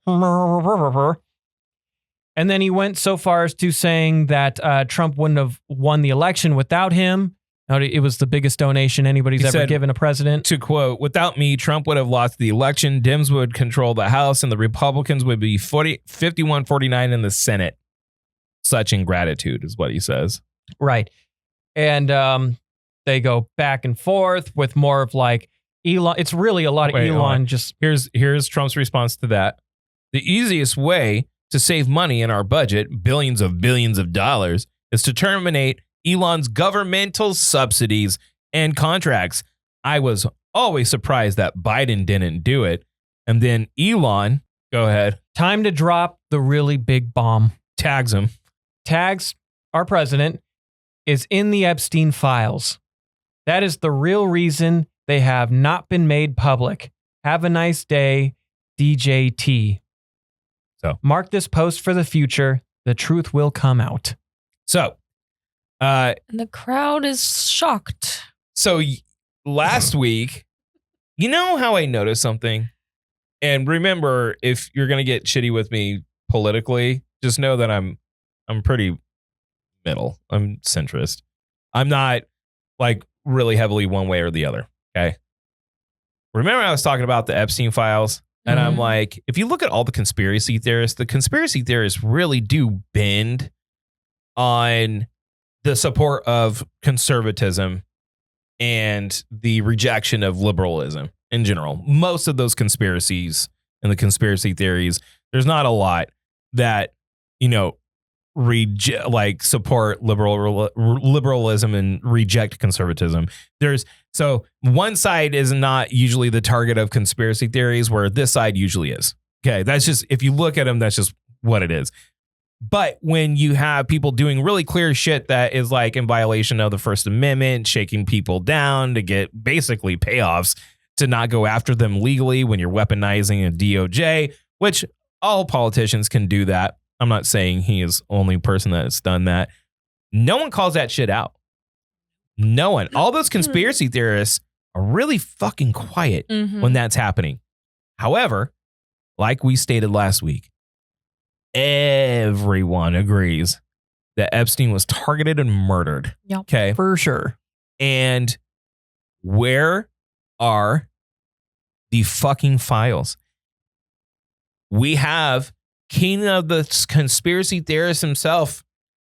And then he went so far as to saying that Trump wouldn't have won the election without him. It was the biggest donation anybody's ever given a president. To quote, without me, Trump would have lost the election, Dems would control the House, and the Republicans would be 51-49 in the Senate. Such ingratitude is what he says. Right. And they go back and forth with more of like Elon. It's really a lot of Elon. Just here's Trump's response to that. The easiest way to save money in our budget, billions of dollars, is to terminate Elon's governmental subsidies and contracts. I was always surprised that Biden didn't do it. And then Elon, go ahead. Time to drop the really big bomb. Tags him. Tags our president is in the Epstein files. That is the real reason they have not been made public. Have a nice day, DJT. So mark this post for the future. The truth will come out. So, and the crowd is shocked. So last week, you know how I noticed something? And remember, if you're going to get shitty with me politically, just know that I'm pretty middle. I'm centrist. I'm not like really heavily one way or the other. Okay. Remember I was talking about the Epstein files? And I'm like, if you look at all the conspiracy theorists really do bend on the support of conservatism and the rejection of liberalism in general. Most of those conspiracies and the conspiracy theories, there's not a lot that, support liberalism and reject conservatism. So one side is not usually the target of conspiracy theories, where this side usually is. Okay, that's just, if you look at them, that's just what it is. But when you have people doing really clear shit that is like in violation of the First Amendment, shaking people down to get basically payoffs to not go after them legally when you're weaponizing a DOJ, which all politicians can do that. I'm not saying he is the only person that's done that. No one calls that shit out. No one. All those conspiracy theorists are really fucking quiet when that's happening. However, like we stated last week, everyone agrees that Epstein was targeted and murdered. Yep. Okay. For sure. And where are the fucking files? We have king of the conspiracy theorist himself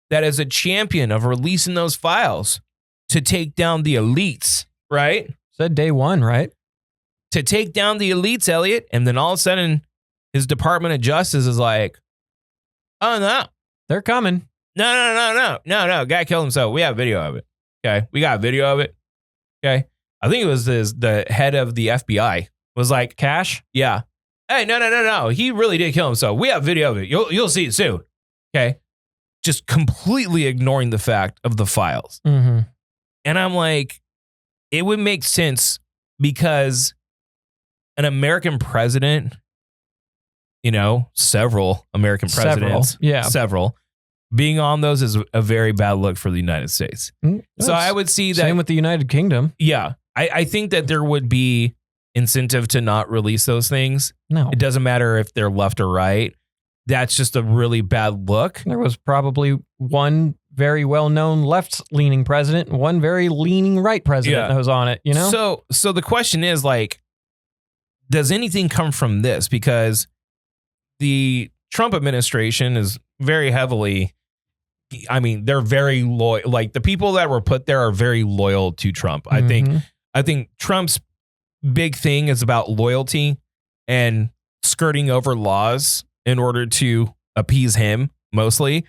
that is a champion of releasing those files to take down the elites, right? Said day one, right? To take down the elites, Elliott. And then all of a sudden, his Department of Justice is like, oh, no. They're coming. No. Guy killed himself. We have video of it. Okay. We got video of it. Okay. I think it was the head of the FBI was like, Cash? Yeah. Hey, no. He really did kill himself. We have video of it. You'll see it soon. Okay. Just completely ignoring the fact of the files. Mm-hmm. And I'm like, it would make sense because an American president, several American presidents, several being on those is a very bad look for the United States. So I would see that. Same with the United Kingdom. Yeah. I think that there would be incentive to not release those things. No. It doesn't matter if they're left or right. That's just a really bad look. There was probably one very well-known left-leaning president and one very leaning right president that was on it, you know? So the question is, like, does anything come from this? Because the Trump administration is very heavily, I mean, they're very loyal. Like, the people that were put there are very loyal to Trump. I think Trump's big thing is about loyalty and skirting over laws in order to appease him mostly.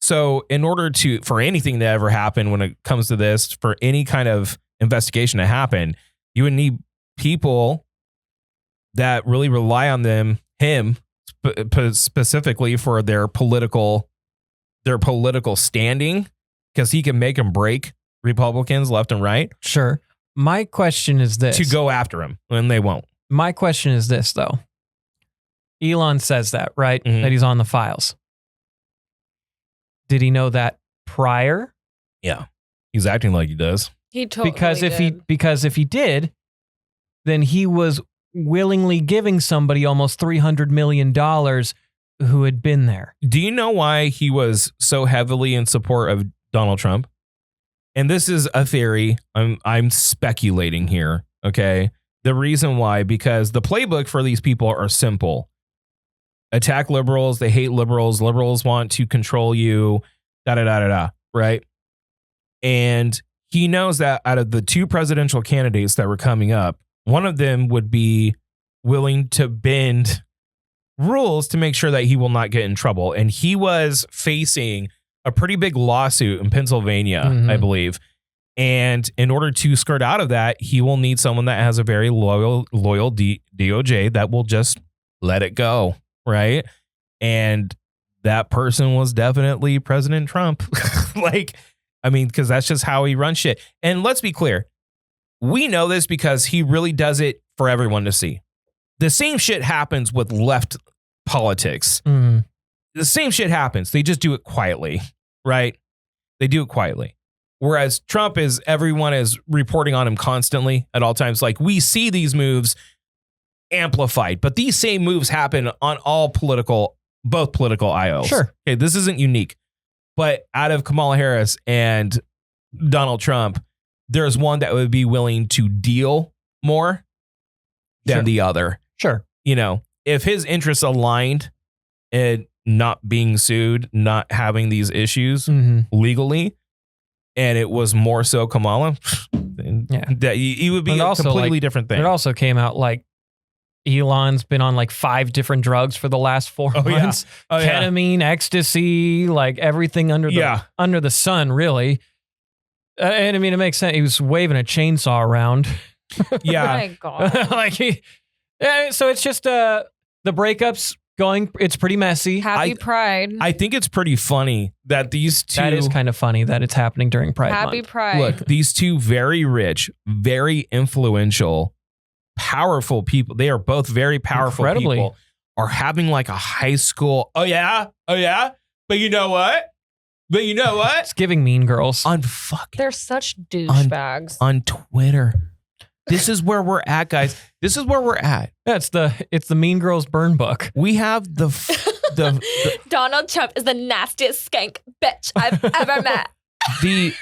So in order for anything to ever happen when it comes to this, for any kind of investigation to happen, you would need people that really rely on him specifically for their political standing, because he can make and break Republicans left and right. Sure. My question is this. To go after him, and they won't. My question is this, though. Elon says that, right? Mhm. That he's on the files. Did he know that prior? Yeah. He's acting like he does. He totally Because if he did, then he was willingly giving somebody almost $300 million who had been there. Do you know why he was so heavily in support of Donald Trump? And this is a theory. I'm speculating here. Okay. The reason why, because the playbook for these people are simple. Attack liberals. They hate liberals. Liberals want to control you. Right. And he knows that out of the two presidential candidates that were coming up, one of them would be willing to bend rules to make sure that he will not get in trouble. And he was facing a pretty big lawsuit in Pennsylvania, I believe. And in order to skirt out of that, he will need someone that has a very loyal DOJ that will just let it go. Right. And that person was definitely President Trump. Because that's just how he runs shit. And let's be clear. We know this because he really does it for everyone to see. The same shit happens with left politics. The same shit happens. They just do it quietly, right? They do it quietly. Whereas Trump everyone is reporting on him constantly at all times. Like, we see these moves amplified, but these same moves happen on both political aisles. Sure. Okay, this isn't unique. But out of Kamala Harris and Donald Trump, there's one that would be willing to deal more than the other. Sure. You know, if his interests aligned and not being sued, not having these issues legally, and it was more so Kamala, that he would be a completely different thing. It also came out like Elon's been on like 5 different drugs for the last 4 months. Ketamine, ecstasy, like everything under the sun, really. And I mean, it makes sense. He was waving a chainsaw around. Yeah. Oh my God. So it's just the breakups going. It's pretty messy. Happy Pride. I think it's pretty funny that these two. That is kind of funny that it's happening during Pride Happy Month. Pride. Look, these two very rich, very influential, powerful people. They are both very powerful people. Are having like a high school. Oh yeah. But you know what? It's giving Mean Girls. They're such douchebags. On Twitter. This is where we're at, guys. This is where we're at. It's the Mean Girls burn book. We have the Donald Trump is the nastiest skank bitch I've ever met. The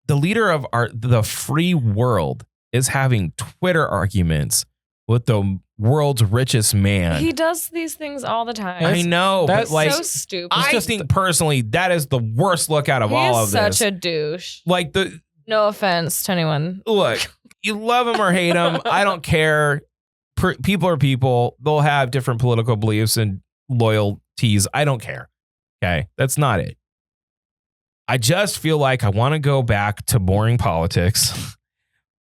leader of the free world is having Twitter arguments with the world's richest man. He does these things all the time. I know, That's but like, so stupid. I think personally that is the worst look out of all of this. He's such a douche. Like no offense to anyone. Look, you love him or hate him. I don't care. People are people. They'll have different political beliefs and loyalties. I don't care. Okay, that's not it. I just feel like I want to go back to boring politics.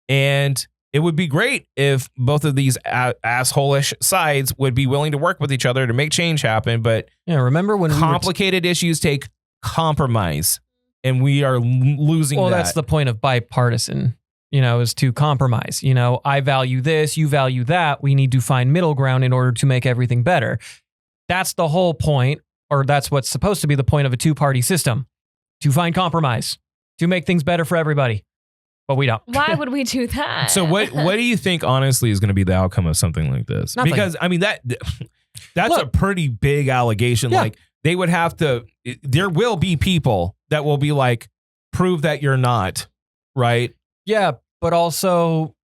And it would be great if both of these asshole-ish sides would be willing to work with each other to make change happen. But remember when complicated issues take compromise, and we are losing that. That's the point of bipartisan, is to compromise. I value this, you value that. We need to find middle ground in order to make everything better. That's the whole point or that's what's supposed to be the point of a two-party system, to find compromise, to make things better for everybody. But we don't. Why would we do that? So what do you think honestly is going to be the outcome of something like this? Nothing. Because I mean that's a Look. pretty big allegation. Yeah. Like they would have to. There will be people that will be like, prove that you're not, right? Yeah, but also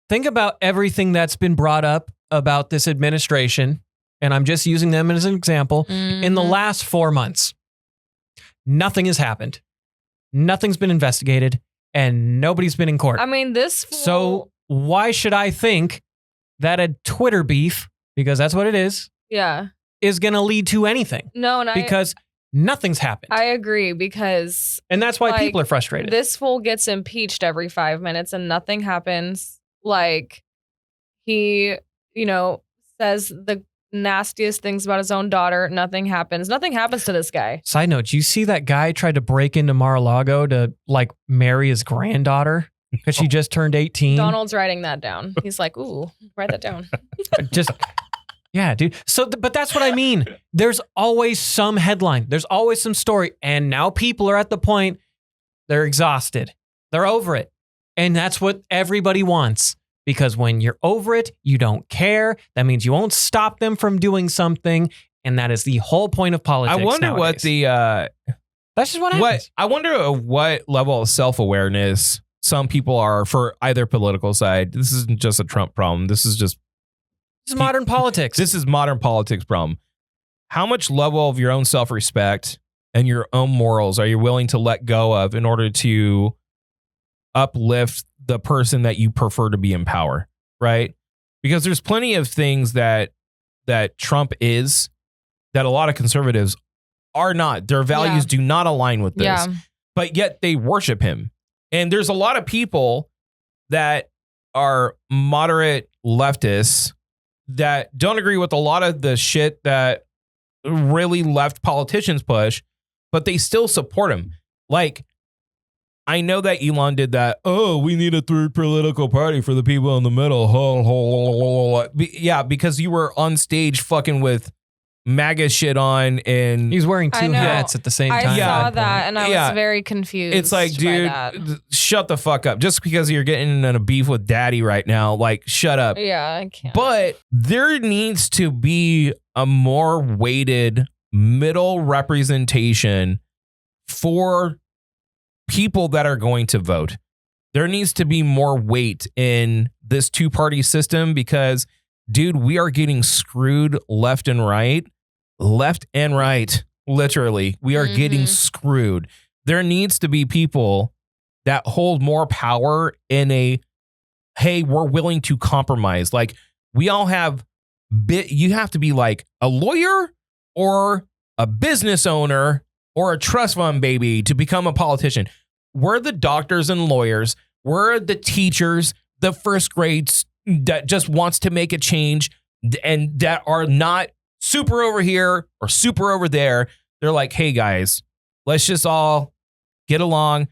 think about everything that's been brought up about this administration, and I'm just using them as an example. In the last 4 months, nothing has happened. Nothing's been investigated, and nobody's been in court. I mean, this fool, So why should I think that a Twitter beef, because that's what it is going to lead to anything? No, and Because nothing's happened. I agree, because and that's why like, people are frustrated. this fool gets impeached every 5 minutes and nothing happens. Like, he, says the nastiest things about his own daughter. Nothing happens. Nothing happens to this guy. Side note, do you see that guy tried to break into Mar-a-Lago to like marry his granddaughter because she just turned 18? Donald's writing that down. He's like, ooh, write that down. Yeah, dude. So, but that's what I mean. There's always some headline. There's always some story. And now people are at the point, they're exhausted. They're over it. And that's what everybody wants. Because when you're over it, you don't care. That means you won't stop them from doing something. And that is the whole point of politics. I wonder nowadays. what the That's just what happens. I wonder what level of self-awareness some people are for either political side. This isn't just a Trump problem. This is just This is modern politics. This is modern politics problem. How much level of your own self-respect and your own morals are you willing to let go of in order to uplift the person that you prefer to be in power, right? Because there's plenty of things that Trump is that a lot of conservatives are not. Their values do not align with this. Yeah. But yet they worship him. And there's a lot of people that are moderate leftists that don't agree with a lot of the shit that really left politicians push, but they still support him. Like, I know that Elon did that. Oh, we need a third political party for the people in the middle. Yeah, because you were on stage fucking with MAGA shit on, and He's wearing I two know. hats at the same I time. saw that and I Yeah. was very confused. it's like, by dude, that. shut the fuck up. Just because you're getting in a beef with daddy right now, like, shut up. Yeah, I can't. But there needs to be a more weighted middle representation for people that are going to vote. There needs to be more weight in this two-party system because, dude, we are getting screwed left and right. Left and right. Literally, we are getting screwed. There needs to be people that hold more power in a, hey, we're willing to compromise. Like, we all have you have to be like a lawyer or a business owner or a trust fund baby to become a politician. We're the doctors and lawyers. We're the teachers, the first grades that just wants to make a change and that are not super over here or super over there. They're like, hey guys, let's just all get along.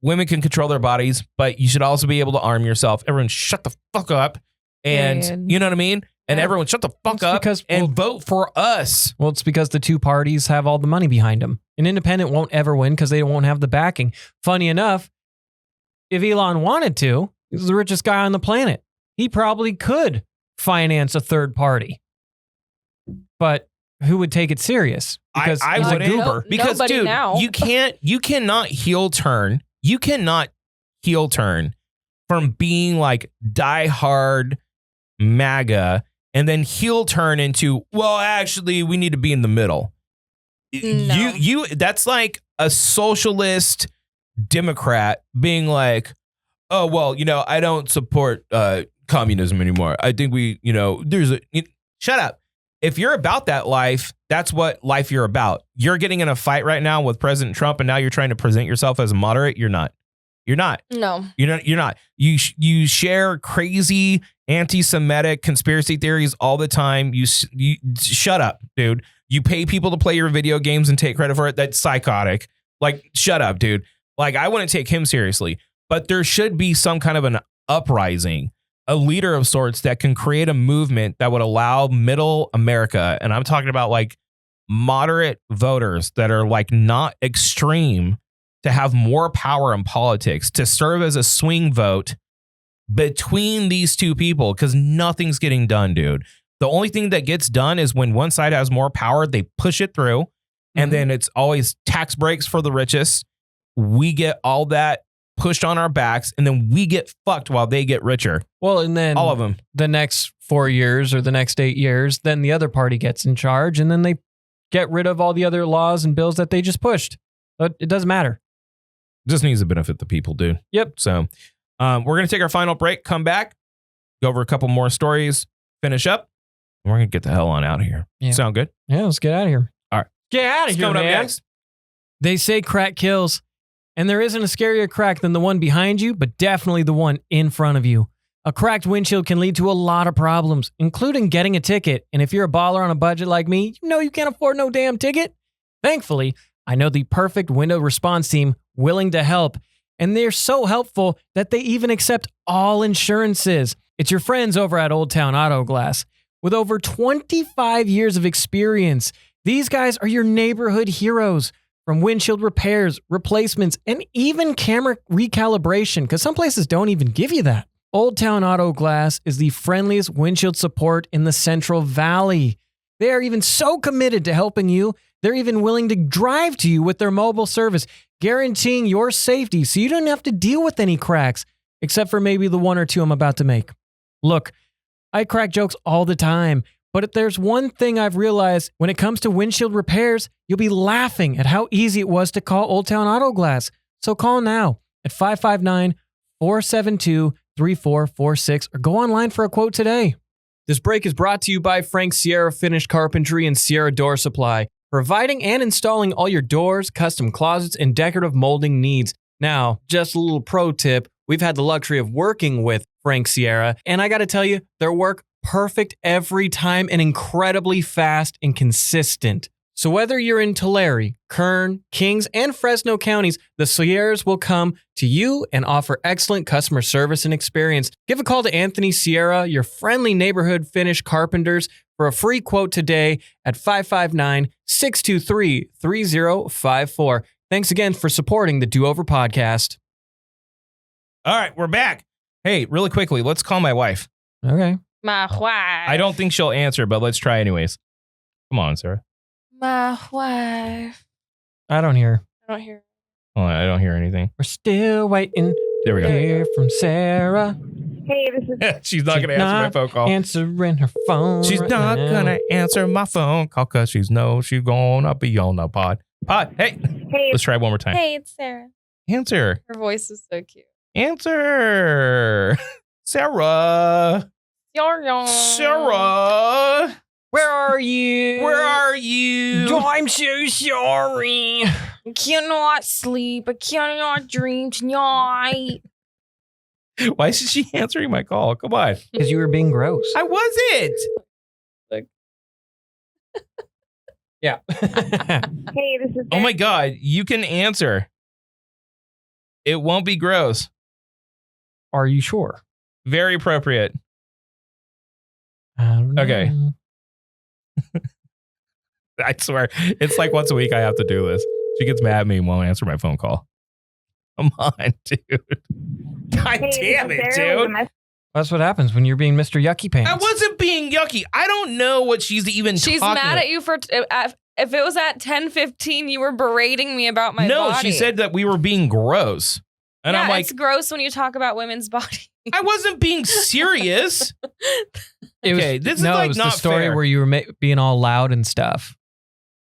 Women can control their bodies, but you should also be able to arm yourself. Everyone shut the fuck up. And you know what I mean? And everyone shut the fuck up and vote for us. Well, it's because the two parties have all the money behind them. An independent won't ever win because they won't have the backing. Funny enough, if Elon wanted to, he's the richest guy on the planet. He probably could finance a third party. But who would take it serious? Because I he's a wouldn't. goober. Because, Nobody dude, now. you cannot heel turn. You cannot heel turn from being like diehard MAGA and then heel turn into, well, actually, we need to be in the middle. No. You that's like a socialist Democrat being like, oh, well, I don't support communism anymore. I think shut up. If you're about that life, that's what life you're about. You're getting in a fight right now with President Trump, and now you're trying to present yourself as a moderate. You're not. You're not. No. You're not. You share crazy anti-Semitic conspiracy theories all the time. You shut up, dude. You pay people to play your video games and take credit for it. That's psychotic. Like, shut up, dude. Like, I wouldn't take him seriously. But there should be some kind of an uprising, a leader of sorts that can create a movement that would allow middle America, and I'm talking about like moderate voters that are like not extreme to have more power in politics, to serve as a swing vote between these two people, because nothing's getting done, dude. The only thing that gets done is when one side has more power, they push it through, and then it's always tax breaks for the richest. We get all that pushed on our backs, and then we get fucked while they get richer. Well, and then all of them. The next 4 years or the next 8 years, then the other party gets in charge, and then they get rid of all the other laws and bills that they just pushed. But it doesn't matter. Just needs to benefit the people, dude. Yep. So we're going to take our final break, come back, go over a couple more stories, finish up, and we're going to get the hell on out of here. Yeah. Sound good? Yeah, let's get out of here. All right. Get out of here, Coming up man. next. They say crack kills, and there isn't a scarier crack than the one behind you, but definitely the one in front of you. A cracked windshield can lead to a lot of problems, including getting a ticket. And if you're a baller on a budget like me, you know you can't afford no damn ticket. Thankfully, I know the perfect window response team willing to help. And they're so helpful that they even accept all insurances. It's your friends over at Old Town Auto Glass. With over 25 years of experience, these guys are your neighborhood heroes. From windshield repairs, replacements, and even camera recalibration, because some places don't even give you that. Old Town Auto Glass is the friendliest windshield support in the Central Valley. They are even so committed to helping you, they're even willing to drive to you with their mobile service, guaranteeing your safety so you don't have to deal with any cracks, except for maybe the one or two I'm about to make. Look, I crack jokes all the time, but if there's one thing I've realized when it comes to windshield repairs, you'll be laughing at how easy it was to call Old Town Auto Glass. So call now at 559-472-3446 or go online for a quote today. This break is brought to you by Frank Sierra Finished Carpentry and Sierra Door Supply, providing and installing all your doors, custom closets, and decorative molding needs. Now, just a little pro tip, we've had the luxury of working with Frank Sierra, and I gotta tell you, their work perfect every time and incredibly fast and consistent. So whether you're in Tulare, Kern, Kings, and Fresno counties, the Sierras will come to you and offer excellent customer service and experience. Give a call to Anthony Sierra, your friendly neighborhood Finnish carpenters, for a free quote today at 559-623-3054. Thanks again for supporting the Do Over podcast. All right, we're back. Hey, really quickly, let's call my wife. Okay. My wife. I don't think she'll answer, but let's try anyways. Come on, Sarah. My wife. I don't hear. I don't hear. Oh, I don't hear anything. We're still waiting There we to go. hear from Sarah. Hey, this is She's not going to answer my phone call. Answering her phone. She's right not now. going to answer my phone call because she's going to be on the pod. Hey, hey, let's try it one more time. Hey, it's Sarah. Answer. Her voice is so cute. Answer. Sarah. Sarah. Where are you? Where are you? I'm so sorry. I cannot sleep. I cannot dream tonight. Why isn't she answering my call? Come on. Because you were being gross. I wasn't. Yeah. hey, this is Oh my God. You can answer. It won't be gross. Are you sure? Very appropriate. I don't know. Okay. I swear. It's like once a week I have to do this. She gets mad at me and won't answer my phone call. Come on, dude. God damn it, dude. That's what happens when you're being Mr. Yucky Pants. I wasn't being yucky. I don't know what she's even She's talking mad about. at you for if it was at 10:15, you were berating me about my No, body. she said that we were being gross. And yeah, I'm like, it's gross when you talk about women's body. I wasn't being serious. It was, Okay, this is no, like it was not the story fair. where you were being all loud and stuff.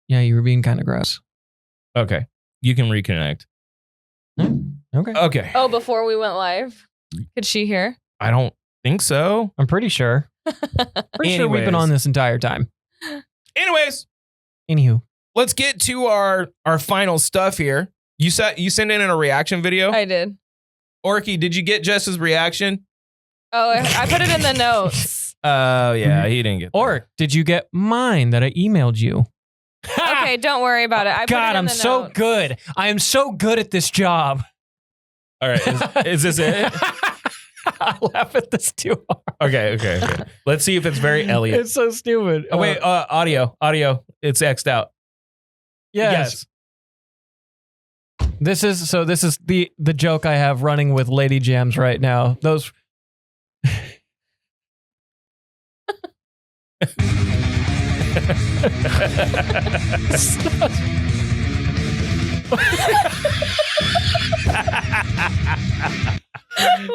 Yeah, you were being kind of gross. Okay, you can reconnect. Okay. Okay, Oh, before we went live, could she hear? I don't think so. I'm pretty sure. Pretty sure we've been Anyways. on this entire time. Anyways, Anywho. let's get to our final stuff here. You sent in a reaction video. I did. Orky, did you get Jess's reaction? Oh, I put it in the notes. Oh, yeah, he didn't get that. Or did you get mine that I emailed you? Okay, don't worry about it. I put it God, in I'm the so notes. good. I am so good at this job. All right, is this it? I laugh at this too hard. Okay. Let's see if it's very Elliott. It's so stupid. Oh, wait, audio. It's X'd out. Yes. This is the joke I have running with Lady Jams right now. Those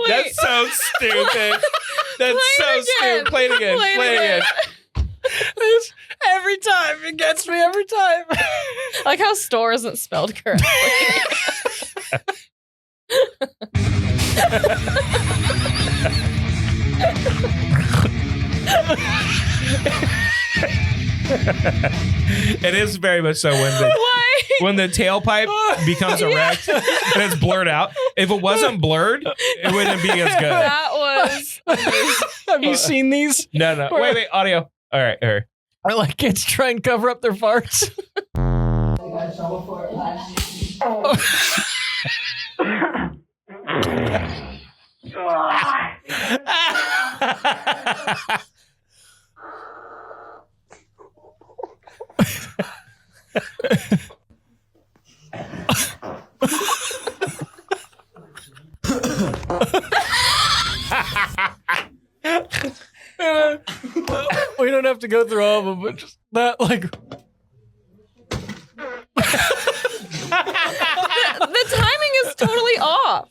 That's so stupid. That's so stupid. Play it again. Play it again. every time it gets me every time. Like how store isn't spelled correctly. It is very much so when the tailpipe becomes erect and it's blurred out. If it wasn't blurred, it wouldn't be as good. That was amazing. Have you seen these? No. Wait. Audio. All right. Or like kids try and cover up their farts. We don't have to go through all of them, but just that, like. The timing is totally off.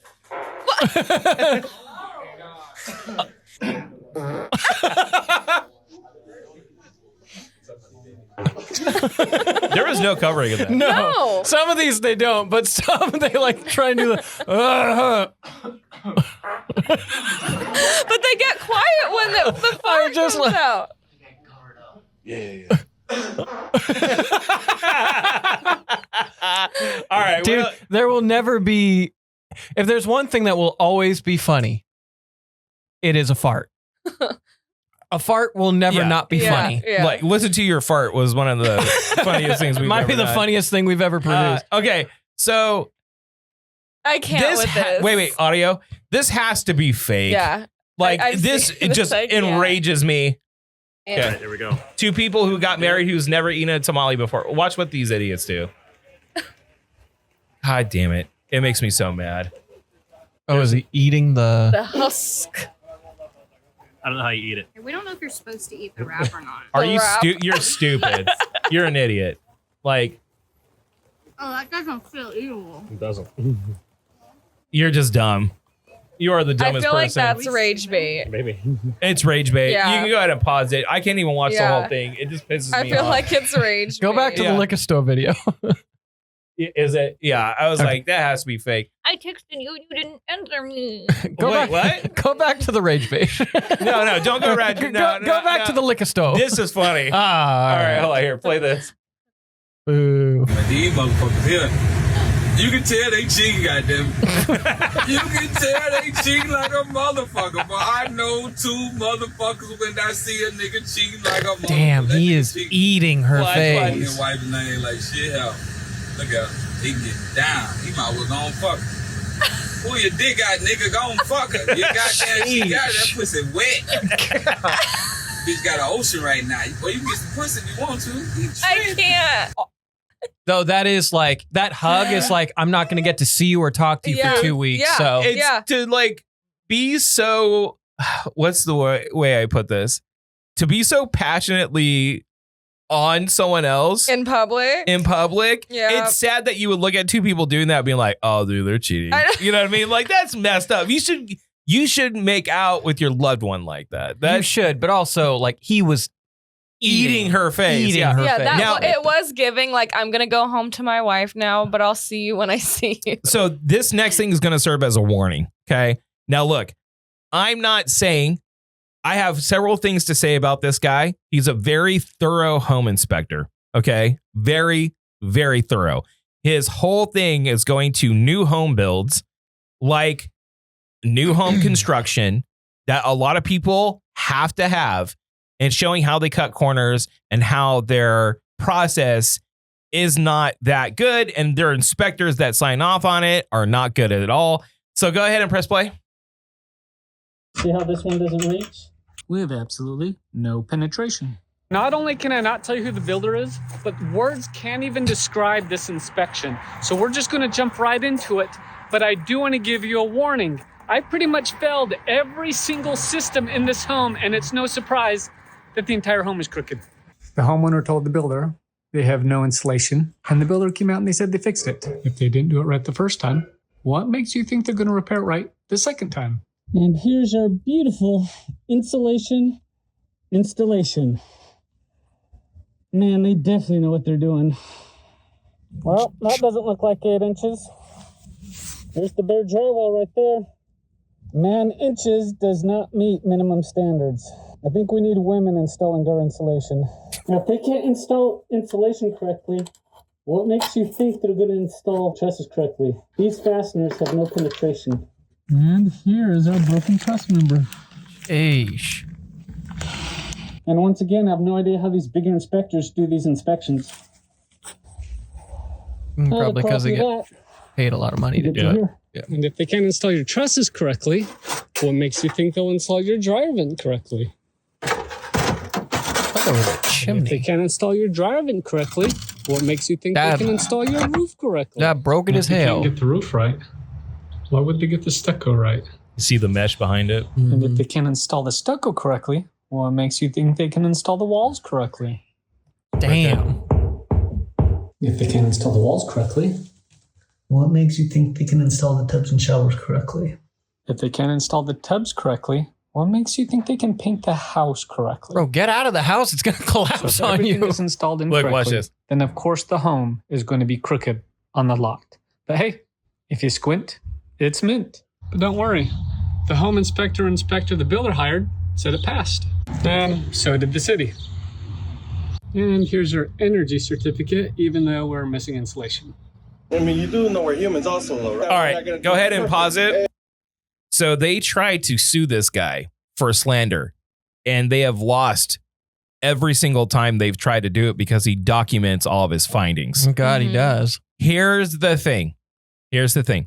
There was no covering of that. No. Some of these they don't, but some they like try and do the. But they get quiet when the fart just comes like- out. All right, Dude, there will never be. If there's one thing that will always be funny, it is a fart. A fart will never Yeah. not be funny. Yeah. like listen to your fart was one of the funniest things we've Might ever be the done. funniest thing we've ever produced. Okay, so I can't with this. wait, audio. This has to be fake. Yeah. Like I've this, seen it this, just like, yeah. enrages me. Yeah. Okay. There we go. Two people who got married who's never eaten a tamale before. Watch what these idiots do. God damn it. It makes me so mad. Oh, is he eating the? The husk. I don't know how you eat it. We don't know if you're supposed to eat the wrap or not. Are you wrap. you're stupid. You're an idiot. Like, Oh, that doesn't feel evil. It doesn't. you're just dumb. You are the I dumbest feel like person. that's rage bait. Maybe. It's rage bait. Yeah. You can go ahead and pause it. I can't even watch the Yeah. whole thing. It just pisses I me feel off. like it's rage Go back to bait. Yeah. the liquor store video. Is it? Yeah. I was Okay. like, that has to be fake. I texted you, you didn't answer me. Go Wait, back, what? Go back to the rage bait. No, don't go right. Go, No, go back to the liquor store. This is funny. Ah, All right, hold on here. Play this. Boo. These motherfuckers here, you can tell they cheating, goddamn. You can tell they cheating like a motherfucker. But I know two motherfuckers when I see a nigga cheating like a motherfucker. Damn, he is cheating. eating her What? face. His wife's name like shit. Hell, look at him. He can get down. He might well go and fuck her. Pull your dick out, nigga. Go and fuck her. You goddamn, she got that pussy wet. Bitch got an ocean right now. Boy, you can get some pussy if you want to. I can't. Though that is like that hug is like I'm not gonna get to see you or talk to you Yeah. for 2 weeks. Yeah. So It's Yeah. to like be so. What's the way I put this? To be so passionately on someone else In public. in public. Yeah. It's sad that you would look at two people doing that and being like, oh, dude, they're cheating. I know. You know what I mean? Like that's messed up. You should make out with your loved one like that. you That's should, but also like he was eating her face. Eating yeah. her Yeah, face. that Now- it was giving like I'm gonna go home to my wife now, but I'll see you when I see you. So this next thing is going to serve as a warning. Okay. Now look, I'm not saying I have several things to say about this guy. He's a very thorough home inspector. Okay. Very, very thorough. His whole thing is going to new home builds, like new home construction that a lot of people have to have, and showing how they cut corners and how their process is not that good, and their inspectors that sign off on it are not good at all. So go ahead and press play. See how this one doesn't reach? We have absolutely no penetration. Not only can I not tell you who the builder is, but words can't even describe this inspection. So we're just going to jump right into it. But I do want to give you a warning. I pretty much failed every single system in this home, and it's no surprise that the entire home is crooked. The homeowner told the builder they have no insulation, and the builder came out and they said they fixed it. If they didn't do it right the first time, what makes you think they're going to repair it right the second time? And here's our beautiful insulation installation. Man, they definitely know what they're doing. Well, that doesn't look like 8 inches. There's the bare drywall right there. Man, inches does not meet minimum standards. I think we need women installing our insulation. Now, if they can't install insulation correctly, what makes you think they're going to install trusses correctly? These fasteners have no penetration. And here is our broken truss member. Eesh. And once again, I have no idea how these bigger inspectors do these inspections. Probably because they get paid a lot of money to do it. Yeah. And if they can't install your trusses correctly, what makes you think they'll install your dryer vent correctly? That was a chimney. If they can't install your dryer vent correctly, what makes you think they can install your roof correctly? That broken as hell. If they can't get the roof right, why would they get the stucco right? You see the mesh behind it? Mm-hmm. And if they can't install the stucco correctly, what makes you think they can install the walls correctly? Damn. If they can't install the walls correctly, what makes you think they can install the tubs and showers correctly? If they can't install the tubs correctly, what makes you think they can paint the house correctly? Bro, get out of the house. It's going to collapse So if on everything you. is installed Look, incorrectly, watch this. then of course the home is going to be crooked on the lot. But hey, if you squint, it's mint. But don't worry, the home inspector the builder hired said it passed. And so did the city. And here's your energy certificate, even though we're missing insulation. I mean, you do know we're humans also, though, right? All right, go ahead and pause it. So they tried to sue this guy for slander, and they have lost every single time they've tried to do it because he documents all of his findings. God, he does. Here's the thing. It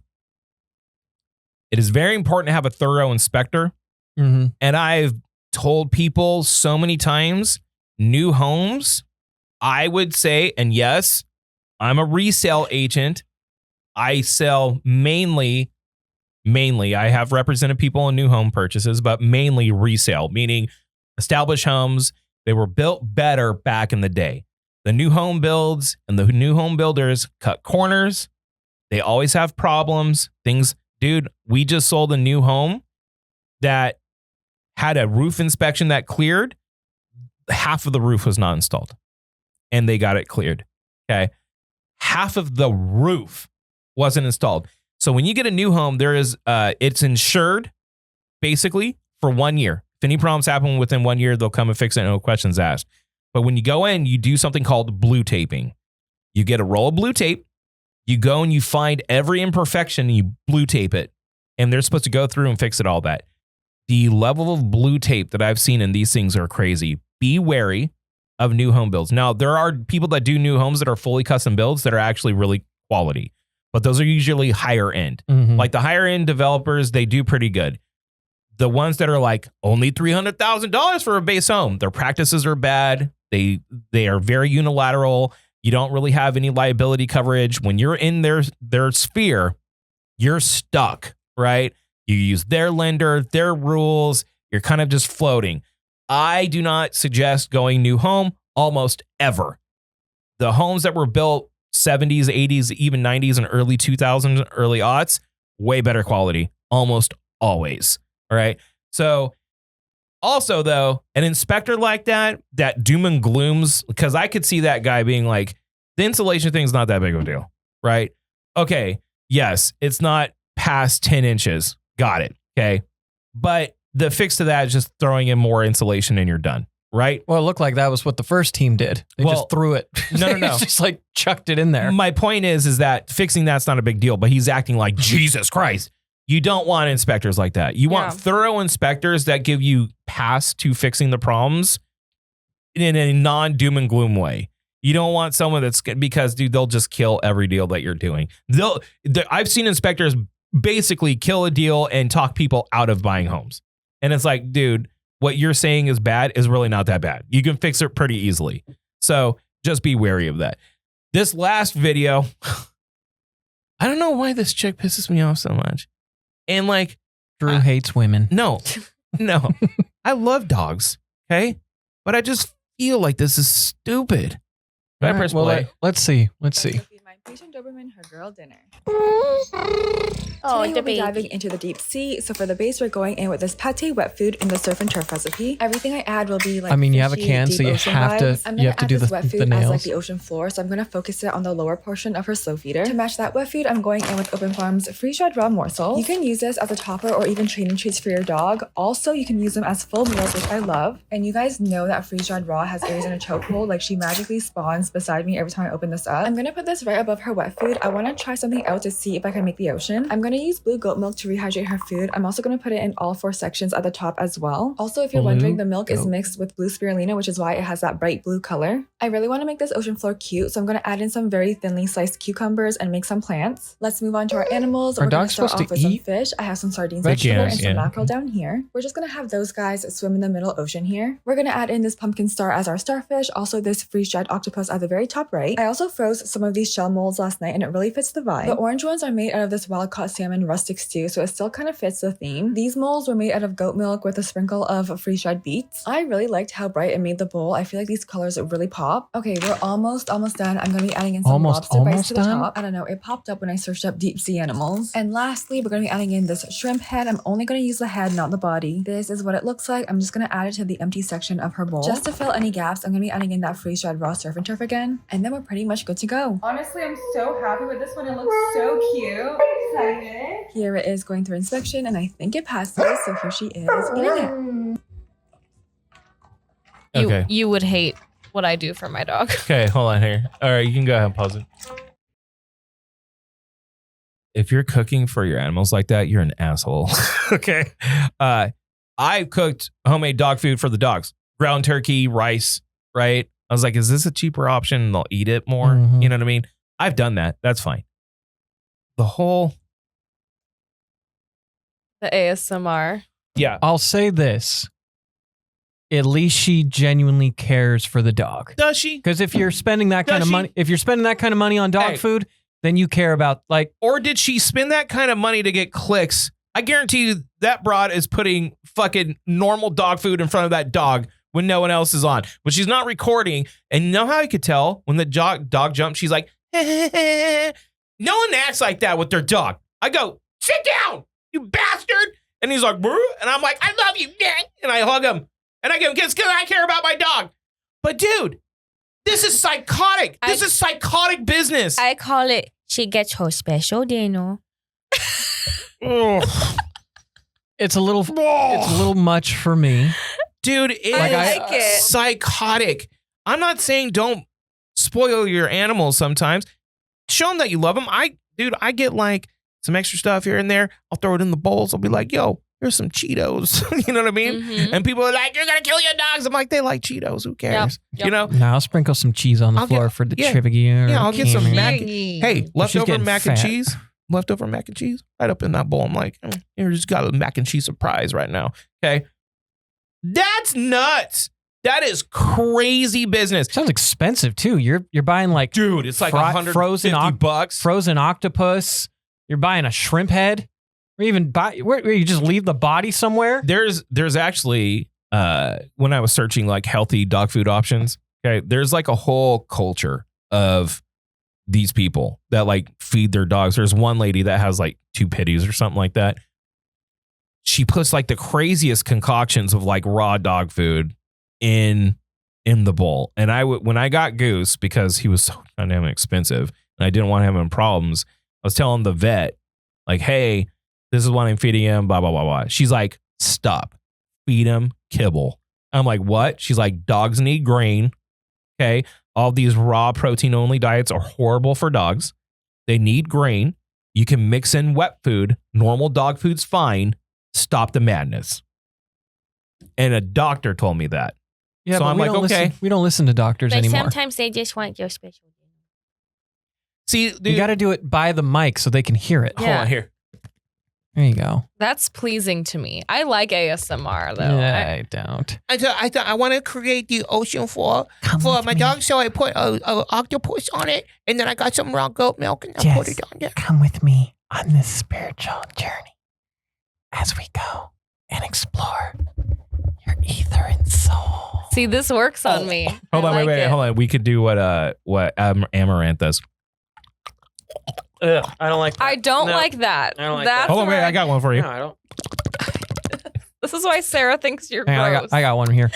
is very important to have a thorough inspector. Mm-hmm. And I've told people so many times, new homes, I would say, and yes, I'm a resale agent. I sell mainly, I have represented people in new home purchases, but mainly resale, meaning established homes. They were built better back in the day. The new home builds and the new home builders cut corners. They always have problems. Dude, we just sold a new home that had a roof inspection that cleared. Half of the roof was not installed and they got it cleared. Okay. Half of the roof wasn't installed. So when you get a new home, it's insured basically for 1 year. If any problems happen within 1 year, they'll come and fix it. No questions asked. But when you go in, you do something called blue taping. You get a roll of blue tape. You go and you find every imperfection and you blue tape it. And they're supposed to go through and fix it, all that. The level of blue tape that I've seen in these things are crazy. Be wary of new home builds. Now, there are people that do new homes that are fully custom builds that are actually really quality, but those are usually higher end. Mm-hmm. Like the higher end developers, they do pretty good. The ones that are like only $300,000 for a base home, their practices are bad. They are very unilateral. You don't really have any liability coverage. When you're in their sphere, you're stuck, right? You use their lender, their rules. You're kind of just floating. I do not suggest going new home almost ever. The homes that were built 70s, 80s, even 90s, and early 2000s, early aughts, way better quality, almost always. All right. So also, though, an inspector like that doom and glooms, because I could see that guy being like, the insulation thing's not that big of a deal, right? Okay. Yes, it's not past 10 inches. Got it. Okay. But the fix to that is just throwing in more insulation and you're done, right? Well, it looked like that was what the first team did. They just threw it. No. Just like chucked it in there. My point is that fixing that's not a big deal, but he's acting like Jesus Christ. You don't want inspectors like that. You want thorough inspectors that give you pass to fixing the problems in a non-doom and gloom way. You don't want someone because, dude, they'll just kill every deal that you're doing. I've seen inspectors basically kill a deal and talk people out of buying homes. And it's like, dude, what you're saying is bad is really not that bad. You can fix it pretty easily. So just be wary of that. This last video, I don't know why this chick pisses me off so much. And like, Drew hates women. No. I love dogs. Okay. But I just feel like this is stupid. Can I press play? Let's see. My patient Doberman her girl dinner. Oh, Today the we'll be baby. diving into the deep sea. So for the base, we're going in with this pate wet food in the surf and turf recipe. Everything I add will be like I mean, you have a fishy, can, deep so you ocean have to vibes. I'm you gonna have to add do this the wet food nails. as like the ocean floor. So I'm gonna focus it on the lower portion of her slow feeder. To match that wet food, I'm going in with Open Farms freeze-dried raw morsels. You can use this as a topper or even training treats for your dog. Also, you can use them as full meals, which I love. And you guys know that freeze-dried raw has Aries in a chokehold. Like she magically spawns beside me every time I open this up. I'm gonna put this right above her wet food. I wanna try something out to see if I can make the ocean. I'm gonna use blue goat milk to rehydrate her food. I'm also gonna put it in all 4 sections at the top as well. Also, if you're wondering, the milk is mixed with blue spirulina, which is why it has that bright blue color. I really wanna make this ocean floor cute, so I'm gonna add in some very thinly sliced cucumbers and make some plants. Let's move on to our animals. Are We're gonna dogs start supposed off to with some eat? fish. I have some sardines, They vegetable, can, and some yeah. mackerel down here. We're just gonna have those guys swim in the middle ocean here. We're gonna add in this pumpkin star as our starfish, also this freeze-dried octopus at the very top right. I also froze some of these shell molds last night and it really fits the vibe. The orange ones are made out of this wild-caught salmon rustic stew, so it still kind of fits the theme. These molds were made out of goat milk with a sprinkle of freeze-dried beets. I really liked how bright it made the bowl. I feel like these colors really pop. Okay, we're almost done. I'm gonna be adding in some lobster bites to the top. I don't know, it popped up when I searched up deep sea animals. And lastly, we're gonna be adding in this shrimp head. I'm only gonna use the head, not the body. This is what it looks like. I'm just gonna add it to the empty section of her bowl. Just to fill any gaps, I'm gonna be adding in that freeze-dried raw surf and turf again. And then we're pretty much good to go. Honestly, I'm so happy with this one. It looks so cute. Excited. Here it is going through inspection and I think it passes. So here she is eating it. Okay. You would hate what I do for my dog. Okay, hold on here. All right, you can go ahead and pause it. If you're cooking for your animals like that, you're an asshole. Okay. I cooked homemade dog food for the dogs. Ground turkey, rice, right? I was like, is this a cheaper option? And they'll eat it more. Mhm. You know what I mean? I've done that. That's fine. The whole, The ASMR. yeah. I'll say this. At least she genuinely cares for the dog. Does she? Because if you're spending that kind Does of she? money, if you're spending that kind of money on dog Hey. food, then you care about like Or did she spend that kind of money to get clicks? I guarantee you that broad is putting fucking normal dog food in front of that dog when no one else is on. But she's not recording. And you know how I could tell when the dog jumps? She's like, no one acts like that with their dog. I go, sit down, you bastard. And he's like, "Brr," and I'm like, I love you. And I hug him. And I go, because I care about my dog. But dude, this is psychotic. This is psychotic business. I call it she gets her special dinner. it's a little much for me. Dude, it's I like it. psychotic. I'm not saying don't spoil your animals sometimes. Show them that you love them. I get like some extra stuff here and there. I'll throw it in the bowls. I'll be like, yo, here's some Cheetos. You know what I mean? Mhm. And people are like, you're going to kill your dogs. I'm like, they like Cheetos. Who cares? Yep. You know? Now I'll sprinkle some cheese on the I'll floor get- for the yeah. trivia. Yeah, I'll get some Cammy. mac. Hey, leftover getting mac and fat. cheese. Leftover mac and cheese right up in that bowl. I'm like, you just got a mac and cheese surprise right now. Okay. That's nuts. That is crazy business. Sounds expensive too. You're buying like Dude, it's like $150. frozen octopus. You're buying a shrimp head. Or even where you just leave the body somewhere. There's actually when I was searching like healthy dog food options, okay, there's like a whole culture of these people that like feed their dogs. There's one lady that has like 2 pitties or something like that. She puts like the craziest concoctions of like raw dog food in the bowl. And when I got Goose, because he was so goddamn expensive and I didn't want him in problems, I was telling the vet, like, hey, this is what I'm feeding him, blah, blah, blah, blah. She's like, stop, feed him kibble. I'm like, what? She's like, dogs need grain. Okay. All these raw protein only diets are horrible for dogs. They need grain. You can mix in wet food. Normal dog food's fine. Stop the madness. And a doctor told me that. Yeah, so but I'm we like, don't okay. we don't listen to doctors But anymore. sometimes they just want your special dinner. See, dude, You got to do it by the mic so they can hear it. hold on here. There you go. That's pleasing to me. I like ASMR though. I don't. I want to create the ocean for my dog, so I put a octopus on it, and then I got some raw goat milk, and I put it on there. Come with me on this spiritual journey as we go and explore your ether and soul. See, this works on me. Hold on, wait, hold on. We could do what Amaranth does. Ugh, I don't like that. I don't like that. I don't like That's that. Hold on, wait, where I got one for you. No, I don't. This is why Sarah thinks you're Hang on, gross. I got one here.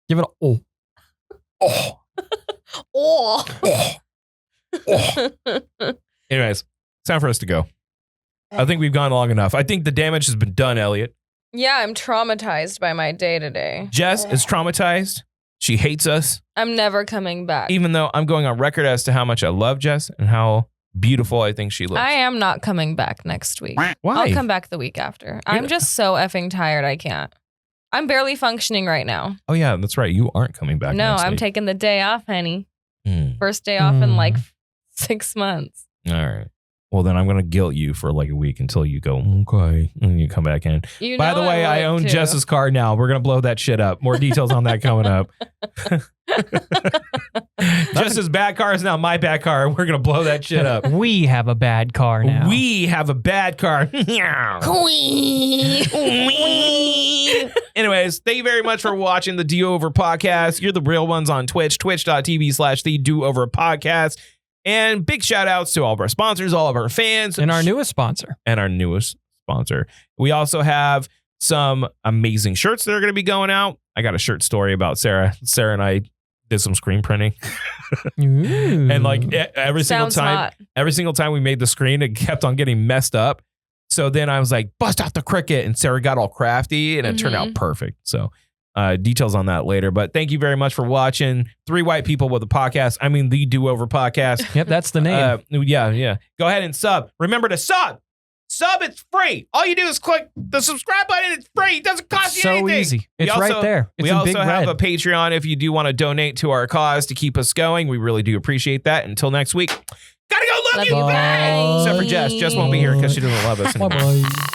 Give it a Oh. Anyways, it's time for us to go. I think we've gone long enough. I think the damage has been done, Elliott. Yeah, I'm traumatized by my day today. Jess is traumatized. She hates us. I'm never coming back. Even though I'm going on record as to how much I love Jess and how beautiful I think she looks. I am not coming back next week. Why? I'll come back the week after. I'm just so effing tired. I can't. I'm barely functioning right now. Oh, yeah, that's right. You aren't coming back No, next I'm week. taking the day off, honey. Hmm. First day off in like 6 months. All right. Well, then I'm going to guilt you for like a week until you go, okay, and you come back in. You By know the way, I would, own too. Jess's car now. We're going to blow that shit up. More details on that coming up. Jess's bad car is now my bad car. We're going to blow that shit up. We have a bad car now. We have a bad car. Anyways, thank you very much for watching the Do Over Podcast. You're the real ones on Twitch, twitch.tv/the Do Over Podcast. And big shout outs to all of our sponsors, all of our fans. And our newest sponsor. We also have some amazing shirts that are going to be going out. I got a shirt story about Sarah. Sarah and I did some screen printing. And like every single time we made the screen, it kept on getting messed up. So then I was like, bust out the Cricut, and Sarah got all crafty, and it turned out perfect. So details on that later. But thank you very much for watching 3 White People with a Podcast. I mean, the Do Over Podcast. Yep, that's the name. Yeah. Go ahead and sub. Remember to sub. Sub, it's free. All you do is click the subscribe button. It's free. It doesn't cost you anything. So easy. It's right there. It's we in also big have red. a Patreon if you do want to donate to our cause to keep us going. We really do appreciate that. Until next week, gotta go love you. Bye. Except for Jess. Jess won't be here because she doesn't love us anymore. Bye-bye.